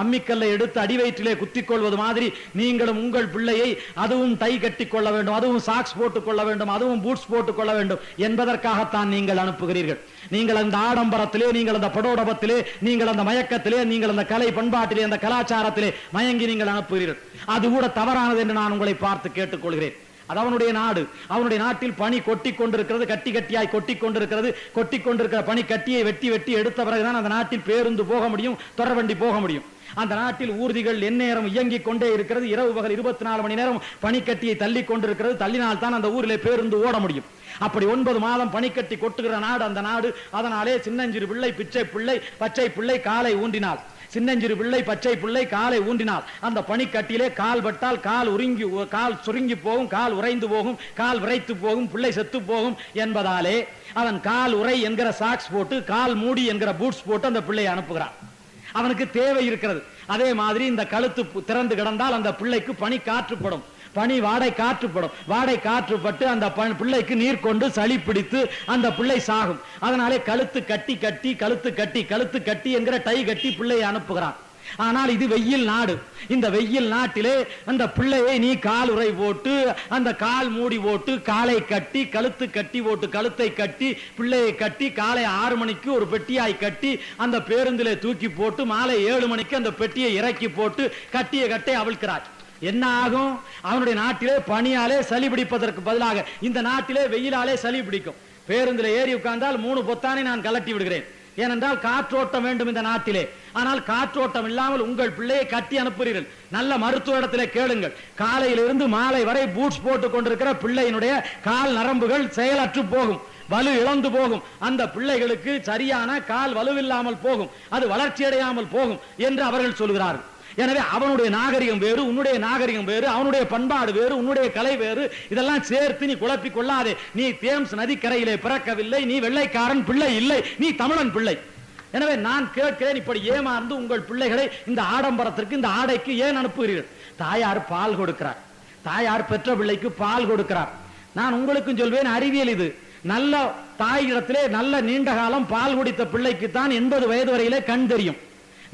அம்மிக்கல்லை எடுத்து அடிவயிற்றிலே குத்திக் கொள்வது மாதிரி நீங்களும் உங்கள் பிள்ளையை அதுவும் டை கட்டி கொள்ள வேண்டும், அதுவும் சாக்ஸ் போட்டுக் கொள்ள வேண்டும், அதுவும் பூட்ஸ் போட்டுக் கொள்ள வேண்டும் என்பதற்காகத்தான் நீங்கள் அனுப்புகிறீர்கள். நீங்கள் அந்த ஆடம்பரத்திலே, நீங்கள் அந்த படோடபத்திலே, நீங்கள் அந்த மயக்கத்திலே, நீங்கள் அந்த கலை பண்பாட்டிலே, அந்த கலாச்சாரத்திலே மயங்கி நீங்கள் அனுப்புகிறீர்கள். அது கூட தவறானது என்று நான் உங்களை பார்த்து கேட்டுக்கொள்கிறேன். அது அவனுடைய நாடு, அவனுடைய நாட்டில் பனி கொட்டி கொண்டிருக்கிறது, கட்டி கட்டியாய் கொட்டி கொண்டிருக்கிறது. கொட்டி கொண்டிருக்கிற பனி கட்டியை வெட்டி வெட்டி எடுத்த பிறகுதான் அந்த நாட்டில் பேருந்து போக முடியும், தொடர்வண்டி போக முடியும். அந்த நாட்டில் ஊர்திகள் எந்நேரம் இயங்கிக் கொண்டே இருக்கிறது, இரவு பகல் 24 மணி நேரம் பனிக்கட்டியை தள்ளி கொண்டிருக்கிறது. தள்ளினால் தான் அந்த ஊரிலே பேருந்து ஓட முடியும். அப்படி 9 மாதம் பனிக்கட்டி கொட்டுகிற நாடு அந்த நாடு. அதனாலே சின்னஞ்சிறு பிள்ளை, பிச்சை பிள்ளை, பச்சை பிள்ளை காலை ஊன்றினாள். சின்னஞ்சிறு பிள்ளை, பச்சை பிள்ளை காலை ஊன்றினாள். அந்த பனிக்கட்டிலே கால் பட்டால் கால் சுருங்கி போகும், கால் உறைந்து போகும், கால் விரைத்து போகும், பிள்ளை செத்து போகும் என்பதாலே அவன் கால் உறை என்கிற சாக்ஸ் போட்டு, கால் மூடி என்கிற பூட்ஸ் போட்டு அந்த பிள்ளையை அனுப்புகிறான். அவனுக்கு தேவை இருக்கிறது. அதே மாதிரி இந்த கழுத்து திறந்து கிடந்தால் அந்த பிள்ளைக்கு பனி காற்றுப்படும், பனி வாடை காற்றுப்படும். வாடை காற்றுப்பட்டு அந்த பிள்ளைக்கு நீர் கொண்டு சளி பிடித்து அந்த பிள்ளை சாகும். அதனாலே கழுத்து கட்டி கட்டி கழுத்து கட்டி கழுத்து கட்டி என்கிற டை கட்டி பிள்ளையை அனுப்புகிறான். ஆனால் இது வெயில் நாடு. இந்த வெயில் நாட்டிலே அந்த பிள்ளையை நீ கால் உறை போட்டு அந்த கால் மூடி போட்டு காலை கட்டி கழுத்து கட்டி போட்டு கழுத்தை கட்டி பிள்ளையை கட்டி காலை 6 மணிக்கு ஒரு பெட்டியாய் கட்டி அந்த பேருந்திலே தூக்கி போட்டு மாலை 7 மணிக்கு அந்த பெட்டியை இறக்கி போட்டு கட்டிய கட்டை அவிழ்க்கிறார். என்ன ஆகும்? அவனுடைய நாட்டிலே பனியாலே சளி பிடிப்பதற்கு பதிலாக இந்த நாட்டிலே வெயிலாலே சளி பிடிக்கும். பேருந்தில் ஏறி உட்கார்ந்தால் 3 பொத்தானை நான் கலட்டி விடுகிறேன். ஏனென்றால் காற்றோட்டம் வேண்டும் இந்த நாட்டிலே. ஆனால் காற்றோட்டம் இல்லாமல் உங்கள் பிள்ளையை கட்டி அனுப்புகிறீர்கள். நல்ல மருத்துவ இடத்திலே கேளுங்கள். காலையிலிருந்து மாலை வரை பூட்ஸ் போட்டுக் கொண்டிருக்கிற பிள்ளையினுடைய கால் நரம்புகள் செயலற்று போகும், வலு இழந்து போகும். அந்த பிள்ளைகளுக்கு சரியான கால் வலுவில்லாமல் போகும், அது வளர்ச்சி அடையாமல் போகும் என்று அவர்கள் சொல்கிறார்கள். எனவே அவனுடைய நாகரிகம் வேறு, உன்னுடைய நாகரிகம் வேறு, அவனுடைய பண்பாடு வேறு, உன்னுடைய கலை வேறு. இதெல்லாம் சேர்த்து நீ குழப்பிக் கொள்ளாதே. நீ தேம்ஸ் நதிக்கரையிலே பிறக்கவில்லை, நீ வெள்ளைக்காரன் பிள்ளை இல்லை, நீ தமிழன் பிள்ளை. எனவே நான் கேட்கிறேன், இப்படி ஏமாந்து உங்கள் பிள்ளைகளை இந்த ஆடம்பரத்திற்கு இந்த ஆடைக்கு ஏன் அனுப்புகிறீர்கள்? தாயார் பால் கொடுக்கிறார், தாயார் பெற்ற பிள்ளைக்கு பால் கொடுக்கிறார். நான் உங்களுக்கும் சொல்வேன், அறிவியல் இது. நல்ல தாயிடத்திலே நல்ல நீண்ட காலம் பால் குடித்த பிள்ளைக்கு தான் 80 வயது வரையிலே கண் தெரியும்.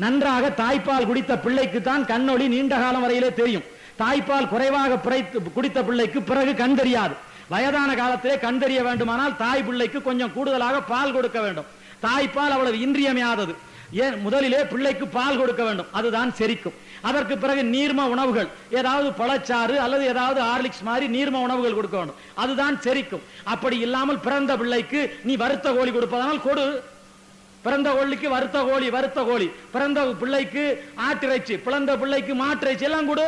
நன்றாக தாய்ப்பால் குடித்த பிள்ளைக்கு தான் கண்ணொளி நீண்ட காலம் வரையிலே தெரியும். தாய்ப்பால் குறைவாக குடித்த பிள்ளைக்கு பிறகு கண் தெரியாது. வயதான காலத்திலே கண் தெரிய வேண்டுமானால் தாய் பிள்ளைக்கு கொஞ்சம் கூடுதலாக பால் கொடுக்க வேண்டும். தாய்ப்பால் அவ்வளவு இன்றியமையாதது. ஏன்? முதலிலே பிள்ளைக்கு பால் கொடுக்க வேண்டும், அதுதான் செரிக்கும். அதற்கு பிறகு நீர்ம உணவுகள், ஏதாவது பழச்சாறு அல்லது ஏதாவது ஹார்லிக்ஸ் மாதிரி நீர்ம உணவுகள் கொடுக்க வேண்டும், அதுதான் செரிக்கும். அப்படி இல்லாமல் பிறந்த பிள்ளைக்கு நீ வறுத்த கோழி கொடுப்பதனால் கொடு. பிறந்த கோழிக்கு வறுத்த கோழி, பிறந்த பிள்ளைக்கு ஆட்டிறைச்சி, பிறந்த பிள்ளைக்கு மாட்டிறைச்சி எல்லாம் கொடு.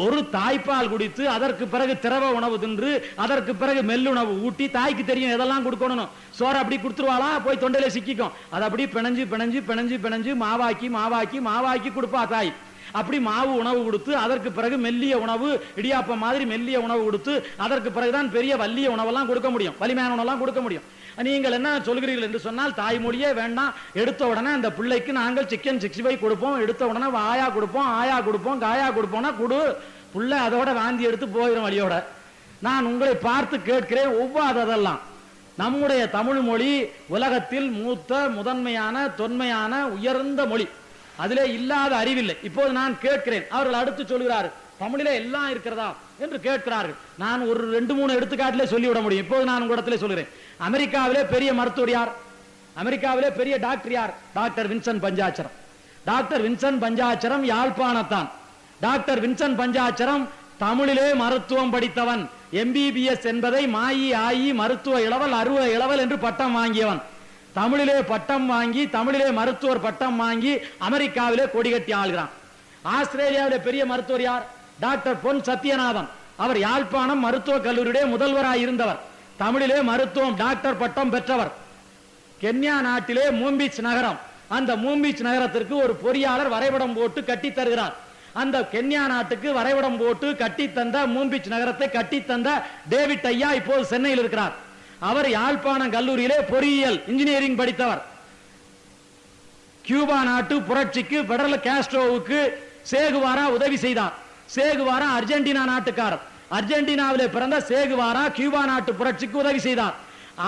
ஒரு தாய்ப்பால் குடித்து அதற்கு பிறகு திரவ உணவு தின்று அதற்கு பிறகு மெல்லுணவு ஊட்டி தாய்க்கு தெரியும் எதெல்லாம் கொடுக்கணும். சோறு அப்படி கொடுத்துருவாளா, போய் தொண்டையில சிக்கிக்கும். அதை அப்படி பிணைஞ்சு பிணைஞ்சு பிணைஞ்சு பிணைஞ்சு மாவாக்கி மாவாக்கி மாவாக்கி கொடுப்பா தாய். அப்படி மாவு உணவு கொடுத்து அதற்கு பிறகு மெல்லிய உணவு, இடியாப்பம் மாதிரி மெல்லிய உணவு கொடுத்து அதற்கு பிறகுதான் பெரிய வல்லிய உணவெல்லாம் கொடுக்க முடியும், வலிமையான உணவெல்லாம் கொடுக்க முடியும். நீங்கள் என்ன சொல்கிறீர்கள் என்று சொன்னால், தாய்மொழியே வேண்டாம், எடுத்த உடனே அந்த பிள்ளைக்கு நாங்கள் சிக்கன் 65 கொடுப்போம், எடுத்த உடனே ஆயா கொடுப்போம், ஆயா கொடுப்போம், காயா கொடுப்போம்னா கொடு. பிள்ளை அதோட வாந்தி எடுத்து போயிடும் வழியோட. நான் உங்களை பார்த்து கேட்கிறேன், ஒவ்வாததெல்லாம். நம்முடைய தமிழ் மொழி உலகத்தில் மூத்த முதன்மையான தொன்மையான உயர்ந்த மொழி, அதிலே இல்லாத அறிவில்லை. இப்போது நான் கேட்கிறேன், அவர்கள் அடுத்து சொல்கிறார்கள் தமிழிலே எல்லாம் இருக்கிறதா என்று கேட்கிறார்கள். நான் ஒரு 2-3 எடுத்துக்காட்டிலே சொல்லிவிட முடியும். இப்போது நான் உங்களிடத்திலே சொல்கிறேன். அமெரிக்காவிலே பெரிய மருத்துவர் யார்? அமெரிக்காவிலே பெரிய டாக்டர் யார்? டாக்டர் வின்சென்ட் பஞ்சாட்சரம். டாக்டர் வின்சென்ட் பஞ்சாட்சரம் யாழ்ப்பாணத்தான். டாக்டர் வின்சென்ட் பஞ்சாட்சரம் தமிழிலே மருத்துவம் படித்தவன். MBBS என்பதை மாயி ஆயி மருத்துவ இளவல் அருவ இளவல் என்று பட்டம் வாங்கியவன். தமிழிலே பட்டம் வாங்கி தமிழிலே மருத்துவர் பட்டம் வாங்கி அமெரிக்காவிலே கொடிகட்டி ஆள்கிறான். ஆஸ்திரேலியாவிலே பெரிய மருத்துவர் யார்? டாக்டர் பொன் சத்யநாதன். அவர் யாழ்ப்பாணம் மருத்துவக் கல்லூரியுடைய முதல்வராக இருந்தவர். தமிழிலே மருத்துவம் டாக்டர் பட்டம் பெற்றவர். கென்யா நாட்டிலே மூம்பீச் நகரம், அந்த மூம்பீச் நகரத்திற்கு ஒரு பொறியாளர் வரைபடம் போட்டு கட்டி தருகிறார். அந்த கென்யா நாட்டுக்கு வரைபடம் போட்டு கட்டி தந்த மூம்பீச் நகரத்தை கட்டி தந்த டேவிட் ஐயா இப்போது சென்னையில் இருக்கிறார். அவர் யாழ்ப்பாணம் கல்லூரியிலே பொறியியல் இன்ஜினியரிங் படித்தவர். கியூபா நாட்டு புரட்சிக்கு பெடரல் காஸ்ட்ரோவுக்கு சேகுவாரா உதவி செய்தார். சேகுவாரா அர்ஜென்டினா நாட்டுக்காரர். அர்ஜென்டினாவிலே பிறந்த சேகுவாரா கியூபா நாட்டு புரட்சிக்கு உதவி செய்தார்.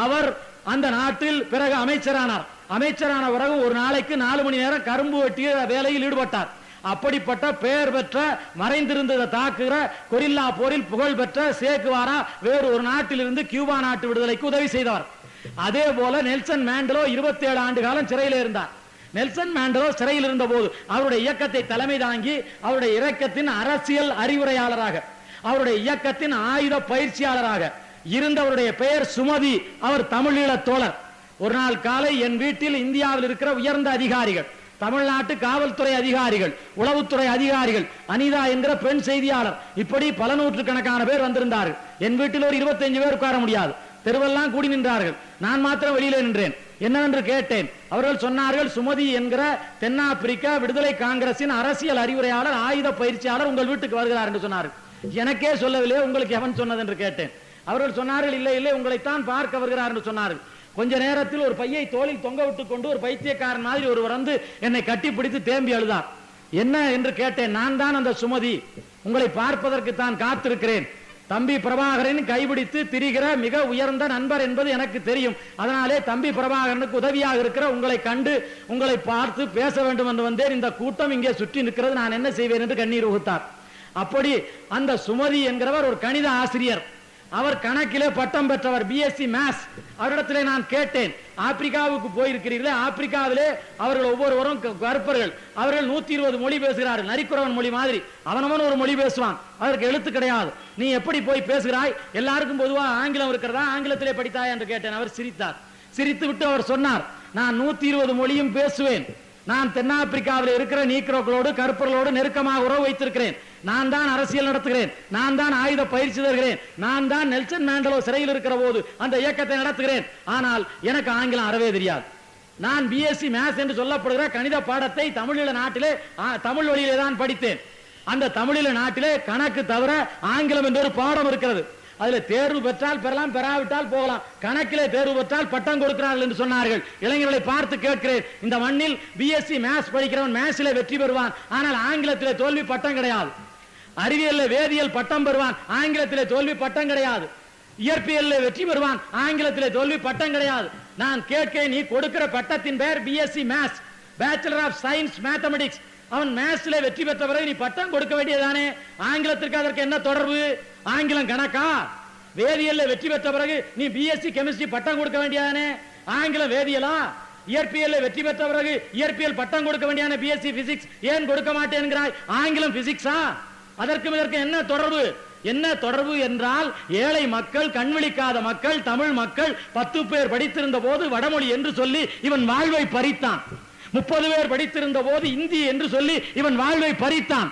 அவர் அந்த நாட்டில் பிறகு அமைச்சரானார். அமைச்சரான பிறகு ஒரு நாளைக்கு 4 மணி நேரம் கரும்பு வெட்டிய வேலையில் ஈடுபட்டார். அப்படிப்பட்ட பெயர் பெற்ற மறைந்திருந்ததை தாக்குகிற கொரில்லா போரில் புகழ் பெற்ற சேகுவாரா வேறு ஒரு நாட்டிலிருந்து கியூபா நாட்டு விடுதலைக்கு உதவி செய்தவர். அதே போல நெல்சன் மேண்டலோ 27 ஆண்டு காலம் சிறையில் இருந்தார். நெல்சன் மேண்டலோ சிறையில் இருந்த போது அவருடைய இயக்கத்தை தலைமை தாங்கி அவருடைய இயக்கத்தின் அரசியல் அறிவுரையாளராக, அவருடைய இயக்கத்தின் ஆயுத பயிற்சியாளராக இருந்தவருடைய பெயர் சுமதி. அவர் தமிழீழ தோழர். ஒரு நாள் காலை என் வீட்டில் இந்தியாவில் இருக்கிற உயர்ந்த அதிகாரிகள், தமிழ்நாட்டு காவல்துறை அதிகாரிகள், உளவுத்துறை அதிகாரிகள், அனிதா என்கிற பெண் செய்தியாளர், இப்படி பல நூற்றுக்கணக்கான பேர் வந்திருந்தார்கள். என் வீட்டில் ஒரு 25 பேர் உட்கார முடியாது, தெருவெல்லாம் கூடி நின்றார்கள். நான் மாத்திரம் வெளியிலே நின்றேன். என்னவென்று கேட்டேன். அவர்கள் சொன்னார்கள், சுமதி என்கிற தென்னாப்பிரிக்க விடுதலை காங்கிரசின் அரசியல் அறிவுரையாளர், ஆயுத பயிற்சியாளர் உங்கள் வீட்டுக்கு வருகிறார் என்று சொன்னார்கள். எனக்கே சொல்லவில்லை, உங்களுக்கு எவன் சொன்னது என்று கேட்டேன். அவர்கள் சொன்னார்கள், இல்லை இல்லை உங்களைத்தான் பார்க்க வருகிறார் என்று சொன்னார்கள். கொஞ்ச நேரத்தில் ஒரு பையை தோளில் தொங்க விட்டுக் கொண்டு ஒரு பைத்தியக்காரன் மாதிரி ஒருவர் வந்து என்னை கட்டி பிடித்து தேம்பி அழுதார். என்ன என்று கேட்டேன். நான் தான் அந்த சுமதி, உங்களை பார்ப்பதற்கு தான் காத்திருக்கிறேன். தம்பி பிரபாகரன் கைபிடித்து திரிகிற மிக உயர்ந்த நண்பர் என்பது எனக்கு தெரியும். அதனாலே தம்பி பிரபாகரனுக்கு உதவியாக இருக்கிற உங்களை கண்டு உங்களை பார்த்து பேச வேண்டும் என்று வந்தேன். இந்த கூட்டம் இங்கே சுற்றி நிற்கிறது, நான் என்ன செய்வேன் என்று கண்ணீர் உகுத்தார். அப்படி அந்த சுமதி என்கிறவர் ஒரு கணித ஆசிரியர், அவர் கணக்கிலே பட்டம் பெற்றவர், பிஎஸ்சி மேத்ஸ். அவரிடத்திலே நான் கேட்டேன், ஆப்பிரிக்காவுக்கு போயிருக்கிறீர்களே, ஆப்பிரிக்காவிலே அவர்கள் ஒவ்வொருவரும் கருப்பர்கள், அவர்கள் 120 மொழி பேசுகிறார்கள், நரிக்குறவன் மொழி மாதிரி அவனவன் ஒரு மொழி பேசுவான், அதற்கு எழுத்து கிடையாது, நீ எப்படி போய் பேசுகிறாய், எல்லாருக்கும் பொதுவாக ஆங்கிலம் இருக்கிறதா, ஆங்கிலத்திலே படித்தாய் என்று கேட்டேன். அவர் சிரித்தார். சிரித்து விட்டு அவர் சொன்னார், நான் 120 மொழியும் பேசுவேன், நான் தென்னாப்பிரிக்காவில் இருக்கிற நீக்ரோக்களோடு கருப்பர்களோடு நெருக்கமாக உறவு வைத்திருக்கிறேன், நான் தான் அரசியல் நடத்துகிறேன், நான் தான் ஆயுத பயிற்சி தருகிறேன், நான் தான் நெல்சன் மேண்டலோ சிறையில் இருக்கிற போது அந்த இயக்கத்தை நடத்துகிறேன், ஆனால் எனக்கு ஆங்கிலம் அறவே தெரியாது. நான் பிஎஸ்சி மேத்ஸ் என்று சொல்லப்படுகிற கணித பாடத்தை தமிழீழ நாட்டிலே தமிழ் வழியிலே தான் படித்தேன். அந்த தமிழீழ நாட்டிலே கணக்கு தவிர ஆங்கிலம் என்ற ஒரு பாடம் இருக்கிறது. அதுல தேர்வு பெற்றால் பெறலாம், பெறாவிட்டால் போகலாம். கணக்கிலே தேர்வு பெற்றால் பட்டம் கொடுக்கிறார்கள் என்று சொன்னார்கள். இளைஞர்களை பார்த்து கேட்கிறேன், இந்த மண்ணில் பிஎஸ்சி மேத்ஸ் படிக்கிறவன் மேத்ஸிலே வெற்றி பெறுவான், ஆனால் ஆங்கிலத்திலே தோல்வி பட்டம் கிடையாது. அறிவியல் வேதியியல் பட்டம் பெறுவான், ஆங்கிலத்திலே தோல்வி பட்டம் கிடையாது. இயற்பியல் வெற்றி பெறுவான், ஆங்கிலத்திலே தோல்வி பட்டம் கிடையாது. நான் கேட்கிறேன், நீ கொடுக்கிற பட்டத்தின் பெயர் BSc maths, bachelor of science mathematics. அவன் மேத்ஸ்ல வெற்றி பெற்ற பிறகு நீ பட்டம் கொடுக்க வேண்டியதானே, ஆங்கிலத்திற்கு அதற்கு என்ன தொடர்பு? ஆங்கிலம் கணக்கா? வேதியியல்ல வெற்றி பெற்ற பிறகு நீ பிஎஸ்சி கெமிஸ்ட்ரி பட்டம் கொடுக்க வேண்டியதானே, ஆங்கிலம் வேதியியலா? இயற்பியல்ல வெற்றி பெற்ற பிறகு இயற்பியல் பட்டம் கொடுக்க வேண்டியதானே, பிஎஸ்சி பிசிக்ஸ் ஏன் கொடுக்க மாட்டேன்கிறாய்? ஆங்கிலம் பிசிக்ஸா? அதற்கும் இதற்கு என்ன தொடர்பு? என்ன தொடர்பு என்றால், ஏழை மக்கள், கண்விழிக்காத மக்கள், தமிழ் மக்கள் 10 பேர் படித்திருந்த போது வடமொழி என்று சொல்லி இவன் வாழ்வை பறித்தான். 30 பேர் படித்திருந்த போது இந்தி என்று சொல்லி இவன் வாழ்வை பறித்தான்.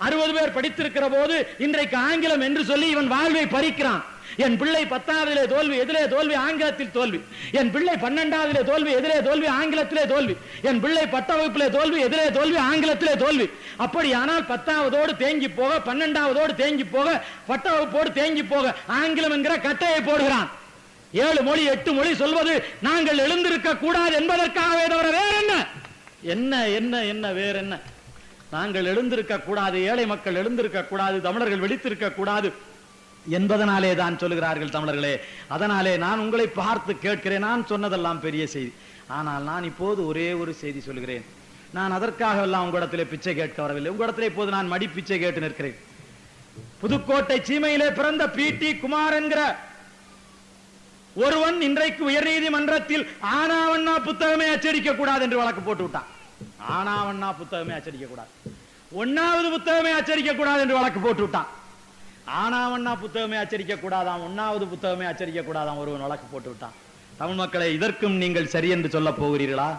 60 பேர் படித்திருக்கிற போது இன்றைக்கு ஆங்கிலம் என்று சொல்லி இவன் வாழ்வை பறிக்கிறான். என் பிள்ளை 10ஆவதிலே தோல்வி, எதிலே தோல்வி? ஆங்கிலத்தில் தோல்வி. என் பிள்ளை 12ஆவதிலே தோல்வி, எதிலே தோல்வி? ஆங்கிலத்திலே தோல்வி. என் பிள்ளை 10 வகுப்பிலே தோல்வி, எதிலே தோல்வி? ஆங்கிலத்திலே தோல்வி. அப்படியானால் 10ஆவதோடு தேங்கி போக, 12ஆவதோடு தேங்கி போக, 10 வகுப்போடு தேங்கி போக ஆங்கிலம் என்கிற கட்டையை போடுகிறான். 7 மொழி 8 மொழி சொல்வது நாங்கள் எழுந்திருக்க கூடாது என்பதற்காகவே தவிர வேற என்ன? என்ன என்ன என்ன வேற என்ன? நாங்கள் எழுந்திருக்க கூடாது, ஏழை மக்கள் எழுந்திருக்க கூடாது, தமிழர்கள் வெடித்திருக்க கூடாது என்பதனாலே தான் சொல்லுகிறார்கள் தமிழர்களே. அதனாலே நான் உங்களை பார்த்து கேட்கிறேன். நான் சொன்னதெல்லாம் பெரிய செய்தி, ஆனால் நான் இப்போது ஒரே ஒரு செய்தி சொல்கிறேன். நான் அதற்காக எல்லாம் உங்களிடத்திலே பிச்சை கேட்க வரவில்லை. உங்களிடத்திலே இப்போது நான் மடி பிச்சை கேட்டு நிற்கிறேன். புதுக்கோட்டை சீமையிலே பிறந்த பி.டி. குமார் என்கிற ஒருவன் இன்றைக்கு உயர்நீதிமன்றத்தில் ஆனாவண்ணா புத்தகமே அச்சடிக்க கூடாது என்று வழக்கு போட்டு விட்டான். ஆனாவண்ணா புத்தகமே அச்சடிக்க கூடாது, 1வது புத்தகமே அச்சடிக்க கூடாது என்று வழக்கு போட்டு விட்டான். ஆனாவண்ணா புத்தகமே அச்சடிக்க கூடாதாம், 1வது புத்தகமே அச்சடிக்க கூடாதாம் ஒருவன் வழக்கு போட்டு விட்டான். தமிழ் மக்களை, இதற்கும் நீங்கள் சரி என்று சொல்ல போகிறீர்களா?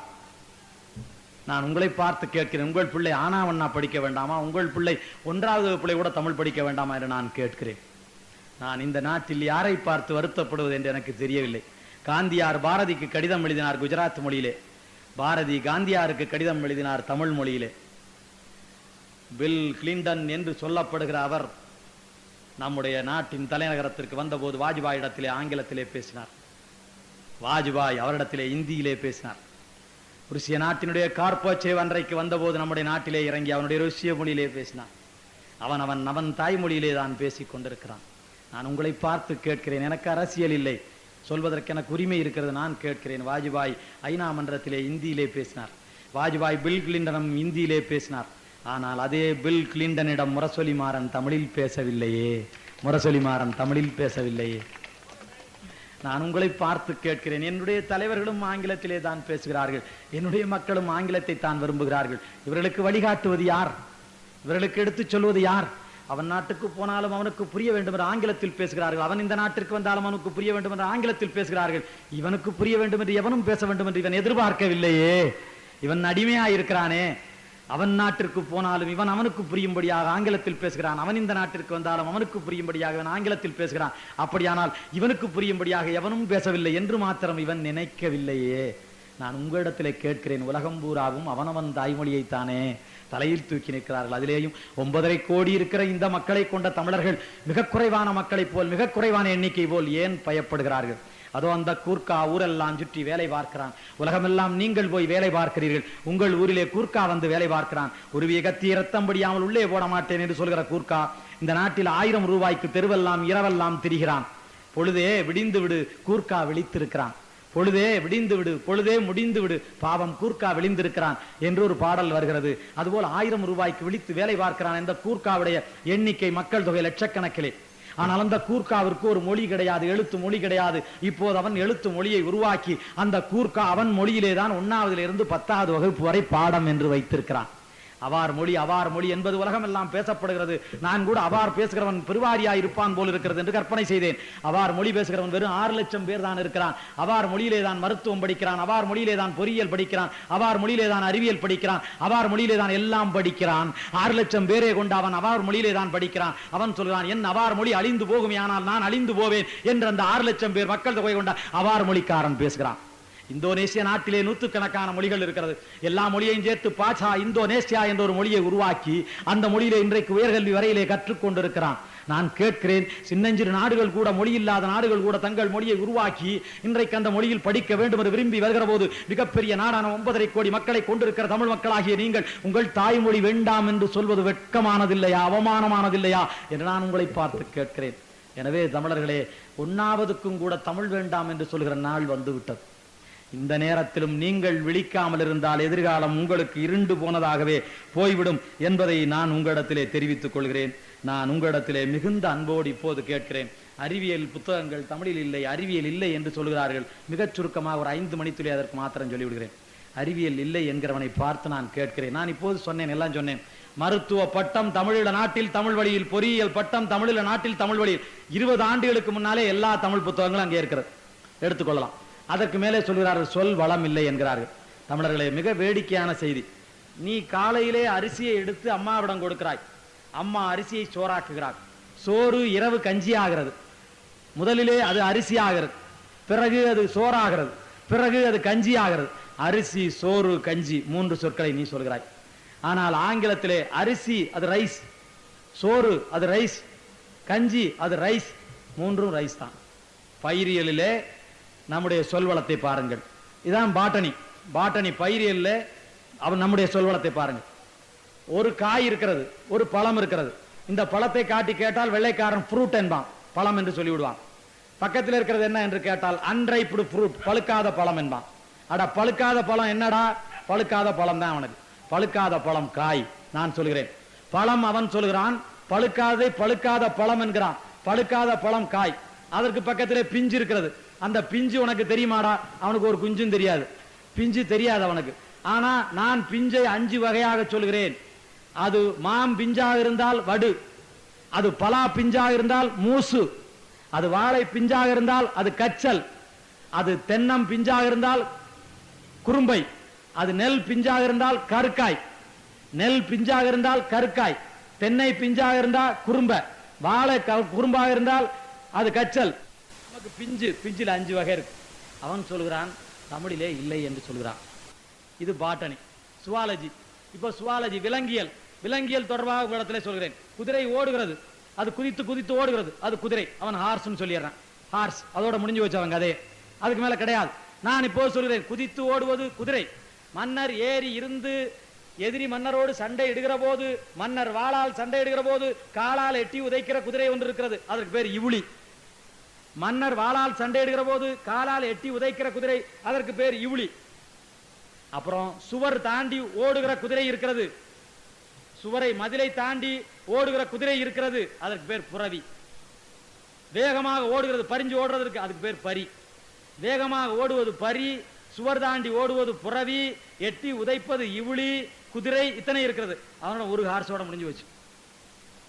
நான் உங்களை பார்த்து கேட்கிறேன், உங்கள் பிள்ளை ஆனாவண்ணா படிக்க வேண்டாமா? உங்கள் பிள்ளை 1வது பிள்ளை கூட தமிழ் படிக்க வேண்டாமா என்று நான் கேட்கிறேன். நான் இந்த நாட்டில் யாரை பார்த்து வருத்தப்படுவது என்று எனக்கு தெரியவில்லை. காந்தியார் பாரதிக்கு கடிதம் எழுதினார் குஜராத் மொழியிலே, பாரதி காந்தியாருக்கு கடிதம் எழுதினார் தமிழ் மொழியிலே. பில் கிளின்டன் என்று சொல்லப்படுகிற அவர் நம்முடைய நாட்டின் தலைநகரத்திற்கு வந்தபோது வாஜ்பாய் இடத்திலே ஆங்கிலத்திலே பேசினார், வாஜ்பாய் அவரிடத்திலே இந்தியிலே பேசினார். ருசிய நாட்டினுடைய கார்போச்சேவ் அன்றைக்கு வந்தபோது நம்முடைய நாட்டிலே இறங்கி அவனுடைய ருசிய மொழியிலே பேசினான். அவன் தாய்மொழியிலே தான் பேசிக் கொண்டிருக்கிறான். நான் உங்களை பார்த்து கேட்கிறேன், எனக்கு அரசியல் இல்லை, சொல்வதற்கு எனக்கு உரிமை இருக்கிறது. நான் கேட்கிறேன், வாஜ்பாய் ஐநா மன்றத்திலே இந்தியிலே பேசினார், வாஜ்பாய் பில் கிளின்டனும் இந்தியிலே பேசினார். ஆனால் அதே பில் கிளின்டனிடம் முரசொலி மாறன் தமிழில் பேசவில்லையே, முரசொலி மாறன் தமிழில் பேசவில்லையே. நான் உங்களை பார்த்து கேட்கிறேன், என்னுடைய தலைவர்களும் ஆங்கிலத்திலே தான் பேசுகிறார்கள், என்னுடைய மக்களும் ஆங்கிலத்தை தான் விரும்புகிறார்கள். இவர்களுக்கு வழிகாட்டுவது யார்? இவர்களுக்கு எடுத்துச் சொல்வது யார்? அவன் நாட்டுக்கு போனாலும் அவனுக்கு புரிய வேண்டும் என்று ஆங்கிலத்தில் பேசுகிறார்கள், அவன் இந்த நாட்டிற்கு வந்தாலும் அவனுக்கு புரிய வேண்டும் என்று ஆங்கிலத்தில் பேசுகிறார்கள். இவனுக்கு புரிய வேண்டும் என்று எவனும் பேச வேண்டும் என்று இவன் எதிர்பார்க்கவில்லையே. இவன் அடிமையாயிருக்கிறானே. அவன் நாட்டிற்கு போனாலும் இவன் அவனுக்கு புரியும்படியாக ஆங்கிலத்தில் பேசுகிறான், அவன் இந்த நாட்டிற்கு வந்தாலும் அவனுக்கு புரியும்படியாக இவன் ஆங்கிலத்தில் பேசுகிறான். அப்படியானால் இவனுக்கு புரியும்படியாக எவனும் பேசவில்லை என்று மாத்திரம் இவன் நினைக்கவில்லையே. நான் உங்களிடத்திலே கேட்கிறேன், உலகம் பூராவும் அவனவன் தாய்மொழியைத்தானே தலையில் தூக்கி நிற்கிறார்கள். அதிலேயும் 9.5 கோடி இருக்கிற இந்த மக்களை கொண்ட தமிழர்கள் மிக குறைவான மக்களை போல், மிக குறைவான எண்ணிக்கை போல் ஏன் பயப்படுகிறார்கள்? அதோ அந்த கூர்க்கா ஊரெல்லாம் சுற்றி வேலை பார்க்கிறான். உலகமெல்லாம் நீங்கள் போய் வேலை பார்க்கிறீர்கள், உங்கள் ஊரிலே கூர்க்கா வந்து வேலை பார்க்கிறான். ஒரு கத்தி ரத்தம் படியாமல் உள்ளே போட மாட்டேன் என்று சொல்கிற கூர்க்கா இந்த நாட்டில் 1000 ரூபாய்க்கு தெருவெல்லாம் இரவெல்லாம் திரிகிறான். பொழுதே விடிந்து விடு, கூர்க்கா விழித்திருக்கிறான். பொழுதே விடிந்து விடு, பொழுதே முடிந்து விடு, பாவம் கூர்க்கா விழிந்திருக்கிறான் என்று ஒரு பாடல் வருகிறது. அதுபோல் 1000 ரூபாய்க்கு விழித்து வேலை பார்க்கிறான். இந்த கூர்க்காவுடைய எண்ணிக்கை மக்கள் தொகை லட்சக்கணக்கிலே. ஆனால் அந்த கூர்க்காவிற்கு ஒரு மொழி கிடையாது, எழுத்து மொழி கிடையாது. இப்போது அவன் எழுத்து மொழியை உருவாக்கி அந்த கூர்க்கா அவன் மொழியிலே தான் 1ஆவதிலிருந்து 10வது வகுப்பு வரை பாடம் என்று வைத்திருக்கிறான். அவார் மொழி என்பது உலகம் எல்லாம் பேசப்படுகிறது. நான் கூட அவார் பேசுகிறவன் பெருவாரியாய் இருப்பான் போல் இருக்கிறது என்று கற்பனை செய்தேன். அவார் மொழி பேசுகிறவன் வெறும் 6 லட்சம் பேர் தான் இருக்கிறான். அவார் மொழியிலே தான் மருத்துவம் படிக்கிறான், அவார் மொழியிலே தான் பொறியியல் படிக்கிறான், அவார் மொழியிலே தான் அறிவியல் படிக்கிறான், அவார் மொழியிலே தான் எல்லாம் படிக்கிறான். 6 லட்சம் பேரே கொண்டு அவன் அவார் மொழியிலே தான் படிக்கிறான். அவன் சொல்கிறான், என் அவார் மொழி அழிந்து போகுமே, ஆனால் நான் அழிந்து போவேன் என்று அந்த 6 லட்சம் பேர் மக்கள் தொகை கொண்ட அவார் மொழிக்காரன் பேசுகிறான். இந்தோனேசிய நாட்டிலே நூற்றுக்கணக்கான மொழிகள் இருக்கிறது. எல்லா மொழியையும் சேர்த்து பாஷா இந்தோனேசியா என்ற ஒரு மொழியை உருவாக்கி அந்த மொழியிலே இன்றைக்கு உயர்கல்வி வரையிலே கற்றுக்கொண்டிருக்கிறான். நான் கேட்கிறேன், சின்னஞ்சிறு நாடுகள் கூட, மொழி இல்லாத நாடுகள் கூட தங்கள் மொழியை உருவாக்கி இன்றைக்கு அந்த மொழியில் படிக்க வேண்டும் என்று விரும்பி வருகிற போது மிகப்பெரிய நாடான 9.5 கோடி மக்களை கொண்டிருக்கிற தமிழ் மக்களாகிய நீங்கள் உங்கள் தாய்மொழி வேண்டாம் என்று சொல்வது வெட்கமானதில்லையா, அவமானமானதில்லையா என்று நான் உங்களை பார்த்து கேட்கிறேன். எனவே தமிழர்களே, 1ஆவதுக்கும் கூட தமிழ் வேண்டாம் என்று சொல்கிற நாள் வந்துவிட்டது. இந்த நேரத்திலும் நீங்கள் விழிக்காமல் இருந்தால் எதிர்காலம் உங்களுக்கு இருண்டு போனதாகவே போய்விடும் என்பதை நான் உங்களிடத்திலே தெரிவித்துக் கொள்கிறேன். நான் உங்களிடத்திலே மிகுந்த அன்போடு இப்போது கேட்கிறேன். அறிவியல் புத்தகங்கள் தமிழில் இல்லை, அறிவியல் இல்லை என்று சொல்கிறார்கள். மிகச் சுருக்கமாக ஒரு 5 மணித்துளி அதற்கு மாத்திரம் சொல்லிவிடுகிறேன். அறிவியல் இல்லை என்கிறவனை பார்த்து நான் கேட்கிறேன். நான் இப்போது சொன்னேன், எல்லாம் சொன்னேன். மருத்துவ பட்டம் தமிழீழ நாட்டில் தமிழ் வழியில், பொறியியல் பட்டம் தமிழீழ நாட்டில் தமிழ் வழியில். 20 ஆண்டுகளுக்கு முன்னாலே எல்லா தமிழ் புத்தகங்களும் அங்கே இருக்கிறது, எடுத்துக்கொள்ளலாம். அதற்கு மேலே சொல்கிறார்கள் சொல் வளம் இல்லை என்கிறார்கள். தமிழர்களே, மிக வேடிக்கையான செய்தி. நீ காலையிலே அரிசியை எடுத்து அம்மாவிடம் கொடுக்கிறாய், அம்மா அரிசியை சோறாக்குகிறார். சோறு இரவு கஞ்சி ஆகிறது. முதலிலே அது அரிசி ஆகிறது, பிறகு அது சோறாகிறது, பிறகு அது கஞ்சி ஆகிறது. அரிசி, சோறு, கஞ்சி 3 சொற்களை நீ சொல்கிறாய். ஆனால் ஆங்கிலத்திலே அரிசி அது ரைஸ், சோறு அது ரைஸ், கஞ்சி அது ரைஸ், 3ம் ரைஸ் தான். பயிரியலிலே நம்முடைய சொல்வளத்தை பாருங்கள். இதான் பாட்டனி பயிரியல்ல அவன் நம்முடைய சொல்வளத்தை பாருங்கள். ஒரு காய் இருக்கிறது, ஒரு பழம் இருக்கிறது. இந்த பழத்தை காட்டி கேட்டால் வெள்ளைக்காரன் ஃப்ரூட் என்பான், பழம் என்று சொல்லிவிடுவான். பக்கத்தில் இருக்கிறது என்ன என்று கேட்டால் அன்ரைப்டு ஃப்ரூட், பழுக்காத பழம் என்பான். அட, பழுக்காத பழம் என்னடா? பழுக்காத பழம் தான் அவனுக்கு. பழுக்காத பழம் காய். நான் சொல்கிறேன் பழம், அவன் சொல்கிறான் பழுக்காத பழம் என்கிறான். பழுக்காத பழம் காய். அதற்கு பக்கத்திலே பிஞ்சு இருக்கிறது. அந்த பிஞ்சு உனக்கு தெரியுமாடா? அவனுக்கு ஒரு குஞ்சும் தெரியாது, பிஞ்சு தெரியாது அவனுக்கு. ஆனா நான் பிஞ்சை 5 வகையாக சொல்கிறேன். அது மாம் பிஞ்சாக இருந்தால் வடு, அது பலா பிஞ்சாக இருந்தால் மூசு, அது வாழை பிஞ்சாக இருந்தால் அது கச்சல், அது தென்னம் பிஞ்சாக இருந்தால் குறும்பை, அது நெல் பிஞ்சாக இருந்தால் கருக்காய், நெல் பிஞ்சாக இருந்தால் கருக்காய், தென்னை பிஞ்சாக இருந்தால் குறும்ப, வாழை குறும்பாக இருந்தால் அது கச்சல். நமக்கு பிஞ்சில் 5 வகை இருக்கு. அவன் சொல்கிறான் தமிழிலே இல்லை என்று சொல்கிறான். இது பாட்டனி. சுவாலஜி. இப்போ சுவாலஜி, விலங்கியல் தொடர்பாக இடத்துல சொல்கிறேன். குதிரை ஓடுகிறது, அது குதித்து ஓடுகிறது, அது குதிரை. அவன் ஹார்ஸ்னு சொல்லிடுறான். ஹார்ஸ், அதோட முடிஞ்சு வச்சவங்க, அதே, அதுக்கு மேல கிடையாது. நான் இப்போ சொல்கிறேன் குதித்து ஓடுவது குதிரை. மன்னர் ஏறி இருந்து எதிரி மன்னரோடு சண்டை இடுகிற போது, மன்னர் வாளால் சண்டை இடுகிற போது காலால் எட்டி உதைக்கிற குதிரை ஒன்று இருக்கிறது, அதற்கு பேர் இவுளி. மன்னர் வாளால் சண்டையிடுகிற போது காலால் எட்டி உதைக்கிற குதிரை, அதற்கு பேர் இவுளி. அப்புறம் சுவர் தாண்டி ஓடுகிற குதிரை இருக்கிறது, சுவரை மதிலை தாண்டி ஓடுகிற குதிரை இருக்கிறது, அதற்கு பேர் புரவி. வேகமாக ஓடுகிறது, பறிஞ்சு ஓடுறதுக்கு, அதுக்கு பேர் பரி. வேகமாக ஓடுவது பரி, சுவர் தாண்டி ஓடுவது புரவி, எட்டி உதைப்பது இவுளி, குதிரை, இத்தனை இருக்கிறது. அவனோட ஒரு ஹார்ஸோட முடிஞ்சு வச்சு.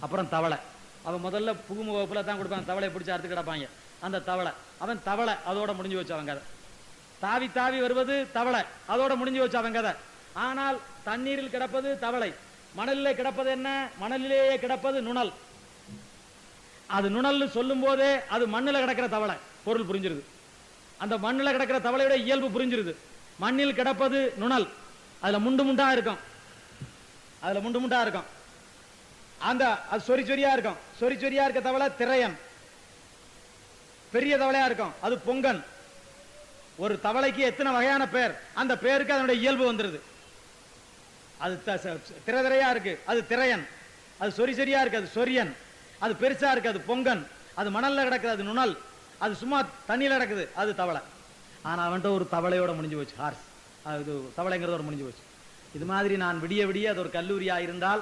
அப்புறம் தவளை. அவன் முதல்ல புகுமுக வகுப்புல தான் கொடுப்பாங்க, தவளையை பிடிச்சி அறுத்து கிடப்பாங்க. அந்த தவளை, அவன் தவளை, அதோட முடிஞ்சு வச்சு அவன் கதை. தாவி தாவி வருவது தவளை, அதோட முடிஞ்சு வச்சு அவன் கதை. ஆனால் தண்ணீரில் கிடப்பது தவளை, மணலிலே கிடப்பது என்ன? மணலிலேயே கிடப்பது நுணல். அது நுணல் சொல்லும் போதே அது மண்ணில் கிடக்கிற தவளை பொருள் புரிஞ்சிருது. அந்த மண்ணில் கிடக்கிற தவளையோட இயல்பு புரிஞ்சிருது. மண்ணில் கிடப்பது நுணல், அதுல முண்டு முண்டா இருக்கும், அந்த அது சொறி சொரியா இருக்கும். சொறி சொரியா இருக்க தவளை திரையன். பெரிய தவளையா இருக்கும், அது பொங்கன். ஒரு தவளைக்கு எத்தனை வகையான பேர், அந்த பேருக்கு அதனுடைய இயல்பு வந்துருது. அது திரையா இருக்கு, அது திரையன். அது சொரி சொரியா இருக்கு, அது சொரியன். அது பெருசா இருக்கு, அது பொங்கன். அது மணல்ல கிடக்குது, அது நுணல். அது சும்மா தண்ணியில கிடக்குது, அது தவளை. ஆனா அவன்கிட்ட ஒரு தவளையோட முடிஞ்சு போச்சு, ஹார்ஸ். அது தவளைங்கிறது ஒரு முடிஞ்சு போச்சு. இது மாதிரி நான் விடிய விடிய அது ஒரு கல்லூரியா இருந்தால்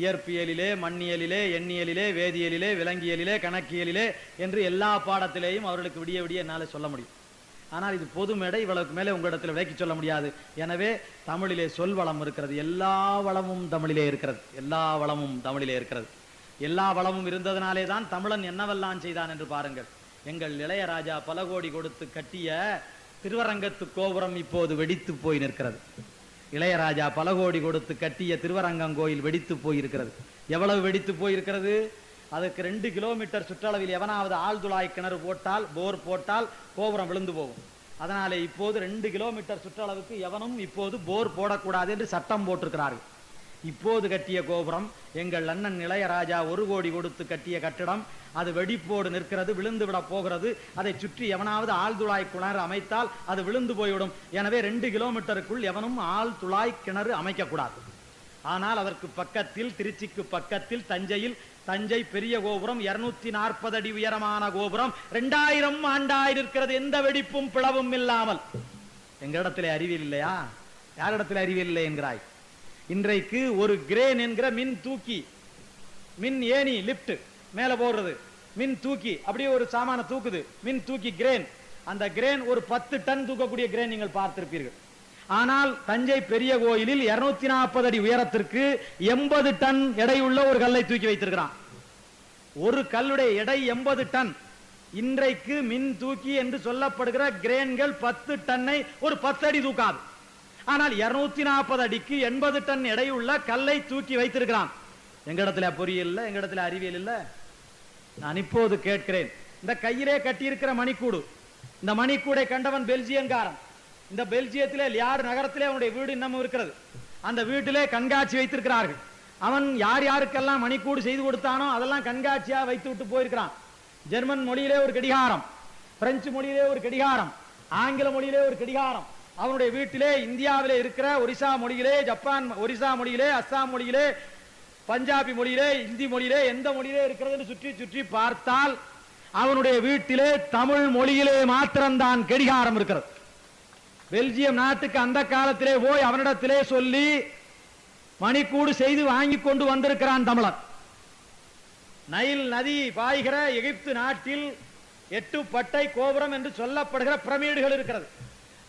இயற்பியலிலே, மண்ணியலிலே, எண்ணியலிலே, வேதியியலிலே, விலங்கியலிலே, கணக்கியலிலே என்று எல்லா பாடத்திலேயும் அவர்களுக்கு விடிய விடிய என்னால சொல்ல முடியும். ஆனால் இது பொது மேடை, இவ்வளவுக்கு மேலே உங்களிடத்தில் விளக்கி சொல்ல முடியாது. எனவே தமிழிலே சொல் வளம் இருக்கிறது, எல்லா வளமும் தமிழிலே இருக்கிறது, எல்லா வளமும் தமிழிலே இருக்கிறது. எல்லா வளமும் இருந்ததனாலே தான் தமிழன் என்னவெல்லாம் செய்தான் என்று பாருங்கள். எங்கள் இளையராஜா பல கோடி கொடுத்து கட்டிய திருவரங்கத்து கோபுரம் இப்போது வெடித்து போய் நிற்கிறது. இளையராஜா பல கோடி கொடுத்து கட்டிய திருவரங்கம் கோயில் வெடித்து போயிருக்கிறது. எவ்வளவு வெடித்து போயிருக்கிறது? அதுக்கு 2 கிலோமீட்டர் சுற்றளவில் எவனாவது ஆழ்துளாய் கிணறு போட்டால், போர் போட்டால் கோபுரம் விழுந்து போகும். அதனாலே இப்போது 2 கிலோமீட்டர் சுற்றளவுக்கு எவனும் இப்போது போர் போடக்கூடாது என்று சட்டம் போட்டிருக்கிறார்கள். இப்போது கட்டிய கோபுரம் எங்கள் அண்ணன் இளையராஜா 1 கோடி கொடுத்து கட்டிய கட்டிடம், அது வெடிப்போடு நிற்கிறது, விழுந்து விட போகிறது. அதை சுற்றி எவனாவது ஆழ்துளாய் கிணறு அமைத்தால் அது விழுந்து போய்விடும். எனவே 2 கிலோமீட்டருக்குள் எவனும் ஆழ்துளாய் கிணறு அமைக்கக்கூடாது. ஆனால் அதற்கு பக்கத்தில், திருச்சிக்கு பக்கத்தில் தஞ்சையில், தஞ்சை பெரிய கோபுரம் 240 அடி உயரமான கோபுரம் 2000 ஆண்டாய் இருக்கிறது, எந்த வெடிப்பும் பிளவும் இல்லாமல். எங்களிடத்திலே அறிவியல் இல்லையா? யாரிடத்தில் அறிவியல் இல்லை என்கிறாய்? இன்றைக்கு ஒரு கிரேன் என்கிற மின் தூக்கி, மின் ஏணி, லிப்ட் மேல போடுறது, மின் தூக்கி அப்படியே ஒரு சாமான தூக்குது, மின் தூக்கி கிரேன். அந்த கிரேன் ஒரு 10 டன் தூக்கக்கூடிய கிரேன் நீங்கள் பார்த்திருப்பீர்கள். ஆனால் தஞ்சை பெரிய கோயிலில் 240 அடி உயரத்திற்கு 80 டன் எடையுள்ள ஒரு கல்லை தூக்கி வைத்திருக்கிறான். ஒரு கல்லுடைய எடை 80 டன். இன்றைக்கு மின் தூக்கி என்று சொல்லப்படுகிற கிரேன்கள் 10 டன்னை ஒரு 10 அடி தூக்காது. ஆனால் 240 அடிக்கு 80 டன் எடையுள்ள கல்லை தூக்கி வைத்திருக்கிறான். எங்களிடத்துல பொறியியல் இல்ல, எங்களிடத்துல அறிவியல் இல்ல. நான் இப்போது கேட்கிறேன், இந்த கையிலே கட்டியிருக்கிற மணிக்கூடு, இந்த மணிக்கூடை கண்டவன் பெல்ஜியன்காரன். இந்த பெல்ஜியத்திலே லியார்ட் நகரத்திலே அவனுடைய வீடு இன்னமும் இருக்கிறது. அந்த வீட்டிலே கண்காட்சி வைத்திருக்கிறார்கள். அவன் யார் யாருக்கெல்லாம் மணிக்கூடு செய்து கொடுத்தானோ அதெல்லாம் கண்காட்சியா வைத்து விட்டு போயிருக்கிறான். ஜெர்மன் மொழியிலே ஒரு கடிகாரம், பிரெஞ்சு மொழியிலே ஒரு கடிகாரம், ஆங்கில மொழியிலே ஒரு கடிகாரம். அவனுடைய வீட்டிலே இந்தியாவிலே இருக்கிற ஒரிசா மொழியிலே, ஜப்பான் ஒரிசா மொழியிலே, அஸ்ஸாம் மொழியிலே, பஞ்சாபி மொழியிலே, இந்தி மொழியிலே, எந்த மொழியிலே இருக்கிறது சுற்றி சுற்றி பார்த்தால் அவனுடைய வீட்டிலே தமிழ் மொழியிலே மாத்திரம்தான் கடிகாரம் இருக்கிறது. பெல்ஜியம் நாட்டுக்கு அந்த காலத்திலே போய் அவனிடத்திலே சொல்லி மணிக்கூடு செய்து வாங்கி கொண்டு வந்திருக்கிறான் தமிழன். நைல் நதி பாய்கிற எகிப்து நாட்டில் 8 பட்டை கோபுரம் என்று சொல்லப்படுகிற பிரமிடுகள் இருக்கிறது.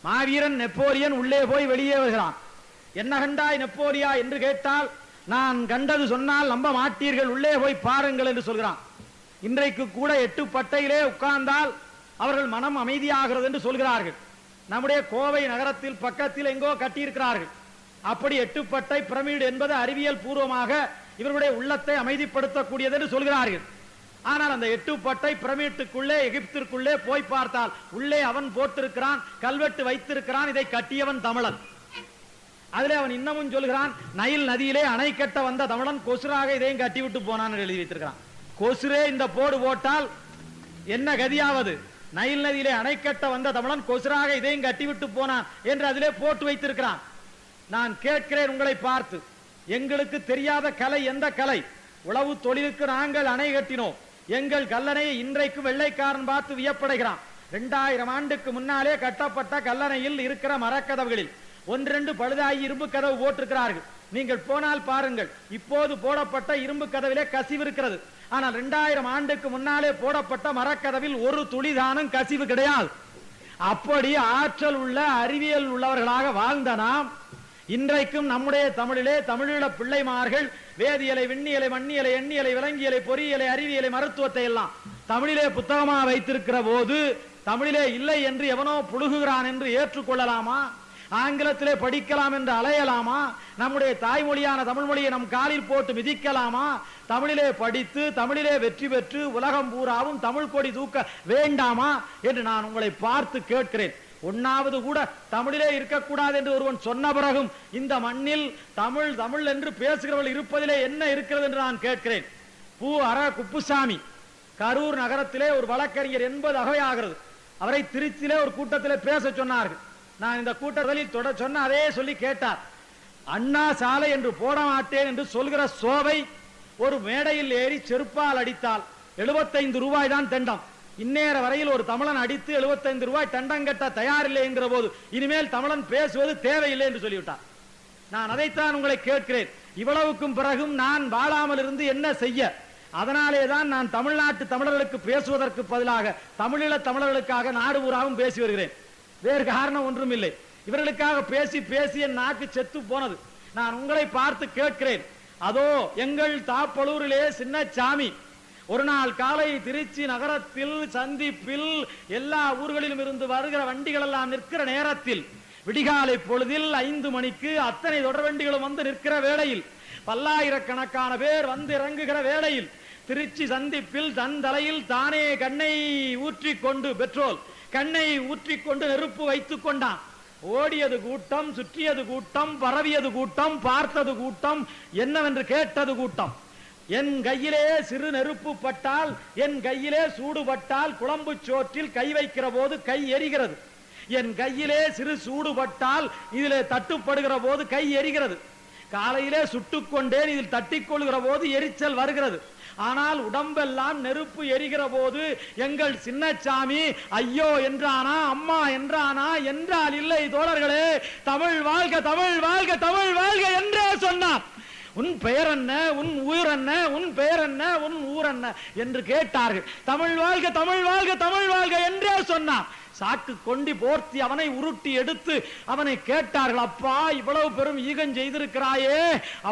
மாவீரன் நெப்போலியன் உள்ளே போய் வெளியே வருகிறான். என்ன கண்டாய் நெப்போலியா என்று கேட்டால், நான் கண்டது சொன்னால் நம்ப மாட்டீர்கள், உள்ளே போய் பாருங்கள் என்று சொல்கிறான். இன்றைக்கு கூட 8 பட்டையிலே உட்கார்ந்தால் அவர்கள் மனம் அமைதியாகிறது என்று சொல்கிறார்கள். நம்முடைய கோவை நகரத்தில் பக்கத்தில் எங்கோ கட்டியிருக்கிறார்கள். அப்படி 8 பட்டை பிரமிடு என்பது அறிவியல் பூர்வமாக இவருடைய உள்ளத்தை அமைதிப்படுத்தக்கூடியது என்று சொல்கிறார்கள். ஆனால் அந்த 8 பட்டை பிரமிட்டுக்குள்ளே, எகிப்திற்குள்ளே போய் பார்த்தால் உள்ளே அவன் போட்டிருக்கிறான், கல்வெட்டு வைத்திருக்கிறான், இதை கட்டியவன் தமிழன். அதிலே அவன் இன்னமும் சொல்கிறான், நைல் நதியிலே அணை கட்ட வந்த தமிழன் கொசுராக இதையும் கட்டிவிட்டு போனான் எழுதி வைத்திருக்கிறான். கொசுரே இந்த போடு போட்டால் என்ன கதியாவது? நைல் நதியிலே அணை கட்ட வந்த தமிழன் கொசுராக இதையும் கட்டிவிட்டு போனான் என்று அதிலே போட்டு வைத்திருக்கிறான். நான் கேட்கிறேன் உங்களை பார்த்து, எங்களுக்கு தெரியாத கலை எந்த கலை? உளவு தொழிலுக்கு நாங்கள் அணை கட்டினோம். எங்கள் கல்லணையை இன்றைக்கு வெள்ளைக்காரன் பார்த்து வியப்படைகிறான். 2000 ஆண்டுக்கு முன்னாலே கட்டப்பட்ட கல்லணையில் இருக்கிற மரக்கதவுகளில் 1-2 பழுதாகி இரும்பு கதவு போட்டிருக்கிறார்கள். நீங்கள் போனால் பாருங்கள், இப்போது போடப்பட்ட இரும்பு கதவிலே கசிவு இருக்கிறது. ஆனால் 2000 ஆண்டுக்கு முன்னாலே போடப்பட்ட மரக்கதவில் ஒரு துளிதானும் கசிவு கிடையாது. அப்படி ஆற்றல் உள்ள அறிவியல் உள்ளவர்களாக வாழ்ந்த நாம் இன்றைக்கும் நம்முடைய தமிழிலே தமிழீழ பிள்ளைமார்கள் வேதியியலை, விண்ணியலை, மண்ணியலை, எண்ணியலை, விலங்கியலை, பொறியியலை, அறிவியலை, மருத்துவத்தை எல்லாம் தமிழிலே புத்தகமாக வைத்திருக்கிற போது தமிழிலே இல்லை என்று எவனோ புழுகுகிறான் என்று ஏற்றுக்கொள்ளலாமா? ஆங்கிலத்திலே படிக்கலாம் என்று அலையலாமா? நம்முடைய தாய்மொழியான தமிழ் மொழியை நம் காலில் போட்டு மிதிக்கலாமா? தமிழிலே படித்து தமிழிலே வெற்றி பெற்று உலகம் பூராவும் தமிழ் கொடி தூக்க வேண்டாமா என்று நான் உங்களை பார்த்து கேட்கிறேன். ஒன்னாவது கூட தமிழிலே இருக்கக்கூடாது என்று ஒருவன் சொன்ன பிறகும் இந்த மண்ணில் தமிழ் தமிழ் என்று பேசுகிறவர்கள் இருப்பதிலே என்ன இருக்கிறது என்று நான் கேட்கிறேன். பூ அற குப்புசாமி கரூர் நகரத்திலே ஒரு வழக்கறிஞர் 80 அகவையாகிறது. அவரை திருச்சியிலே ஒரு கூட்டத்திலே பேச சொன்னார்கள். நான் இந்த கூட்டத்தில் சொன்ன அதே சொல்லி கேட்டார். அண்ணா சாலை என்று போட மாட்டேன் என்று சொல்கிற சோவை ஒரு மேடையில் ஏறி செருப்பால் அடித்தால் 75 ரூபாய் தான் தண்டம். இந்நேர வரையில் ஒரு தமிழன் அடித்து 75 ரூபாய் தண்டம் கட்ட தயாரில்லை என்கிற போது இனிமேல் தமிழன் பேசுவது தேவையில்லை என்று சொல்லிவிட்டார். நான் அதைத்தான் உங்களை கேட்கிறேன். இவ்வளவுக்கும் பிறகும் நான் வாழாமல் இருந்து என்ன செய்ய? அதனாலேதான் நான் தமிழ்நாட்டு தமிழர்களுக்கு பேசுவதற்கு பதிலாக தமிழீழ தமிழர்களுக்காக நாடு பூராவும் பேசி வருகிறேன். வேறு காரணம் ஒன்றும் இல்லை. இவர்களுக்காக பேசி பேசி என் நாக்கு செத்து போனது. நான் உங்களை பார்த்து கேட்கிறேன். அதோ எங்கள் தாப்பலூரிலே சின்னசாமி ஒரு நாள் காலை திருச்சி நகரத்தில் சந்திப்பில் எல்லா ஊர்களிலும் இருந்து வருகிற வண்டிகள் எல்லாம் நிற்கிற நேரத்தில் விடிகாலை பொழுதில் 5 மணிக்கு அத்தனை தொடர் வண்டிகளும் வந்து நிற்கிற வேளையில் பல்லாயிரக்கணக்கான பேர் வந்து இறங்குகிற வேளையில் திருச்சி சந்திப்பில் தன் தலையில் தானே கண்ணை ஊற்றிக்கொண்டு பெட்ரோல் கண்ணை ஊற்றிக்கொண்டு நெருப்பு வைத்துக் கொண்டான். ஓடியது கூட்டம், சுற்றியது கூட்டம், பரவியது கூட்டம், பார்த்தது கூட்டம், என்னவென்று கேட்டது கூட்டம். என் கையிலே சிறு நெருப்பு பட்டால், என் கையிலே சூடுபட்டால் குழம்பு சோற்றில் கை வைக்கிற போது கை எரிகிறது. என் கையிலே சிறு சூடுபட்டால் இதிலே தட்டுப்படுகிற போது கை எரிகிறது. காலையிலே சுட்டுக்கொண்டேன், இதில் தட்டிக்கொள்கிற போது எரிச்சல் வருகிறது. ஆனால் உடம்பெல்லாம் நெருப்பு எரிகிற போது எங்கள் சின்னசாமி ஐயோ என்றானா, அம்மா என்றானா? என்றால் இல்லை தோழர்களே, தமிழ் வாழ்க, தமிழ் வாழ்க, தமிழ் வாழ்க என்றே சொன்னார். உன் பெயர் என்ன, உன் ஊர் என்ன, உன் பெயர் என்ன, உன் ஊர் என்ன என்று கேட்டார்கள். தமிழ் வாழ்க, தமிழ் வாழ்க, தமிழ் வாழ்க என்றே சொன்னார். சாக்கு கொண்டி போர்த்தி அவனை உருட்டி எடுத்து அவனை கேட்டார்கள். அப்பா, இவ்வளவு பெரும் ஈகம் செய்திருக்கிறாயே,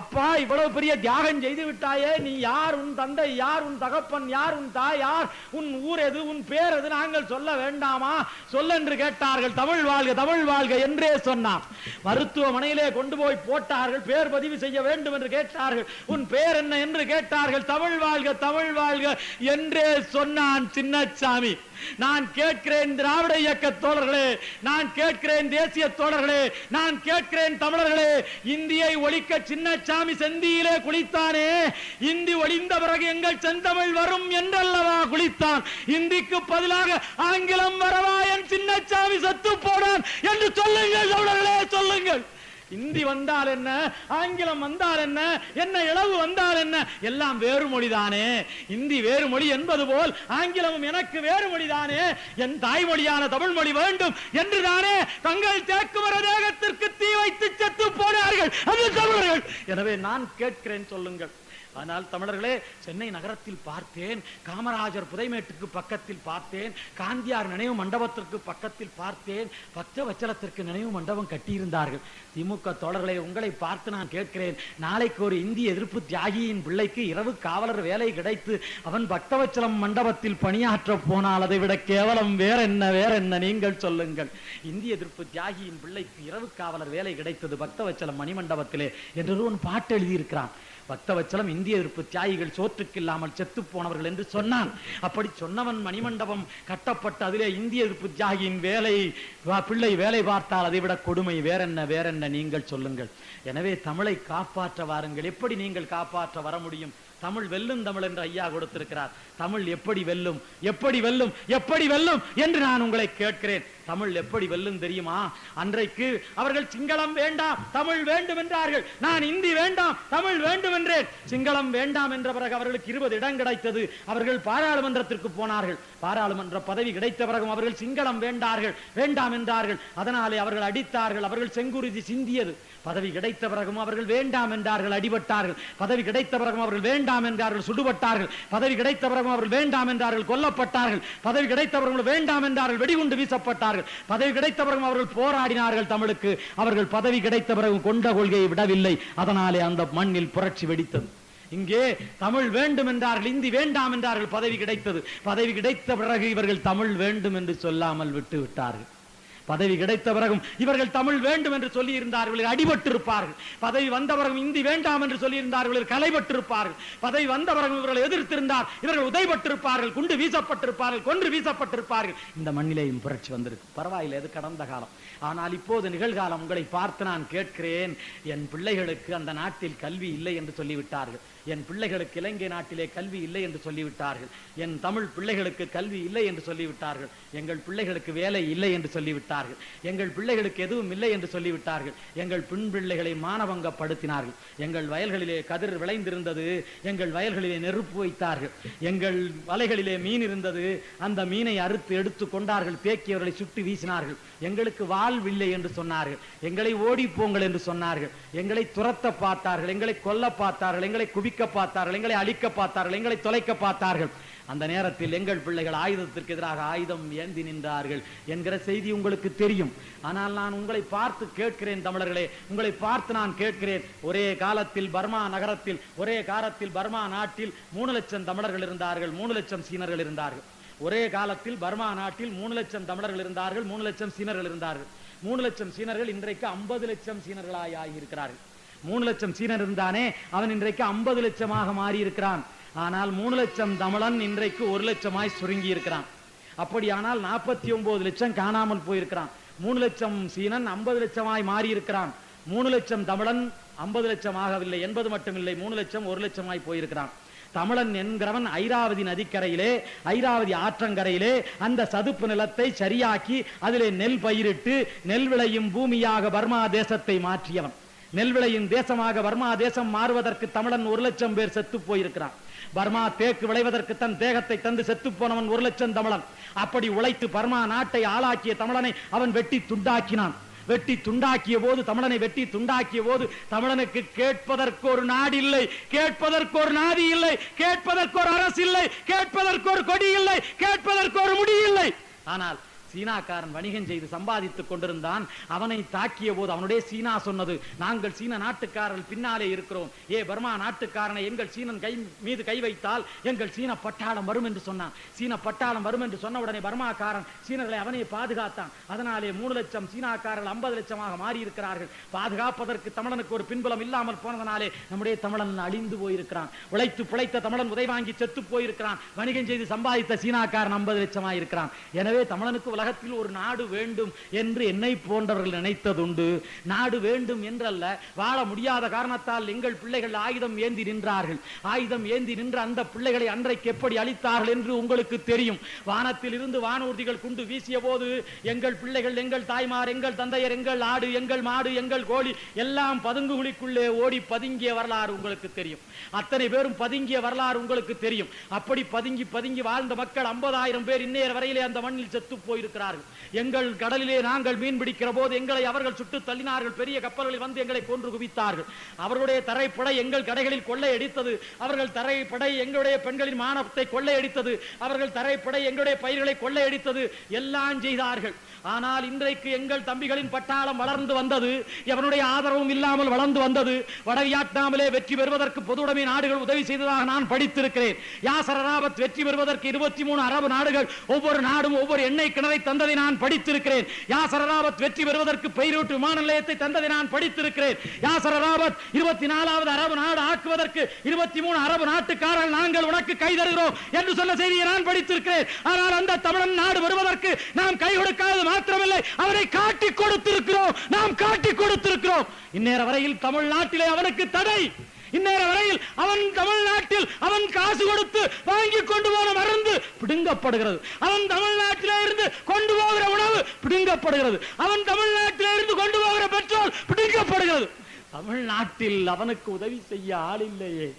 அப்பா இவ்வளவு பெரிய தியாகம் செய்து விட்டாயே, நீ யார்? உன் தந்தை யார்? உன் தகப்பன் யார்? உன் தாய் யார்? உன் ஊர் எது? உன் பேர் எது? நாங்கள் சொல்ல வேண்டாமா? சொல்ல என்று கேட்டார்கள். தமிழ் வாழ்க, தமிழ் வாழ்க என்றே சொன்னார். மருத்துவமனையிலே கொண்டு போய் போட்டார்கள். பேர் பதிவு செய்ய வேண்டும் என்று கேட்டார்கள். உன் பேர் என்ன என்று கேட்டார்கள். தமிழ் வாழ்க, தமிழ் வாழ்க என்றே சொன்னான் சின்னசாமி. நான் கேட்கிறேன் திராவிட இயக்க தோழர்களே, நான் கேட்கிறேன் தேசிய தோழர்களே, நான் கேட்கிறேன் தமிழர்களே, இந்தியை ஒழிக்க சின்னசாமி செந்தியிலே குளித்தானே, இந்தி ஒழிந்த பிறகு எங்கள் செந்தமிழ் வரும் என்றல்லவா குளித்தான். இந்திக்கு பதிலாக ஆங்கிலம் வரவா என் சின்னசாமி செத்து போனான் என்று சொல்லுங்கள் தோழர்களே, சொல்லுங்கள். இந்தி வந்தால் என்ன, ஆங்கிலம் வந்தால் என்ன, என்ன இளவு வந்தால் என்ன, எல்லாம் வேறு மொழிதானே. இந்தி வேறு மொழி என்பது போல் ஆங்கிலமும் எனக்கு வேறு மொழிதானே. என் தாய்மொழியான தமிழ் மொழி வேண்டும் என்றுதானே தங்கள் தேக்குமர தேகத்திற்கு தீ வைத்து செத்து போனார்கள் அது தமிழர்கள். எனவே நான் கேட்கிறேன், சொல்லுங்கள். ஆனால் தமிழர்களே, சென்னை நகரத்தில் பார்த்தேன், காமராஜர் புதைமேட்டுக்கு பக்கத்தில் பார்த்தேன், காந்தியார் நினைவு மண்டபத்திற்கு பக்கத்தில் பார்த்தேன், பக்தவச்சலத்திற்கு நினைவு மண்டபம் கட்டியிருந்தார்கள். திமுக தோழர்களே, உங்களை பார்த்து நான் கேட்கிறேன், நாளைக்கு ஒரு இந்திய எதிர்ப்பு தியாகியின் பிள்ளைக்கு இரவு காவலர் வேலை கிடைத்து அவன் பக்தவச்சலம் மண்டபத்தில் பணியாற்ற போனால் அதை விட கேவலம் வேற என்ன, வேற என்ன? நீங்கள் சொல்லுங்கள். இந்திய எதிர்ப்பு தியாகியின் பிள்ளைக்கு இரவு காவலர் வேலை கிடைத்தது பக்தவச்சலம் மணிமண்டபத்திலே என்று ஒரு பாட்டு எழுதியிருக்கிறான். பக்தவச்சலம் இந்திய எதிர்ப்பு தியாகிகள் சோற்றுக்கு இல்லாமல் செத்து போனவர்கள் என்று சொன்னான். அப்படி சொன்னவன் மணிமண்டபம் கட்டப்பட்டு அதிலே இந்திய எதிர்ப்பு தியாகியின் பிள்ளை வேலை பார்த்தால் அதை விட கொடுமை வேற என்ன, வேற என்ன? நீங்கள் சொல்லுங்கள். எனவே தமிழை காப்பாற்ற வாருங்கள். எப்படி நீங்கள் காப்பாற்ற வர முடியும்? தமிழ் வெல்லும் தமிழ் என்று ஐயா கொடுத்திருக்கிறார். தமிழ் எப்படி வெல்லும், எப்படி வெல்லும், எப்படி வெல்லும் என்று நான் உங்களை கேட்கிறேன். தமிழ் எப்படி வெல்லும் தெரியுமா? அன்றைக்கு அவர்கள் சிங்களம் வேண்டாம் தமிழ் வேண்டும் என்றார்கள். நான் இந்தி வேண்டாம் தமிழ் வேண்டும் என்றேன். சிங்களம் வேண்டாம் என்ற பிறகு அவர்களுக்கு 20 இடம் கிடைத்தது. அவர்கள் பாராளுமன்றத்திற்கு போனார்கள். பாராளுமன்ற பதவி கிடைத்த பிறகும் அவர்கள் சிங்களம் வேண்டாம் என்றார்கள். அதனாலே அவர்கள் அடித்தார்கள். அவர்கள் செங்குருதி சிந்தியது. பதவி கிடைத்த பிறகும் அவர்கள் வேண்டாம் என்றார்கள், அடிபட்டார்கள். பதவி கிடைத்த பிறகும் அவர்கள் வேண்டாம் என்றார்கள், சுடுபட்டார்கள். பதவி கிடைத்த பிறகும் அவர்கள் வேண்டாம் என்றார்கள், கொல்லப்பட்டார்கள். பதவி கிடைத்த பிறகு வேண்டாம் என்றார்கள், வெடிகுண்டு வீசப்பட்டார்கள். பதவி கிடைத்த பிறகு அவர்கள் போராடினார்கள் தமிழுக்கு. அவர்கள் பதவி கிடைத்த பிறகு கொண்ட கொள்கையை விடவில்லை. அதனாலே அந்த மண்ணில் புரட்சி வெடித்தது. இங்கே தமிழ் வேண்டும் என்றார்கள், இந்தி வேண்டாம் என்றார்கள், பதவி கிடைத்தது. பதவி கிடைத்த பிறகு இவர்கள் தமிழ் வேண்டும் என்று சொல்லாமல் விட்டு விட்டார்கள். பதவி கிடைத்த பிறகும் இவர்கள் தமிழ் வேண்டும் என்று சொல்லி இருந்தார்கள், அடிபட்டிருப்பார்கள். பதவி வந்த பிறகும் இந்தி வேண்டாம் என்று சொல்லி இருந்தார்கள், கலைபட்டிருப்பார்கள். பதவி வந்த பிறகும் இவர்கள் எதிர்த்திருந்தார், இவர்கள் உதைபட்டிருப்பார்கள், குண்டு வீசப்பட்டிருப்பார்கள், கொன்று வீசப்பட்டிருப்பார்கள். இந்த மண்ணிலேயும் புரட்சி வந்திருக்கு. பரவாயில்லை, அது கடந்த காலம். ஆனால் இப்போது நிகழ்காலம். உங்களை பார்த்து நான் கேட்கிறேன், என் பிள்ளைகளுக்கு அந்த நாட்டில் கல்வி இல்லை என்று சொல்லிவிட்டார்கள். என் பிள்ளைகளுக்கு இலங்கை நாட்டிலே கல்வி இல்லை என்று சொல்லிவிட்டார்கள், என் தமிழ் பிள்ளைகளுக்கு கல்வி இல்லை என்று சொல்லிவிட்டார்கள், எங்கள் பிள்ளைகளுக்கு வேலை இல்லை என்று சொல்லிவிட்டார்கள், எங்கள் பிள்ளைகளுக்கு எதுவும் இல்லை என்று சொல்லிவிட்டார்கள், எங்கள் பெண் பிள்ளைகளை மானபங்கப்படுத்தினார்கள், எங்கள் வயல்களிலே கதிர் விளைந்திருந்தது, எங்கள் வயல்களிலே நெருப்பு வைத்தார்கள், எங்கள் வலைகளிலே மீன் இருந்தது, அந்த மீனை அறுத்து எடுத்து கொண்டார்கள், தேக்கியவர்களை சுட்டு வீசினார்கள், எங்களுக்கு வாழ்வில்லை என்று சொன்னார்கள், எங்களை ஓடி போங்கள் என்று சொன்னார்கள், எங்களை துரத்த பார்த்தார்கள், எங்களை கொல்ல பார்த்தார்கள், எங்களை குவிக்க பார்த்தார்கள், எங்களை அழிக்க பார்த்தார்கள், எங்களை தொலைக்க பார்த்தார்கள். அந்த நேரத்தில் எங்கள் பிள்ளைகள் ஆயுதத்திற்கு எதிராக ஆயுதம் ஏந்தி நின்றார்கள் என்கிற செய்தி உங்களுக்கு தெரியும். ஆனால் நான் உங்களை பார்த்து கேட்கிறேன் தமிழர்களே, உங்களை பார்த்து நான் கேட்கிறேன். ஒரே காலத்தில் பர்மா நகரத்தில், ஒரே காலத்தில் பர்மா நாட்டில் 3 லட்சம் தமிழர்கள் இருந்தார்கள், 3 லட்சம் சீனர்கள் இருந்தார்கள். ஒரே காலத்தில் பர்மா நாட்டில் 3 லட்சம் தமிழர்கள் இருந்தார்கள், 3 லட்சம் சீனர்கள் இருந்தார்கள். 3 லட்சம் சீனர்கள் இன்றைக்கு 50 லட்சம் சீனர்களாய் ஆகியிருக்கிறார்கள். 3 லட்சம் சீனர் இருந்தானே, அவன் இன்றைக்கு 50 லட்சமாக மாறி இருக்கிறான். ஆனால் 3 லட்சம் தமிழன் இன்றைக்கு 1 லட்சமாய் சுருங்கி இருக்கிறான். அப்படியானால் 49 லட்சம் காணாமல் போயிருக்கிறான். 3 லட்சம் சீனன் 50 லட்சமாய் மாறி இருக்கிறான். 3 லட்சம் தமிழன் 50 லட்சம் ஆகவில்லை, 80 மட்டும் இல்லை, 3 லட்சம் 1 லட்சமாய் போயிருக்கிறான். தமிழன் என்கிறவன் ஐராவதி நதிக்கரையிலே, ஐராவதி ஆற்றங்கரையிலே அந்த சதுப்பு நிலத்தை சரியாக்கி அதிலே நெல் பயிரிட்டு நெல் விளையும் பூமியாக பர்மா தேசத்தை மாற்றியவன். நெல் விளையும் தேசமாக பர்மா தேசம் மாறுவதற்கு தமிழன் 1 லட்சம் பேர் செத்து போயிருக்கிறான். பர்மா தேக்கு விளைவதற்கு தன் தேகத்தை தந்து செத்து போனவன் 1 லட்சம் தமிழன். அப்படி உழைத்து பர்மா நாட்டை ஆளாக்கிய தமிழனை அவன் வெட்டி துண்டாக்கினான். வெட்டி துண்டாக்கிய போது, தமிழனை வெட்டி துண்டாக்கிய போது, தமிழனுக்கு கேட்பதற்கு ஒரு நாடு இல்லை, கேட்பதற்கு ஒரு நாதி இல்லை, கேட்பதற்கு ஒரு அரசு இல்லை, கேட்பதற்கு ஒரு கொடி இல்லை, கேட்பதற்கு ஒரு முடி இல்லை. ஆனால் சீனாக்காரன் வணிகம் செய்து சம்பாதித்துக் கொண்டிருந்தான். அவனை தாக்கிய போது அவனுடைய சீனா சொன்னது, நாங்கள் சீன நாட்டுக்காரர்கள் பின்னாலே இருக்கிறோம், பர்மா நாட்டுக்காரனை எங்கள் சீனன் மீது கை வைத்தால் எங்கள் சீன பட்டாளம் வரும் என்று சொன்னான். சீன பட்டாளம் வரும் என்று சொன்ன உடனே பர்மாக்காரன் சீனர்களை அவனை பாதுகாத்தான். அதனாலே 3 லட்சம் சீனாக்காரர்கள் 50 லட்சமாக மாறி இருக்கிறார்கள். பாதுகாப்பதற்கு தமிழனுக்கு ஒரு பின்புலம் இல்லாமல் போனதனாலே நம்முடைய தமிழன் அழிந்து போயிருக்கிறான். உழைத்து பிழைத்த தமிழன் உதை வாங்கி செத்து போயிருக்கிறான். வணிகம் செய்து சம்பாதித்த சீனாக்காரன் 50 லட்சமாக இருக்கிறான். எனவே தமிழனுக்கு உலகத்தில் ஒரு நாடு வேண்டும் என்று என்னை போன்றவர்கள் நினைத்ததுண்டு. நாடு வேண்டும் என்றல்ல, வாழ முடியாத காரணத்தால் எங்கள் பிள்ளைகள் ஆயுதம் ஏந்தி நின்றார்கள். ஆயுதம் ஏந்தி நின்ற அந்த பிள்ளைகளை அன்றைக்கு எப்படி அழித்தார்கள் என்று உங்களுக்கு தெரியும். வானத்தில் இருந்து வானூர்திகள் குண்டு வீசிய போது எங்கள் பிள்ளைகள், எங்கள் தாய்மார், எங்கள் தந்தையர், எங்கள் ஆடு, எங்கள் மாடு, எங்கள் கோழி எல்லாம் பதுங்குகுழிக்குள்ளே ஓடி பதுங்கிய வரலாறு உங்களுக்கு தெரியும். அத்தனை பேரும் பதுங்கிய வரலாறு உங்களுக்கு தெரியும். அப்படி பதுங்கி பதுங்கி வாழ்ந்த மக்கள் 50,000 பேர் இன்னேற வரையிலே அந்த மண்ணில் செத்து போயிருக்கிறார்கள். எங்கள் கடலிலே நாங்கள் மீன் பிடிக்கிற போது எங்களை அவர்கள் சுட்டு தள்ளினார்கள். பெரிய கப்பல்களில் வந்து எங்களை கொன்று குவித்தார்கள். அவர்களுடைய தரைப்படை எங்கள் கடைகளில் கொள்ளையடித்தது. அவர்கள் தரைப்படை எங்களுடைய பெண்களின் மானத்தை கொள்ளையடித்தது. அவர்கள் தரைப்படை எங்களுடைய பயிர்களை கொள்ளையடித்தது. எல்லாம் செய்தார்கள். ஆனால் இன்றைக்கு எங்கள் தம்பிகளின் பட்டாளம் வளர்ந்து வந்தது. எவனுடைய ஆதரவும் இல்லாமல் வளர்ந்து வந்தது. வடவியட்நாமிலே வெற்றி பெறுவதற்கு பொதுவுடைமை நாடுகள் உதவி செய்ததாக நான் படித்திருக்கிறேன். யாசர் அராபத் வெற்றி பெறுவதற்கு 23 அரபு நாடுகள் ஒவ்வொரு நாடும் ஒவ்வொரு எண்ணெய் கிணறை தந்ததை நான் படித்திருக்கிறேன். யாசர் அராபத் வெற்றி பெறுவதற்கு பெய்ரூட் விமான நிலையத்தை தந்ததை நான் படித்திருக்கிறேன். யாசர் அராபத் 24வது அரபு நாடு ஆக்குவதற்கு 23 அரபு நாட்டுக்காரர்கள் நாங்கள் உனக்கு கை தருகிறோம் என்று சொன்ன செய்தியை நான் படித்திருக்கிறேன். ஆனால் அந்த தமிழன் நாடு வருவதற்கு நாம் கை கொடுக்காத மாத்திரமில்லை, அவரை காட்டி கொடுத்திருக்கிறோம். நாம் காட்டி கொடுத்திருக்கிறோம். இந்நேர வரையில் தமிழ்நாட்டிலே அவனுக்கு தடை. இந்நேர வரையில் அவன் தமிழ்நாட்டில் அவன் காசு கொடுத்து வாங்கி கொண்டு போன மருந்து பிடுங்கப்படுகிறது. அவன் தமிழ்நாட்டிலே இருந்து கொண்டு போகிற உணவு பிடுங்கப்படுகிறது. அவன் தமிழ்நாட்டிலே இருந்து கொண்டு போகிற பெட்ரோல் பிடுங்கப்படுகிறது. தமிழ்நாட்டில் அவனுக்கு உதவி செய்ய ஆள் இல்லையே,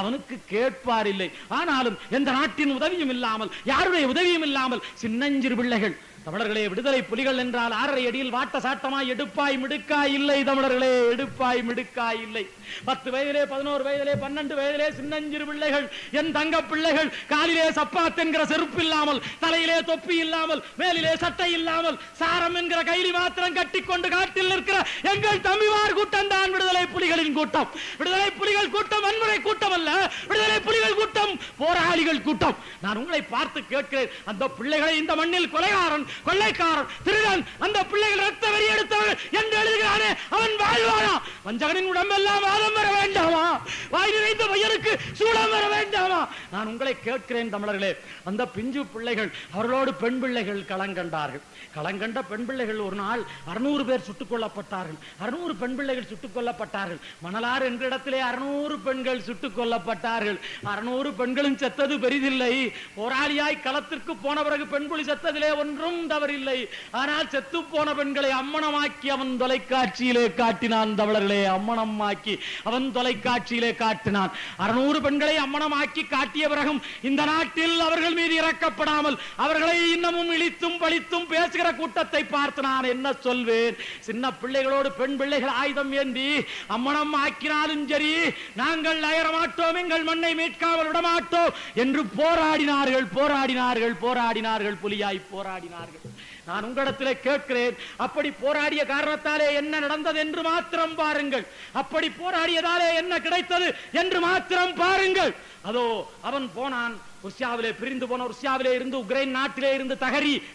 அவனுக்கு கேட்பார் இல்லை. ஆனாலும் எந்த நாட்டின் உதவியும் இல்லாமல், யாருடைய உதவியும் இல்லாமல் சின்னஞ்சிறு பிள்ளைகள், தமிழர்களே, விடுதலை புலிகள் என்றால் 6.5 அடியில் வாட்ட சாட்டமாய் எடுப்பாய் மிடுக்காய் இல்லை. தமிழர்களே, எடுப்பாய் மிடுக்காய் இல்லை. 10 வயதிலே, 11 வயதிலே, 12 வயதிலே சின்னஞ்சிறு பிள்ளைகள், என் தங்க பிள்ளைகள், காலிலே சப்பாத் என்கிற செருப்பு இல்லாமல், தலையிலே தொப்பி இல்லாமல், மேலிலே சட்டை இல்லாமல், சாரம் என்கிற கைலி மாத்திரம் கட்டிக்கொண்டு காட்டில் நிற்கிற எங்கள் தம்பிமார் கூட்டம் தான் விடுதலை புலிகளின் கூட்டம். விடுதலை புலிகள் கூட்டம் வன்முறை கூட்டம் அல்ல. விடுதலை புலிகள் கூட்டம் போராளிகள் கூட்டம். நான் உங்களை பார்த்து கேட்கிறேன், அந்த பிள்ளைகளை இந்த மண்ணில் கொலைகாரன், கொள்ளைக்காரன், திருடன், அந்த பிள்ளைகள் ரத்த வெறி எடுத்தவர்கள் என்று எழுதுகிறானே, அவன் வாழ்வானா? வஞ்சகனின் உடம்பெல்லாம் வாதம் வர வேண்டாமா? வாய் நிறைந்த வயலுக்கு சூடம் வர வேண்டாமா? நான் உங்களை கேட்கிறேன் தமிழர்களே, அந்த பிஞ்சு பிள்ளைகள், அவர்களோடு பெண் பிள்ளைகள் களங்கண்டார்கள். களங்கண்ட பெண் பிள்ளைகள் ஒரு நாள் 600 பேர் சுட்டுக் கொல்லப்பட்டார்கள். 600 பெண் பிள்ளைகள் சுட்டுக் கொல்லப்பட்டார்கள். மணலார் என்ற இடத்திலே 600 பெண்கள் சுட்டுக் கொல்லப்பட்டார்கள். 600 பெண்களும் செத்தது பெரிதில்லை. போராளியாய் களத்திற்கு போன பிறகு பெண் புலி செத்ததிலே ஒன்றும் தவறில்லை. ஆனால் செத்து போன பெண்களை அம்மனமாக்கி அவன் தொலைக்காட்சியிலே காட்டினான். தமிழர்களே, அம்மனமாக்கி அவன் தொலைக்காட்சியிலே காட்டினான். 600 பெண்களை அம்மனமாக்கி காட்டிய பிறகும் இந்த நாட்டில் அவர்கள் மீது இறக்கப்படாமல் அவர்களை இன்னமும் இழித்தும் பழித்தும் பேசுகிற கூட்டத்தை பார்த்து நான் என்ன சொல்வேன்? சின்ன பிள்ளைகளோடு பெண் பிள்ளைகள் ஆயுதம் ஏந்தி அம்மனம் ஆக்கினாலும் சரி, நாங்கள் அயர மாட்டோம், எங்கள் மண்ணை மீட்காமல் விடமாட்டோம் என்று போராடினார்கள், போராடினார்கள், போராடினார்கள், புலியாய் போராடினார்கள். நான் உங்களிடத்திலே கேட்கிறேன், அப்படி போராடிய காரணத்தாலே என்ன நடந்தது என்று மாத்திரம் பாருங்கள். அப்படி போராடியதாலே என்ன கிடைத்தது என்று மாத்திரம் பாருங்கள். அதோ அவன் போனான், ருஷ்யாவிலே பிரிந்து போன ருஷ்யாவிலே இருந்து உக்ரைன் நாட்டிலே இருந்து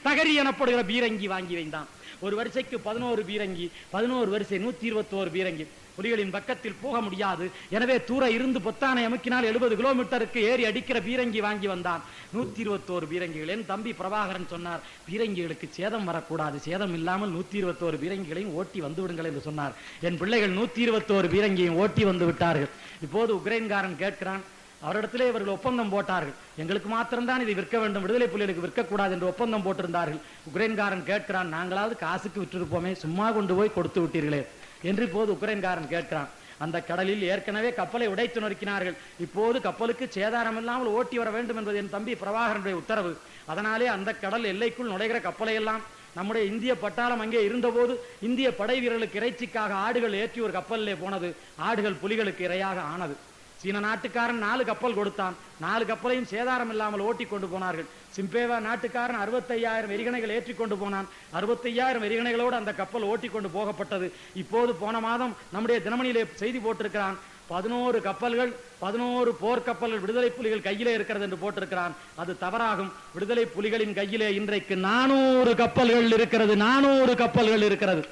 தகரி எனப்படுகிற பீரங்கி வாங்கி வைத்தான். ஒரு வரிசைக்கு 11 பீரங்கி, 11 வரிசை 121 பீரங்கி. புலிகளின் பக்கத்தில் போக முடியாது, எனவே தூர இருந்து பொத்தானை அமுக்கினால் 70 கிலோமீட்டருக்கு ஏறி அடிக்கிற பீரங்கி வாங்கி வந்தான். 121 பீரங்கிகள். என் தம்பி பிரபாகரன் சொன்னார், பீரங்கிகளுக்கு சேதம் வரக்கூடாது, சேதம் இல்லாமல் 121 பீரங்கிகளையும் ஓட்டி வந்து விடுங்கள் என்று சொன்னார். என் பிள்ளைகள் 121 பீரங்கியையும் ஓட்டி வந்து விட்டார்கள். இப்போது உக்ரைன்காரன் கேட்கிறான், அவரிடத்திலே இவர்கள் ஒப்பந்தம் போட்டார்கள், எங்களுக்கு மாத்திரம்தான் இதை விற்க வேண்டும், விடுதலை புலிகளுக்கு விற்கக்கூடாது என்று ஒப்பந்தம் போட்டிருந்தார்கள். உக்ரைன்காரன் கேட்கிறான், நாங்களாவது காசுக்கு விற்றிருப்போமே, சும்மா கொண்டு போய் கொடுத்து விட்டீர்களே என்று இப்போது உக்ரைன்காரன் கேட்கிறான். அந்த கடலில் ஏற்கனவே கப்பலை உடைத்து நொறுக்கினார்கள், இப்போது கப்பலுக்கு சேதாரம் இல்லாமல் ஓட்டி வர வேண்டும் என்பது என் தம்பி பிரபாகரனுடைய உத்தரவு. அதனாலே அந்த கடல் எல்லைக்குள் நுழைகிற கப்பலை எல்லாம் நம்முடைய இந்திய பட்டாளம் அங்கே இருந்தபோது இந்திய படை வீரர்களுக்கு இறைச்சிக்காக ஆடுகள் ஏற்றி ஒரு கப்பலிலே போனது. ஆடுகள் புலிகளுக்கு இரையாக ஆனது. சீன நாட்டுக்காரன் 4 கப்பல் கொடுத்தான், 4 கப்பலையும் சேதாரம் இல்லாமல் ஓட்டி கொண்டு போனார்கள். சிம்பேவா நாட்டுக்காரன் 65,000 எரிகணைகள் ஏற்றி கொண்டு போனான். 65,000 எரிகணைகளோடு அந்த கப்பல் ஓட்டி கொண்டு போகப்பட்டது. இப்போது போன மாதம் நம்முடைய தினமணியிலே செய்தி போட்டிருக்கிறான், 11 கப்பல்கள், 11 போர்க்கப்பல்கள் விடுதலை புலிகள் கையிலே இருக்கிறது என்று போட்டிருக்கிறான். அது தவறாகும். விடுதலை புலிகளின் கையிலே இன்றைக்கு 400 கப்பல்கள் இருக்கிறது, 400 கப்பல்கள் இருக்கிறது.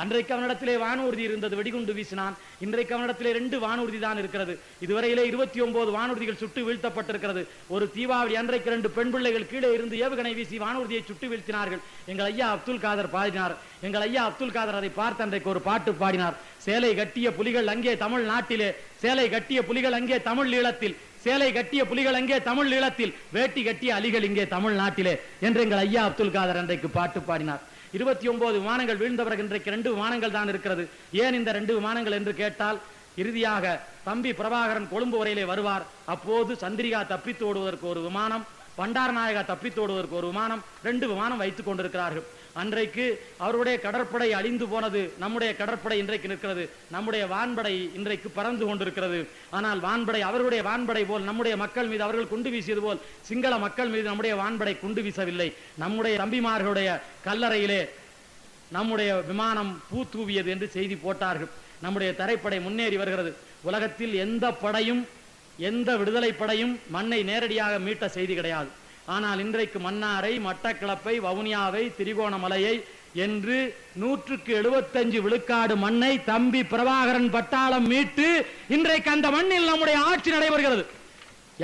அன்றைக்கு அவனிடத்திலே வானூர்தி இருந்தது, வெடிகுண்டு வீசினான். இன்றைக்கு அவனிடத்திலே 2 வானூர்தி தான் இருக்கிறது. இதுவரையிலே 29 வானூர்திகள் சுட்டு வீழ்த்தப்பட்டிருக்கிறது. ஒரு தீபாவளி அன்றைக்கு 2 பெண் பிள்ளைகள் கீழே இருந்து ஏவுகணை வீசி வானூர்தியை சுட்டு வீழ்த்தினார்கள். எங்கள் ஐயா அப்துல் காதர் பாடினார். எங்கள் ஐயா அப்துல் காதர் அதை பார்த்து அன்றைக்கு ஒரு பாட்டு பாடினார். சேலை கட்டிய புலிகள் அங்கே தமிழ் நாட்டிலே, சேலை கட்டிய புலிகள் அங்கே தமிழ் ஈழத்தில், சேலை கட்டிய புலிகள் அங்கே தமிழ் ஈழத்தில், வேட்டி கட்டிய அலிகள் இங்கே தமிழ் நாட்டிலே என்று எங்கள் ஐயா அப்துல் காதர் அன்றைக்கு பாட்டு பாடினார். 29 விமானங்கள் வீழ்ந்த பிறகு இன்றைக்கு 2 விமானங்கள் தான் இருக்கிறது. ஏன் இந்த 2 விமானங்கள் என்று கேட்டால், இறுதியாக தம்பி பிரபாகரன் கொழும்பு வரையிலே வருவார். அப்போது சந்திரிகா தப்பித்து ஓடுவதற்கு ஒரு விமானம், பண்டாரநாயகா தப்பித்து ஓடுவதற்கு ஒரு விமானம், 2 விமானம் வைத்துக் கொண்டிருக்கிறார்கள். அன்றைக்கு அவருடைய கடற்படை அழிந்து போனது, நம்முடைய கடற்படை இன்றைக்கு நிற்கிறது. நம்முடைய வான்படை இன்றைக்கு பறந்து கொண்டிருக்கிறது. ஆனால் வான்படை அவர்களுடைய வான்படை போல் நம்முடைய மக்கள் மீது அவர்கள் குண்டு வீசியது போல் சிங்கள மக்கள் மீது நம்முடைய வான்படை குண்டு வீசவில்லை. நம்முடைய தம்பிமார்களுடைய கல்லறையிலே நம்முடைய விமானம் பூ தூவியது என்று செய்தி போட்டார்கள். நம்முடைய தரைப்படை முன்னேறி வருகிறது. உலகத்தில் எந்த படையும், எந்த விடுதலை படையும் மண்ணை நேரடியாக மீட்ட செய்தி கிடையாது. ஆனால் இன்றைக்கு மன்னாரை, மட்டக்களப்பை, வவுனியாவை, திரிகோணமலையை என்று 175 விழுக்காடு மண்ணை தம்பி பிரபாகரன் பட்டாளம் மீட்டு இன்றைக்கு அந்த மண்ணில் நம்முடைய ஆட்சி நடைபெறுகிறது.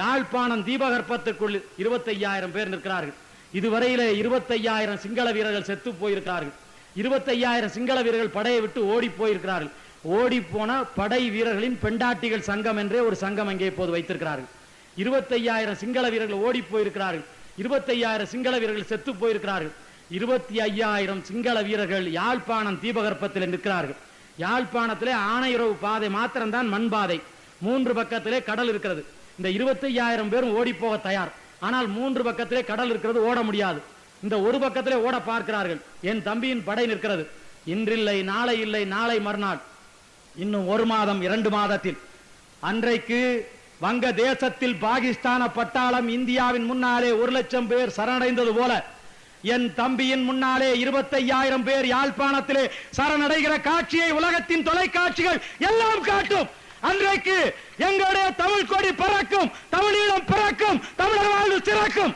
யாழ்ப்பாணம் தீபகற்பத்துக்குள் 25,000 பேர் நிற்கிறார்கள். இதுவரையிலே 25,000 சிங்கள வீரர்கள் செத்து போயிருக்கிறார்கள். 25,000 சிங்கள வீரர்கள் படையை விட்டு ஓடி போயிருக்கிறார்கள். ஓடி போன படை வீரர்களின் பெண்டாட்டிகள் சங்கம் என்றே ஒரு சங்கம் அங்கே இப்போது வைத்திருக்கிறார்கள். 25,000 சிங்கள வீரர்கள் ஓடி போயிருக்கிறார்கள். 25,000 சிங்கள வீரர்கள் செத்து போயிருக்கிறார்கள். 25,000 சிங்கள வீரர்கள் யாழ்ப்பாணம் தீபகற்பத்தில் நிற்கிறார்கள். யாழ்ப்பாணத்திலே ஆணையுறவு பாதை மாத்திரம்தான் மண் பாதை, 3 பக்கத்திலே கடல் இருக்கிறது. இந்த 25,000 பேரும் ஓடி போக தயார். ஆனால் 3 பக்கத்திலே கடல் இருக்கிறது, ஓட முடியாது. இந்த ஒரு பக்கத்திலே ஓட பார்க்கிறார்கள். என் தம்பியின் படை நிற்கிறது. இன்றில்லை, நாளை இல்லை, நாளை மறுநாள், இன்னும் 1 மாதம் 2 மாதத்தில் அன்றைக்கு வங்க தேசத்தில் பாகிஸ்தான பட்டாளம் இந்தியாவின் முன்னாலே 1,00,000 பேர் சரணடைந்தது போல என் தம்பியின் முன்னாலே 25,000 பேர் யாழ்ப்பாணத்திலே சரணடைகிற காட்சியை உலகத்தின் தொலைக்காட்சிகள் எல்லாம் காட்டும். அன்றைக்கு எங்களுடைய தமிழ் கொடி பறக்கும், தமிழீழம் பிறக்கும், தமிழர் வாழ்வு சிறக்கும்.